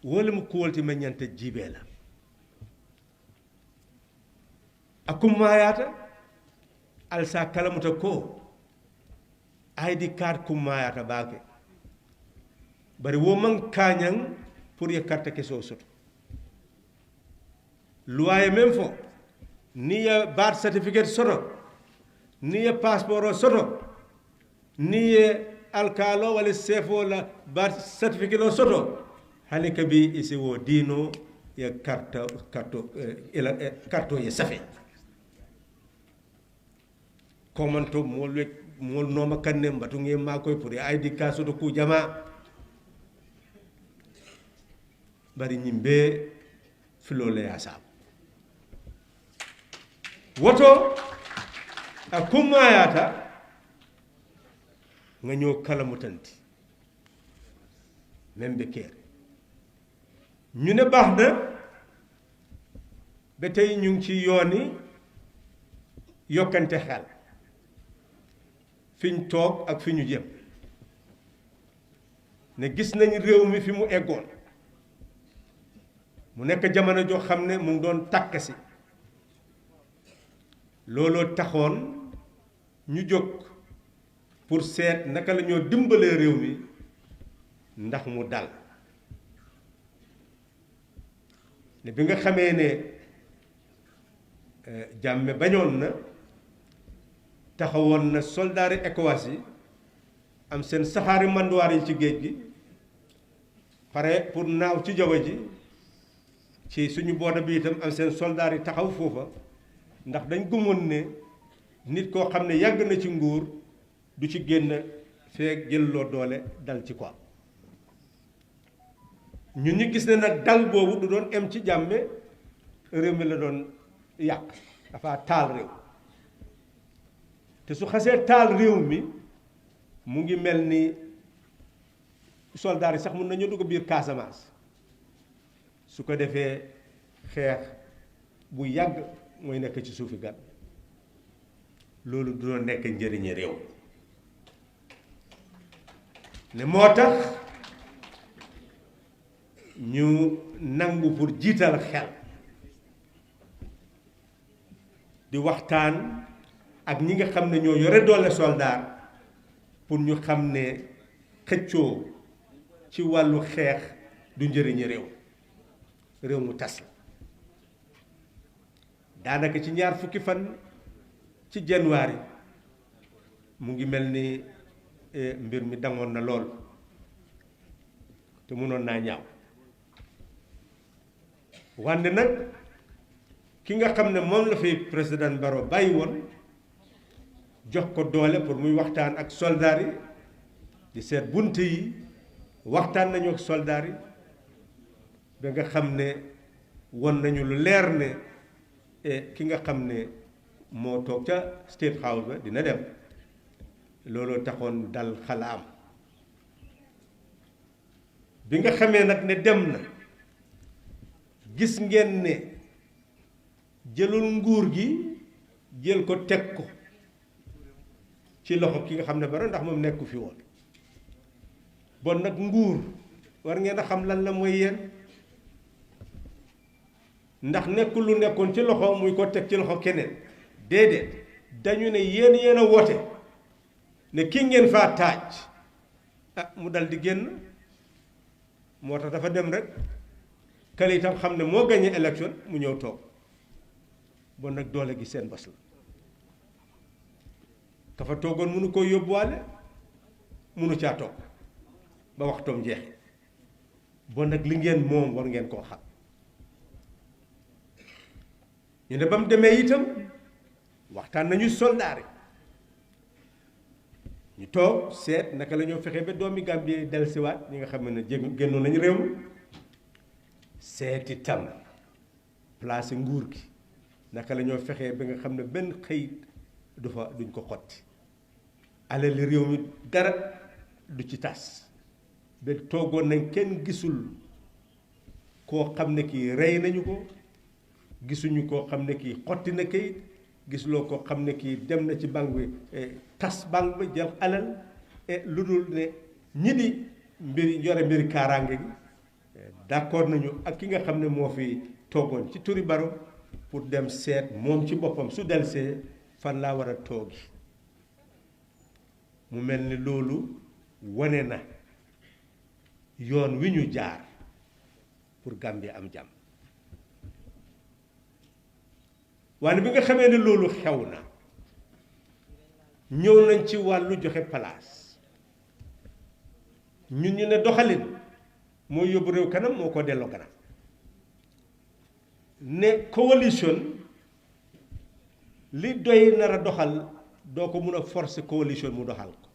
wala mu kuwolti men nyanta jibe la akum mayata alsa kalamuta ko ID card kummayata baake bari wo man kañang pour ye carte ke so soto loi même fo ni ye birth certificate soto ni ye passeport soto ni ye alkalo wala sefo la birth certificate soto hani kabi isi wo dino ye carte ye safe komanto mol noma kanne mbatu nge makoy pour ID kaso do ku jama bari nyimbe filole asab woto akumayata nga ñoo kala mutanti membe kere ñu ne baax na ba tey ñu ngi ci yooni yokkante xel fiñ toog ak fi ñu jëm ne gis nañ réew mi fi mu eggoon mu nekk jamono joo xam ne mu ngi doon tàkk si looloo taxoon ñu jóg pour seet naka la ñoo dimbalee réew mi ndax mu dal ne bi nga xamee ne jàmme bañoon na taxawoon na soldaari ECOWAS yi am seen saxaari manduwaar yi ci géej gi pare pour naaw ci jaww ji ci suñu booda bi itam am seen soldaar yi taxaw foofa ndax dañ gëmoon ne nit koo xam ne yàgg na ci nguur du ci génn feek jëlloo doole dal ci quoi ñun ñu gis ne nag dal boobu du doon em ci jàmme réew mi la doon yàq dafa taal réew te su xasee taal réew mi mu ngi mel ni soldaar yi sax mun nañu dugg biir Casamance su ko defee xeex bu yàgg mooy nekk ci suufi gat loolu du doon nekk njëriñi réew ne moo tax ñu nangu pour jiital xel di waxtaan ak ñi nga xam ne ñoo yore doole soldaar pour ñu xam ne xëccoo ci wàllu xeex du njëriñi réew mu tas la daanaka ci ñaar fukki fan ci janvier mu ngi mel ni mbir mi dangoon na lool te mënoon naa ñaaw wante nag ki nga xam ne moom la fi président Barrow bàyyi woon jox ko doole pour muy waxtaan ak soldaar yi di seet bunt yi waxtaan nañu ak soldaar yi ba nga xam ne won nañu lu leer ne ki nga xam ne moo toog ca State House ba dina dem looloo taxoon dal xalaam bi nga xamee nag ne dem na gis ngeen ne jëlul nguur gi jël ko teg ko ci loxo ki nga xam ne Barrow ndax moom nekku fi woon bon nag nguur war ngeen a xam lan la mooy yéen ndax nekkul lu nekkoon ci loxo muy ko teg ci loxo keneen déedéet dañu ne yéen a woote ne ki ngeen faa taaj mu dal di génn moo tax dafa dem rek kale itam xam ne moo gagné élection mu ñëw toog bon nag doole gi seen bos la ka fa toogoon mënu koo yóbbuwaale mënu caa toog ba waxtoom jeexe bon nag li ngeen moom war ngeen koo xam ñu ne ba mu demee itam waxtaan nañu soldaar yi ñu toog seet naka la ñoo fexe ba doomi Gambie dellusiwaat ñi nga xam ne génnoon nañu réew mi seet itam place nguur gi naka la ñoo fexee ba nga xam ne benn xëyit duñ ko xotti alali réew mi dara du ci tas ba toogoon nañ kenn gisul koo xam ne kii rey nañu ko gisuñu koo xam ne kii xotti na kayit gisuloo koo xam ne kii dem na ci banque bi tas banque bi jël alal lu dul ne ñi di yore mbiri kaaraange gi d'accord nañu ak ki nga xam ne moo fi toogoon ci turi Barrow pour dem seet moom ci boppam su delsee fan laa war a toogi mu mel ni loolu wane na yoon wi ñu jaar pour Gambie am jàmm waaye bi nga xamee ne loolu xew na ñëw nañ ci wàllu joxe place ñun ñu ne doxalin moo yóbbu réew kanam moo ko delloo kanam ne coalition li doy nar a doxal doo ko mun a forcer coalition mu doxal ko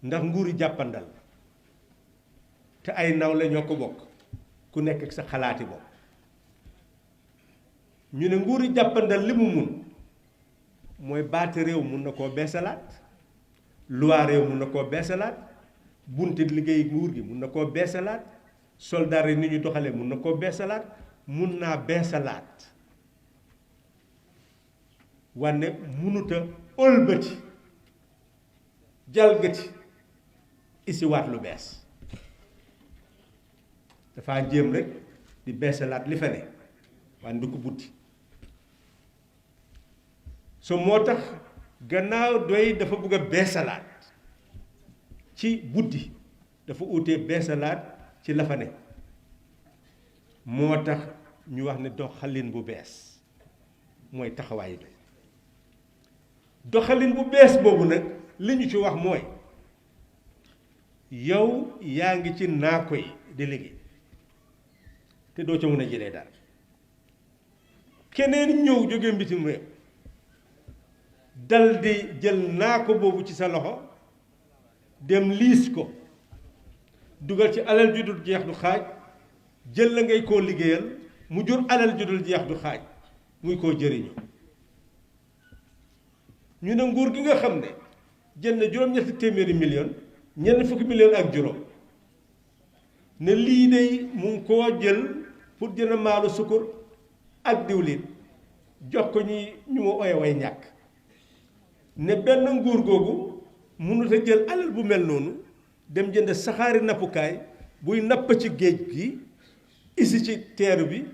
ndax nguuri jàppandal te ay nawle ñoo ko bokk ku nekk ak sa xalaati bopp ñu ne nguuri jàppandal li mu mun mooy baate réew mun na koo beesalaat loi réew mun na koo beesalaat bunti liggéey nguur gi mun na koo beesalaat soldaar yi ni ñu doxalee mun na koo beesalaat mun naa beesalaat wanne munuta ëlbati jalgati isiwaat lu bees dafa jéem rek di beesalaat li fa ne wanne du ko buddi so moo tax gannaaw doy dafa bëgg a beesalaat ci buddi dafa utee beesalaat ci la fa ne moo tax ñu wax ne doxalin bu bees mooy taxawaay bi doxalin bu bees boobu nag li ñu ci wax mooy yow yaa ngi ci naako yi di liggéey te doo ca mën a jëlee daal keneen ñëw jóge mbitim réew dal di jël naako boobu ci sa loxo dem liis ko dugal ci alal ju dul jeex du xaaj jël la ngay koo liggéeyal mu jur alal ju dul jeex du xaaj muy koo jëriñu ñu ne nguur gi nga xam ne jël na juróom-ñetti téeméeri million ñenn fukki million ak juróom ne lii de mu ngi koo jël pour jënd maalu sukkur ak diwlin jox ko ñu ma oye way ñàkk ne benn nguur googu mënut a jël alal bu mel noonu dem jënd saxaari nappukaay buy napp ci géej gi isi ci teeru bi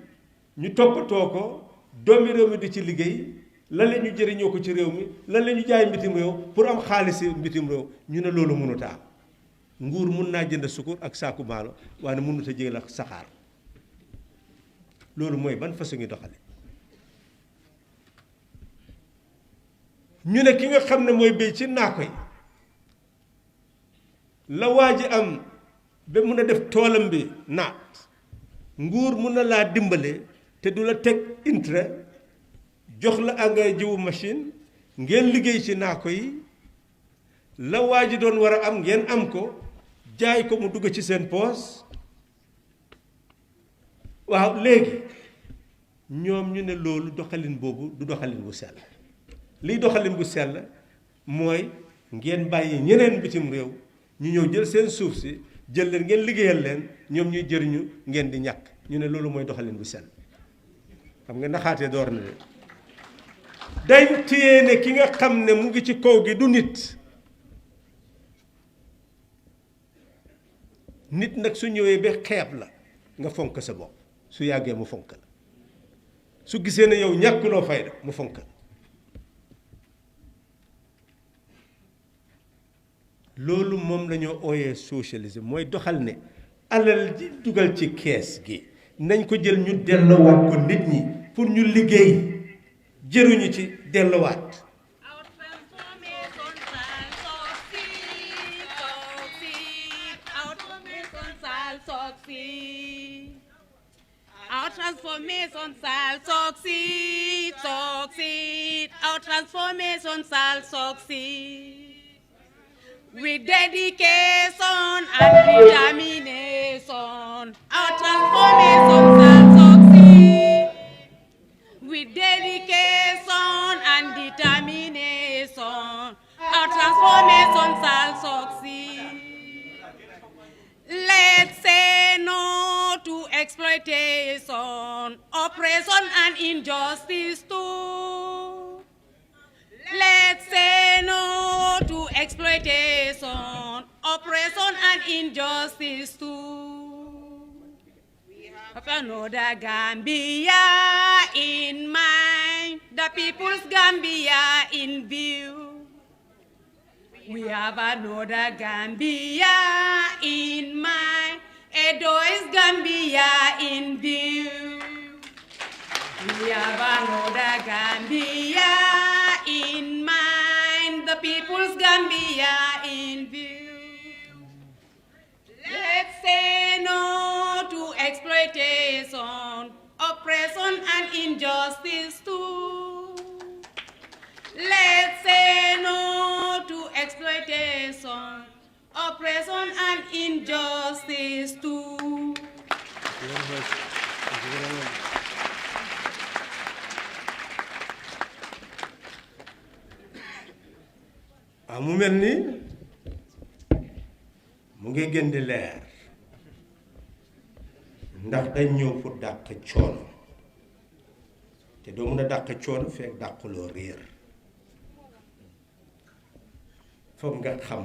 ñu toppatoo ko doomi réew mi di ci liggéey lan la ñu jëriñoo ko ci réew mi lan la ñu jaay mbitim réew pour am xaalis mbitim réew ñu ne loolu mënut a am nguur mun naa jënd sukkur ak saaku maalo waaye mënut a jël ak saxaar loolu mooy ban façon ngi doxale ñu ne ki nga xam ne mooy béy ci naako yi la waa ji am ba mun a def toolam bi naat nguur mun na laa dimbale te du la teg intérêt jox la engrais jiwu machine ngeen liggéey ci naako yi la waa ji doon war a am ngeen am ko jaay ko mu dugg ci seen poos waaw léegi ñoom ñu ne loolu doxalin boobu du doxalin bu sell liy doxalin bu sell mooy ngeen bàyyi ñeneen bitim réew ñu ñëw jël seen suuf si jël leen ngeen liggéeyal leen ñoom ñuy jëriñu ngeen di ñàkk ñu ne loolu mooy doxalin bu sell xam nga naxaatee door na de dañ téye ne ki nga xam ne mu ngi ci kaw gi du nit nit nag su ñëwee ba xeeb la nga fonk sa bopp su yàggee mu fonk la su gisee ne yow ñàkkuloo fayda mu fonk la loolu moom la ñoo ooyee socialisme mooy doxal ne alal ji dugal ci kees gi nañ ko jël ñu delloowaat ko nit ñi pour ñu liggéey jëruñu ci delloowaat Our transformation shall succeed, succeed. Our transformation shall succeed. With dedication and determination, our transformation shall succeed. With dedication and determination, our transformation shall succeed. Let's say no to exploitation, oppression and injustice too. Let's say no to exploitation, oppression and injustice too. Have another Gambia in mind, the people's Gambia in view. We have another Gambia in mind, PDOIS Gambia in view. We have another Gambia in mind, the people's Gambia in view. Let's say no to exploitation, oppression and injustice too. Let's say no to exploitation, oppression and injustice too. mu mel ni mu ngi gën di leer ndax dañ ñëw pour dàq coono te doo mën a dàq coono fekk dàquloo réer foog nga xam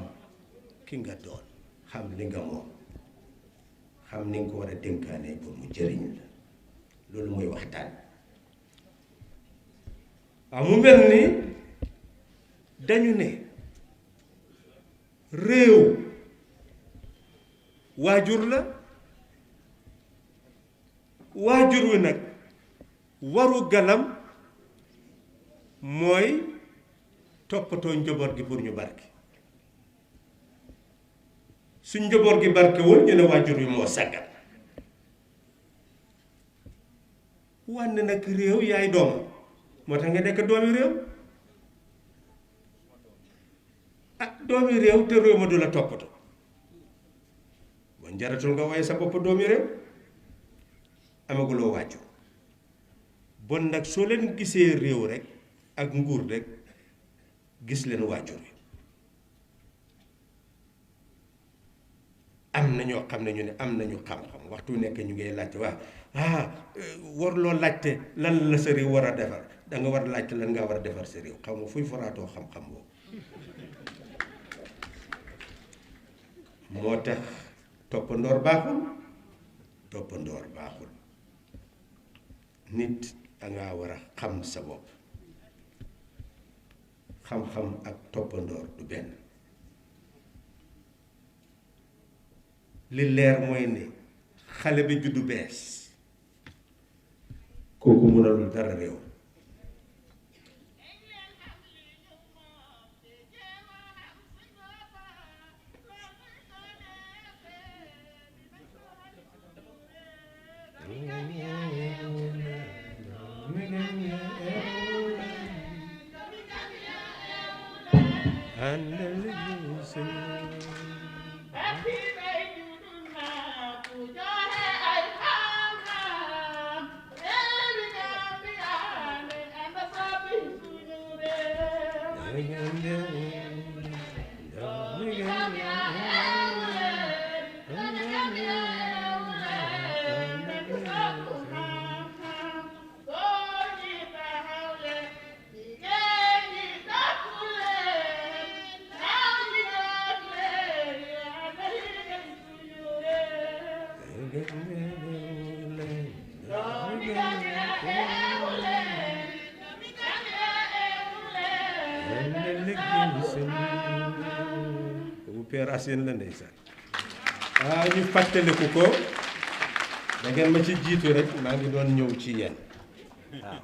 ki nga doon xam li nga moom xam ni nga ko war a dénkaane pour mu jëriñ la loolu mooy waxtaan mu mel ni dañu ne réew waajur la waajur wi nag waru galam mooy toppatoo njaboot gi pour ñu barke su njaboot gi barkewul ñu ne waajur wi moo sàggan wànne nag réew yaay doomam moo tax nga nekk doomi réew doomi réew te réew ma du la toppatoo bon jaratul nga waaye sa bopp doomi réew amaguloo waajur bon nag soo leen gisee réew rek ak nguur rek gis leen waajur yi am na ñoo xam ne ñu ne am nañu xam-xam waxtu nekk ñu ngay laajte waa warloo laajte lan la sa réew war a defar da nga war a laajte lan nga war a defar sa réew xaw ma fuy foraatoo xam-xam boobu moo tax toppandoor baaxul nit danga war a xam sa bopp xam-xam ak toppandoor du benn li leer mooy ne xale bi juddu bees kooku mënalul dara réew and the listen. Père Assane la ndeysaan ñu fàttaliku ko da ngeen ma ci jiitu rek maa ngi doon ñëw ci yéen waaw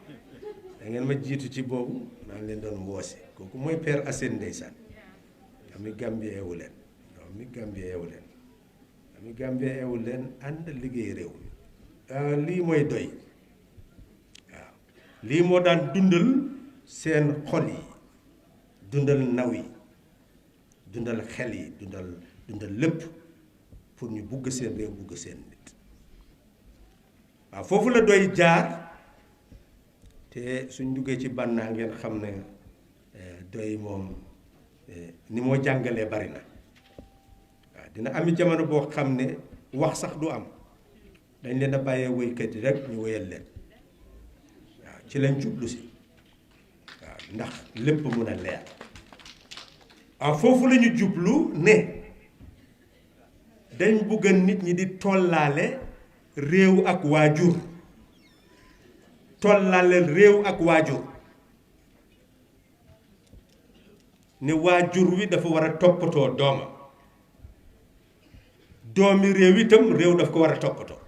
da ngeen ma jiitu ci boobu maa ngi leen doon mboose kooku mooy Père Assane ndeysaan ami Gambie ewu leen ami Gambie ewu leen ami Gambie ewu leen ànd liggéey réew mi lii mooy doy waaw lii moo daan dundal seen xol yi dundal naw yi dundal xel yi dundal lépp pour ñu bugg seen réew bugg seen nit waaw foofu la doy jaar te suñ duggee ci bànnaa ngeen xam ne doy moom ni moo jàngalee bari na waaw dina ami jamono boo xam ne wax sax du am dañ leen a bàyyee woykat yi rek ñu woyal leen waaw ci lañ jublu si waaw ndax lépp mun a leer waaw foofu la ñu jublu ne dañ bugg nit ñi di tollaale réew ak waajur tollaale réew ak waajur ne waajur wi dafa war a toppatoo doomam doomi réew itam réew daf ko war a toppatoo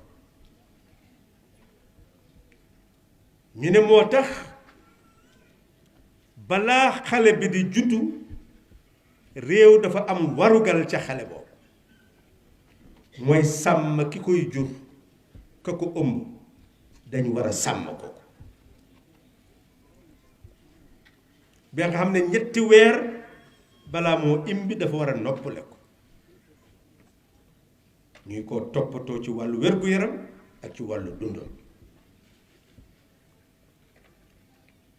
ñu ne moo tax balaa xale bi di juddu réew dafa am warugal ca xale boobu mooy sàmm ki koy jur ka ko ëmb dañ war a sàmm ko bi nga xam ne 3 weer balaa moo imbi dafa war a noppale ko ñuy ko toppatoo ci wàllu wér-gu-yaram ak ci wàllu dundam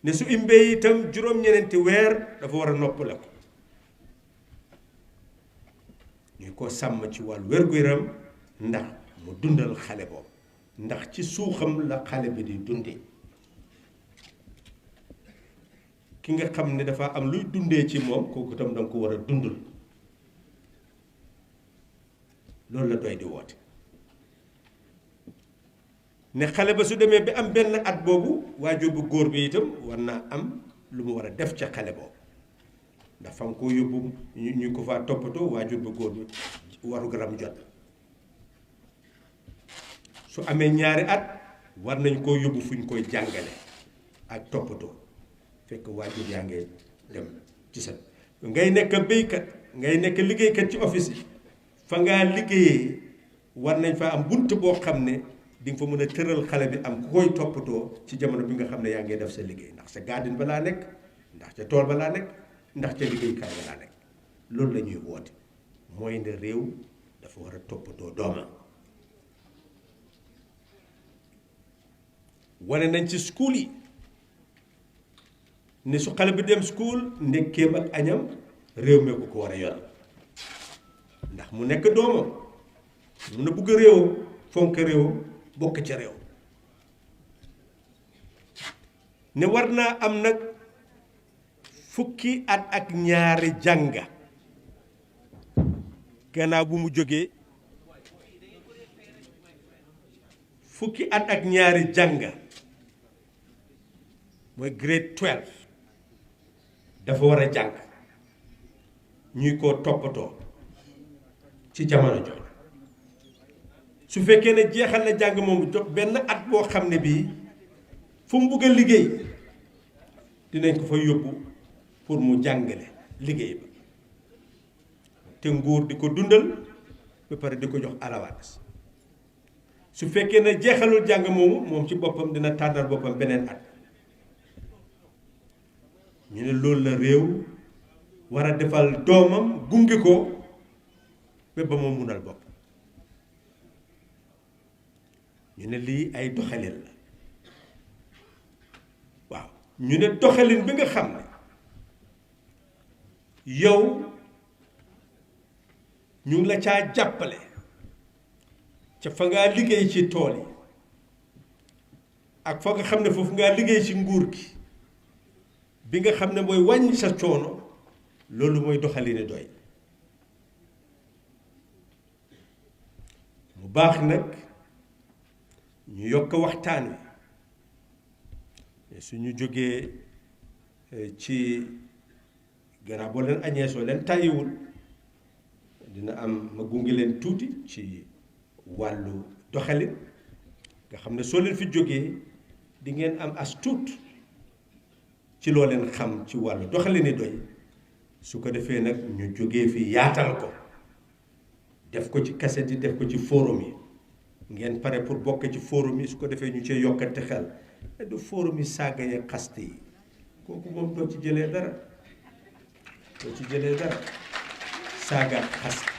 ne su imbee itam 7 weer dafa war a noppale ko ñuy ko sàmm ci wàllu wér-gu-yaram ndax mu dundal xale boobu ndax ci suuxam la xale bi di dundee ki nga xam ne dafa am luy dundee ci moom kooku itam danga ko war a dundal loolu la doy di woote ne xale ba su demee bi am benn at boobu waajur bu góor bi itam war naa am lu mu war a def ca xale boobu ndax fa nga koo yóbbu ñu ko faa toppatoo waajur bu góor bi waru garam jot su amee 2 at war nañ koo yóbbu fu ñu koy jàngale ak toppatoo fekk waajur yaa ngay dem ci sa ngay nekk béykat ngay nekk liggéeykat ci office yi fa ngaa liggéeyee war nañ fa am bunt boo xam ne di nga fa mën a tëral xale bi am ku koy toppatoo ci jamono bi nga xam ne yaa ngay def sa liggéey ndax sa garden ba laa nekk ndax ca tool ba laa nekk ndax ca liggéeykaay ba laa nekk loolu la ñuy woote mooy ne réew dafa war a toppatoo doomam wane nañ ci school yi ne su xale bi dem school ndekkeem ak añam réew mi ko war a yor ndax mu nekk doomam mun na bugg réewam fonk réewam bokk ca réew ne war naa am nag fukki at ak 2 jànga gannaaw bu mu jógee fukki at ak 2 jànga mooy grade 12 dafa war a jàng ñuy ko toppatoo ci jamono jooju su fekkee ne jeexal na jàng moomu jox benn at boo xam ne bii fu mu bugg a liggéey dinañ ko fa yóbbu pour mu jàngale liggéey ba te nguur di ko dundal ba pare di ko jox alawaas su fekkee ne jeexalul jàng moomu moom ci boppam dina tànnal boppam beneen at ñu ne loolu la réew war a defal doomam gunge ko ba moom munal bopp ñu ne lii ay doxalin la waaw ñu ne doxalin bi nga xam ne yow ñu ngi la caa jàppale ca fa ngaa liggéey ci tool yi ak fa nga xam ne foofu ngaa liggéey ci nguur gi bi nga xam ne mooy wàññi sa coono loolu mooy doxalin doy mu baax nag ñu yokk waxtaan wi suñu jógee ci gannaaw boo leen añee soo leen tàyyiwul dina am ma gunge leen tuuti ci wàllu doxalin nga xam ne soo leen fi jógee di ngeen am as tuut ci loo leen xam ci wàllu doxalin doy su ko defee nag ñu jógee fi yaatal ko def ko ci cassette yi def ko ci forum yi ngeen pare pour bokk ci forum yi su ko defee ñu cee yokkante xel du forum yi saaga ya xaste yi kooku moom doo ci jëlee dara saaga xaste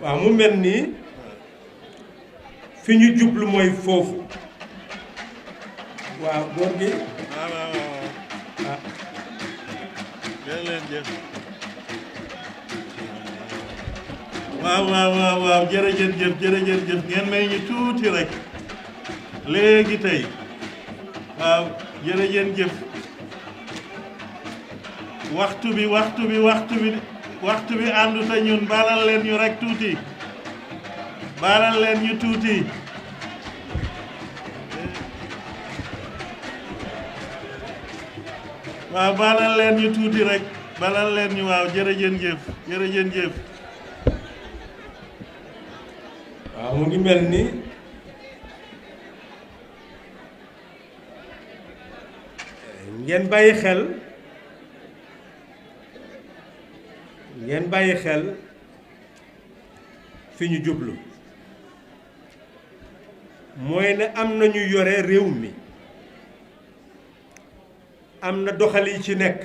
waaw mu mel nii fi ñu jublu mooy foofu waaw góor gi waaw jërëjëf ngeen may ñu tuuti rek léegi tey waaw jërëjëf waxtu bi àndut ak ñun baalal leen ñu rek tuuti waaw baalal leen ñu tuuti rek balal leen ñu waaw jërëjëf waaw mu ngi mel ni ngeen bàyyi xel fi ñu jublu mooy ne am na ñu yore réew mi am na doxal yi ci nekk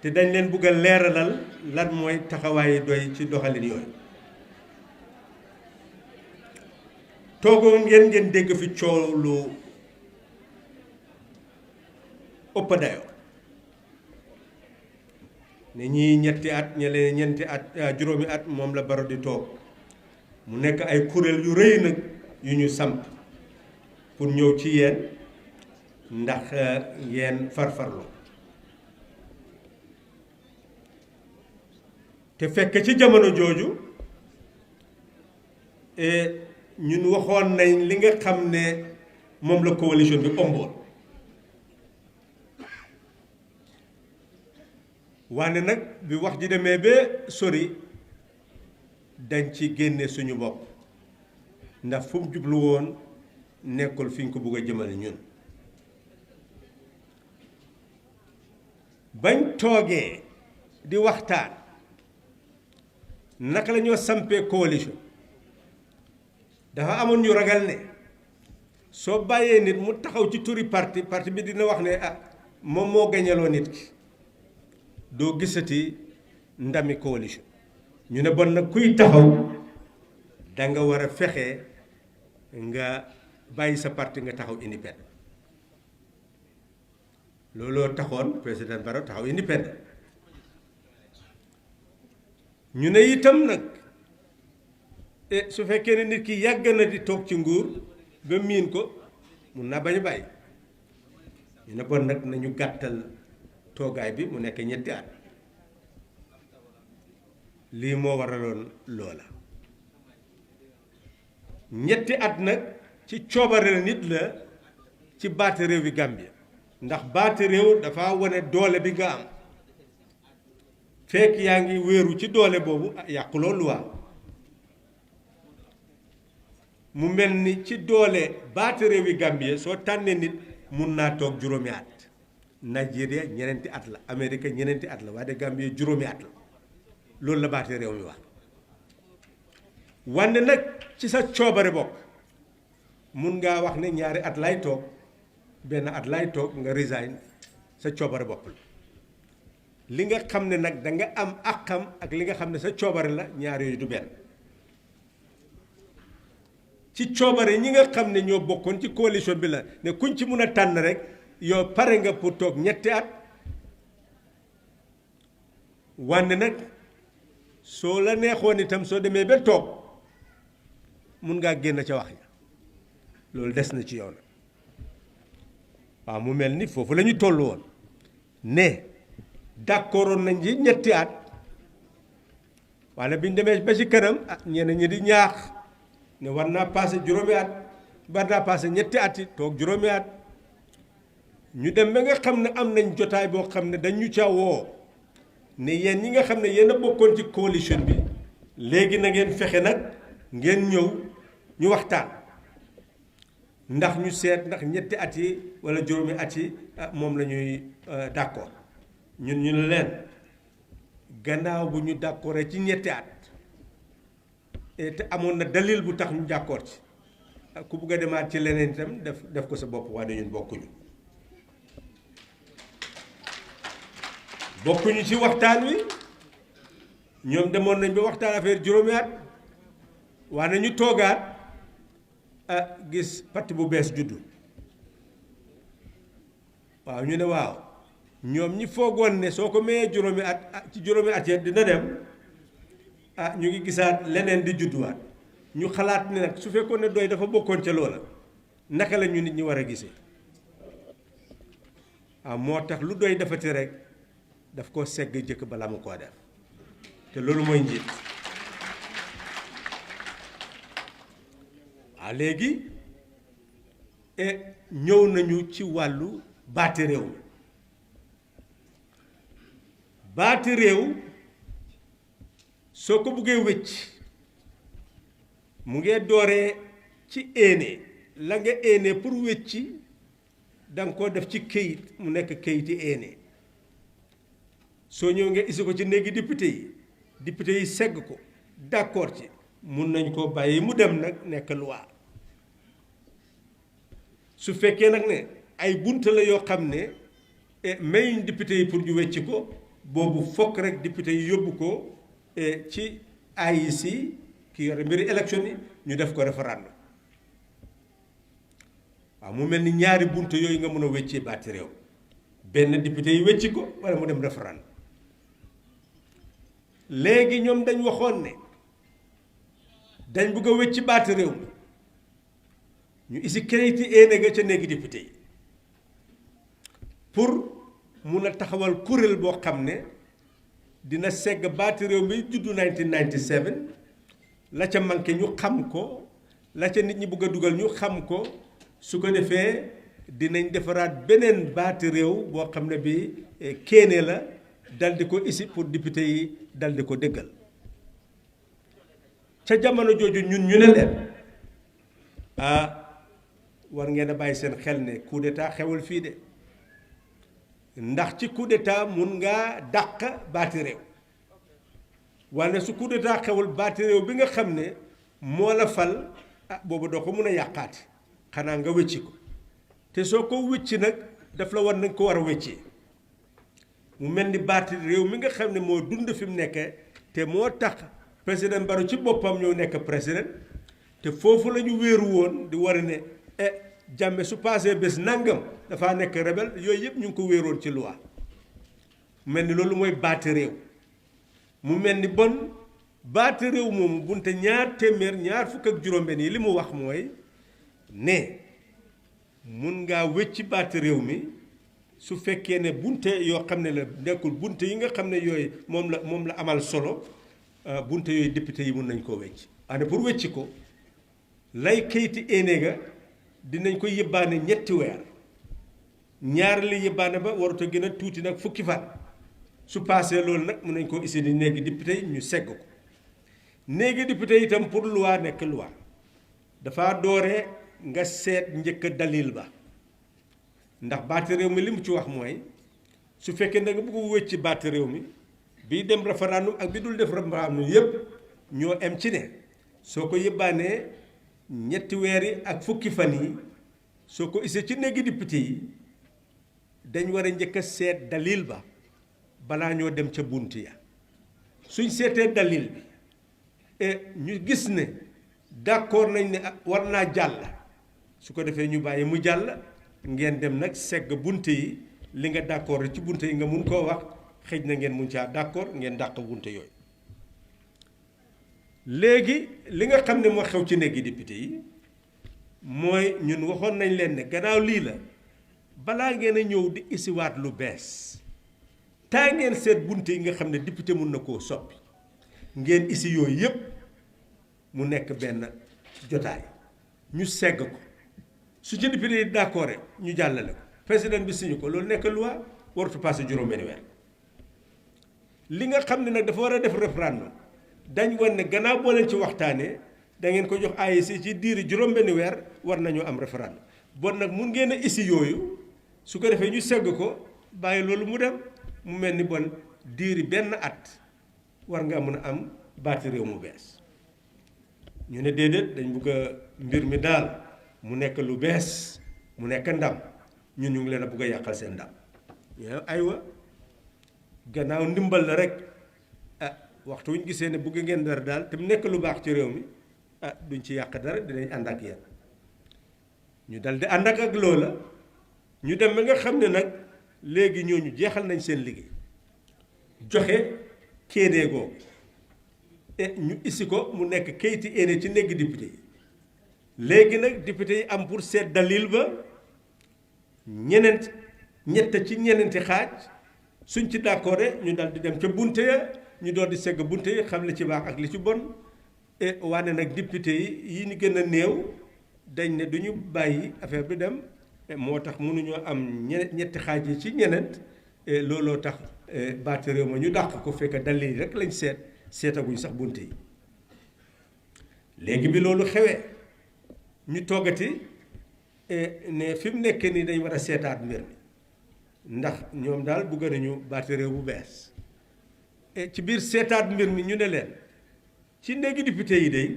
te dañ leen bëgg a leeralal lan mooy taxawaay doy ci doxalin yooyu toogoo ngeen dégg fi coow lu ëpp dayo ne ñii ñetti at ñelee ñeenti at juróomi at moom la Barrow di toog mu nekk ay kuréel yu rëy nag yu ñu samp pour ñëw ci yéen ndax ngeen farfarloo te fekk ci jamono jooju ñun waxoon nañ li nga xam ne moom la coalition bi ëmboon waane nag bi wax ji demee ba sori dañ ci génne suñu bopp ndax fu mu jublu woon nekkul fi ñu ko bëgg a jëmale ñun bañ toogee di waxtaan naka la ñoo sampee coalition dafa amoon ñu ragal ne soo bàyyee nit mu taxaw ci turi parti bi dina wax ne moom moo gañaloo nit ki doo gisati ndami coalition ñu ne bon nag kuy taxaw danga war a fexe nga bàyyi sa parti nga taxaw indépendant looloo taxoon président Barrow taxaw indépendant ñu ne itam nag su fekkee ne nit ki yàgg na di toog ci nguur ba miin ko mun naa bañ a bàyyi ñu ne bon nag nañu gàttal toogaay bi mu nekk 7 at lii moo waraloon loola 7 at nag ci coobare nit la ci baati réew bi Gambia ndax baati réew dafa wane doole bi nga am fekk yaa ngi wéeru ci doole boobu yàquloo loi mu mel ni ci doole baati réew yi Gambia soo tànnee nit mun naa toog 7 at Nigeria 4 at la Amérique 4 at la waaye de Gambia 7 at la loolu la baati réew mi wax wante nag ci sa coobare bopp mun ngaa wax ne 2 at lay toog 1 at lay toog nga resign sa coobare bopp la li nga xam ne nag da nga am àqam ak li nga xam ne sa coobare la ñaar yooyu du benn ci coobare ñi nga xam ne ñoo bokkoon ci coalition bi la ne kuñ ci mun a tànn rek yow pare nga pour toog 7 at wante nag soo la neexoon itam soo demee ba toog mun ngaa génn ca wax ya loolu des na ci yow nag waaw mu mel ni foofu la ñu toll woon ne d'accordoon nañ ci 7 at waaye bi ñu demee ba ci kanam ñeneen ñi di ñaax ne war naa passé 7 at war naa passé 7 at yi toog 7 at ñu dem ba nga xam ne am nañ jotaay boo xam ne dañ ñu ca woo ne yéen ñi nga xam ne yéen a bokkoon ci coalition bi léegi na ngeen fexe nag ngeen ñëw ñu waxtaan ndax ñu seet ndax 7 at yi wala 7 at yi moom la ñuy d'accord ñun ñu ne leen gannaaw bu ñu d'accordé ci 7 at te amoon na dalil bu tax ñu d'accord ci ku bugg a demaat ci leneen itam def ko sa bopp waaye ñun bokkuñu ci waxtaan wi ñoom demoon nañ ba waxtaan affaire 7 at waaye ñu toogaat gis parti bu bees juddu waaw ñu ne waaw ñoom ñi foogoon ne soo ko mayee 7 at ci 7 at ya dina dem ñu ngi gisaat leneen di judduwaat ñu xalaat ne nag su fekkoon ne doy dafa bokkoon ca loola naka la ñu nit ñi war a gisee moo tax lu doy defati rek daf koo segg jëkk balaa mu koo def te loolu mooy njiit léegi ñëw nañu ci wàllu baati réew mi baati réew soo ko buggee wëcc mu ngee dooree ci éene la nga éene pour wëcci danga ko def ci këyit mu nekk këyiti éene soo ñëw nga isi ko ci néegi député yi segg ko d'accord ci mun nañ ko bàyyi mu dem nag nekk loi su fekkee nag ne ay bunt la yoo xam ne mayuñ député yi pour ñu wecc ko boobu fokk rek député yi yóbbu ko ci IEC ki yore mbiri élection yi ñu def ko référendum waaw mu mel ni ñaari bunt yooyu nga mën a weccee baati réew benn député yi wecci ko wala mu dem référendum léegi ñoom dañ waxoon ne dañ bëgg a wecci baati réew mi ñu isi kayiti éene ga ca néegi député yi pour mun a taxawal kuréel boo xam ne dina segg baati réew mi juddu 1997 la ca manqué ñu xam ko la ca nit ñi bëgg a dugal ñu xam ko su ko defee dinañ defaraat beneen baati réew boo xam ne bi kéene la dal di ko isi pour député yi dal di ko déggal ca jamono jooju ñun ñu ne leen war ngeen a bàyyi seen xel ne coup d'état xewul fii de ndax ci coup d'état mun ngaa dàq baati réew wala su coup d'état xewul baati réew bi nga xam ne moo la fal boobu doo ko mun a yàqaati xanaa nga wécci ko te soo ko wécci nag daf la war nañ ko war a wéccee mu mel ni baati réew mi nga xam ne moo dund fi mu nekkee te moo tax président Barrow ci boppam ñëw nekk président te foofu la ñu wéeru woon di war ne Jammeh su passé bés nangam dafaa nekk rebelle yooyu yëpp ñu ngi ko wéeroon ci loi mu mel ni loolu mooy baati réew mu mel ni bon baati réew moomu bunte ñaar téeméer ñaar fukk ak juróom-benn yi li mu wax mooy ne mun ngaa wécci baati réew mi su fekkee ne bunte yoo xam ne la nekkul bunte yi nga xam ne yooyu moom la amal solo bunte yooyu député yi mun nañ koo wecc waaye pour wecci ko lay kayiti énéega dinañ ko yëbbaane ñetti weer ñaar li yëbbaane ba warut a gën a tuuti nag fukki fan su paasee loolu nag mun nañ koo isi di néegi député yi ñu segg ko néegi député yi itam pour loi nekk loi dafa dooree nga seet njëkk dalil ba ndax baati réew mi li mu ci wax mooy su fekkee da nga bëgg wécc baati réew mi bii dem référendum ak bi dul def référendum yépp ñoo em ci ne soo ko yëbbaanee ñetti weer yi ak fukki fan yi soo ko isee ci néegi député yi dañ war a njëkk a seet dalil ba balaa ñoo dem ca bunt ya suñ seetee dalil bi ñu gis ne d'accord nañ ne war naa jàll su ko defee ñu bàyyi mu jàll ngeen dem nag segg bunt yi li nga d'accord ci bunt yi nga mun koo wax xëj na ngeen mun caa d'accord ngeen dàq bunt yooyu léegi li nga xam ne moo xew ci néegi député yi mooy ñun waxoon nañ leen ne gannaaw lii la balaa ngeen a ñëw di isiwaat lu bees taa ngeen seet bunt yi nga xam ne député mun na koo soppi ngeen isi yooyu yépp mu nekk benn jotaay ñu segg ko su ci député yi d'accord ñu jàllale ko président bi signé ko loolu nekk loi waratu passé juróom-benni weer li nga xam ne nag dafa war a def référendum dañ wan ne gannaaw boo leen ci waxtaanee da ngeen ko jox AIC ci diiri juróom-benni weer war nañoo am référendum bon nag mun ngeen a isi yooyu su ko defee ñu segg ko bàyyi loolu mu dem mu mel ni bon diiri benn at war nga mën a am baati réew mu bees ñu ne déedéet dañ bugg a mbir mi daal mu nekk lu bees mu nekk ndam ñun ñu ngi leen a bugg a yàqal seen ndam yow aywa gannaaw ndimbal la rek waxtu wuñ gisee ne bugg ngeen dara daal te mu nekk lu baax ci réew mi duñ ci yàq dara dinañ ànd ak yéen ñu dal di ànd ak loola ñu dem ba nga xam ne nag léegi ñooñu jeexal nañ seen liggéey joxe kéedee googu ñu isi ko mu nekk kayiti éene ci néegi député yi léegi nag député yi am pour seet dalil ba ñett ci ñeneenti xaaj suñ ci d'accord ñu dal di dem ca bunte ya ñu doon di segg bunte yi xam li ci baax ak li ci bon wane nag député yi ñu gën a néew dañ ne duñu bàyyi affaire bi dem moo tax mënuñoo am ñetti xaaj yi ci ñeneent looloo tax baati réew ma ñu dàq ko fekk dalil rek lañ seetaguñ sax bunte yi léegi bi loolu xewee ñu toggati ne fi mu nekk nii dañ war a seetaat mbir mi ndax ñoom daal bëgg nañu baati réew bu bees ci biir seetaat mbir mi ñu ne leen ci néegi député yi day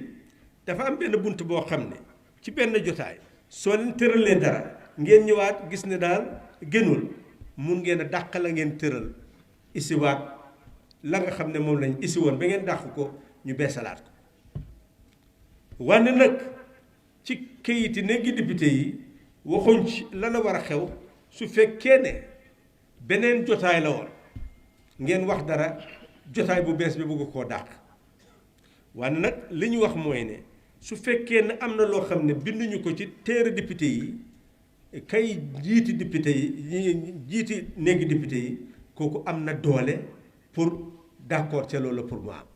dafa am benn bunt boo xam ne ci benn jotaay soo leen tëralee dara ngeen ñëwaat gis ne daal gënul mun ngeen a dàq la ngeen tëral isiwaat la nga xam ne moom lañ isi woon ba ngeen dàq ko ñu beesalaat ko wante nag ci kayiti néegi député yi waxuñ ci la la war a xew su fekkee ne beneen jotaay la woon ngeen wax dara jotaay bu bees bi bëgg koo dàq wante nag li ñu wax mooy ne su fekkee ne am na loo xam ne binduñu ko ci téere député yi kay jiiti député yi jiiti néegi député yi kooku am na doole pour d'accord ca loolu pour mu am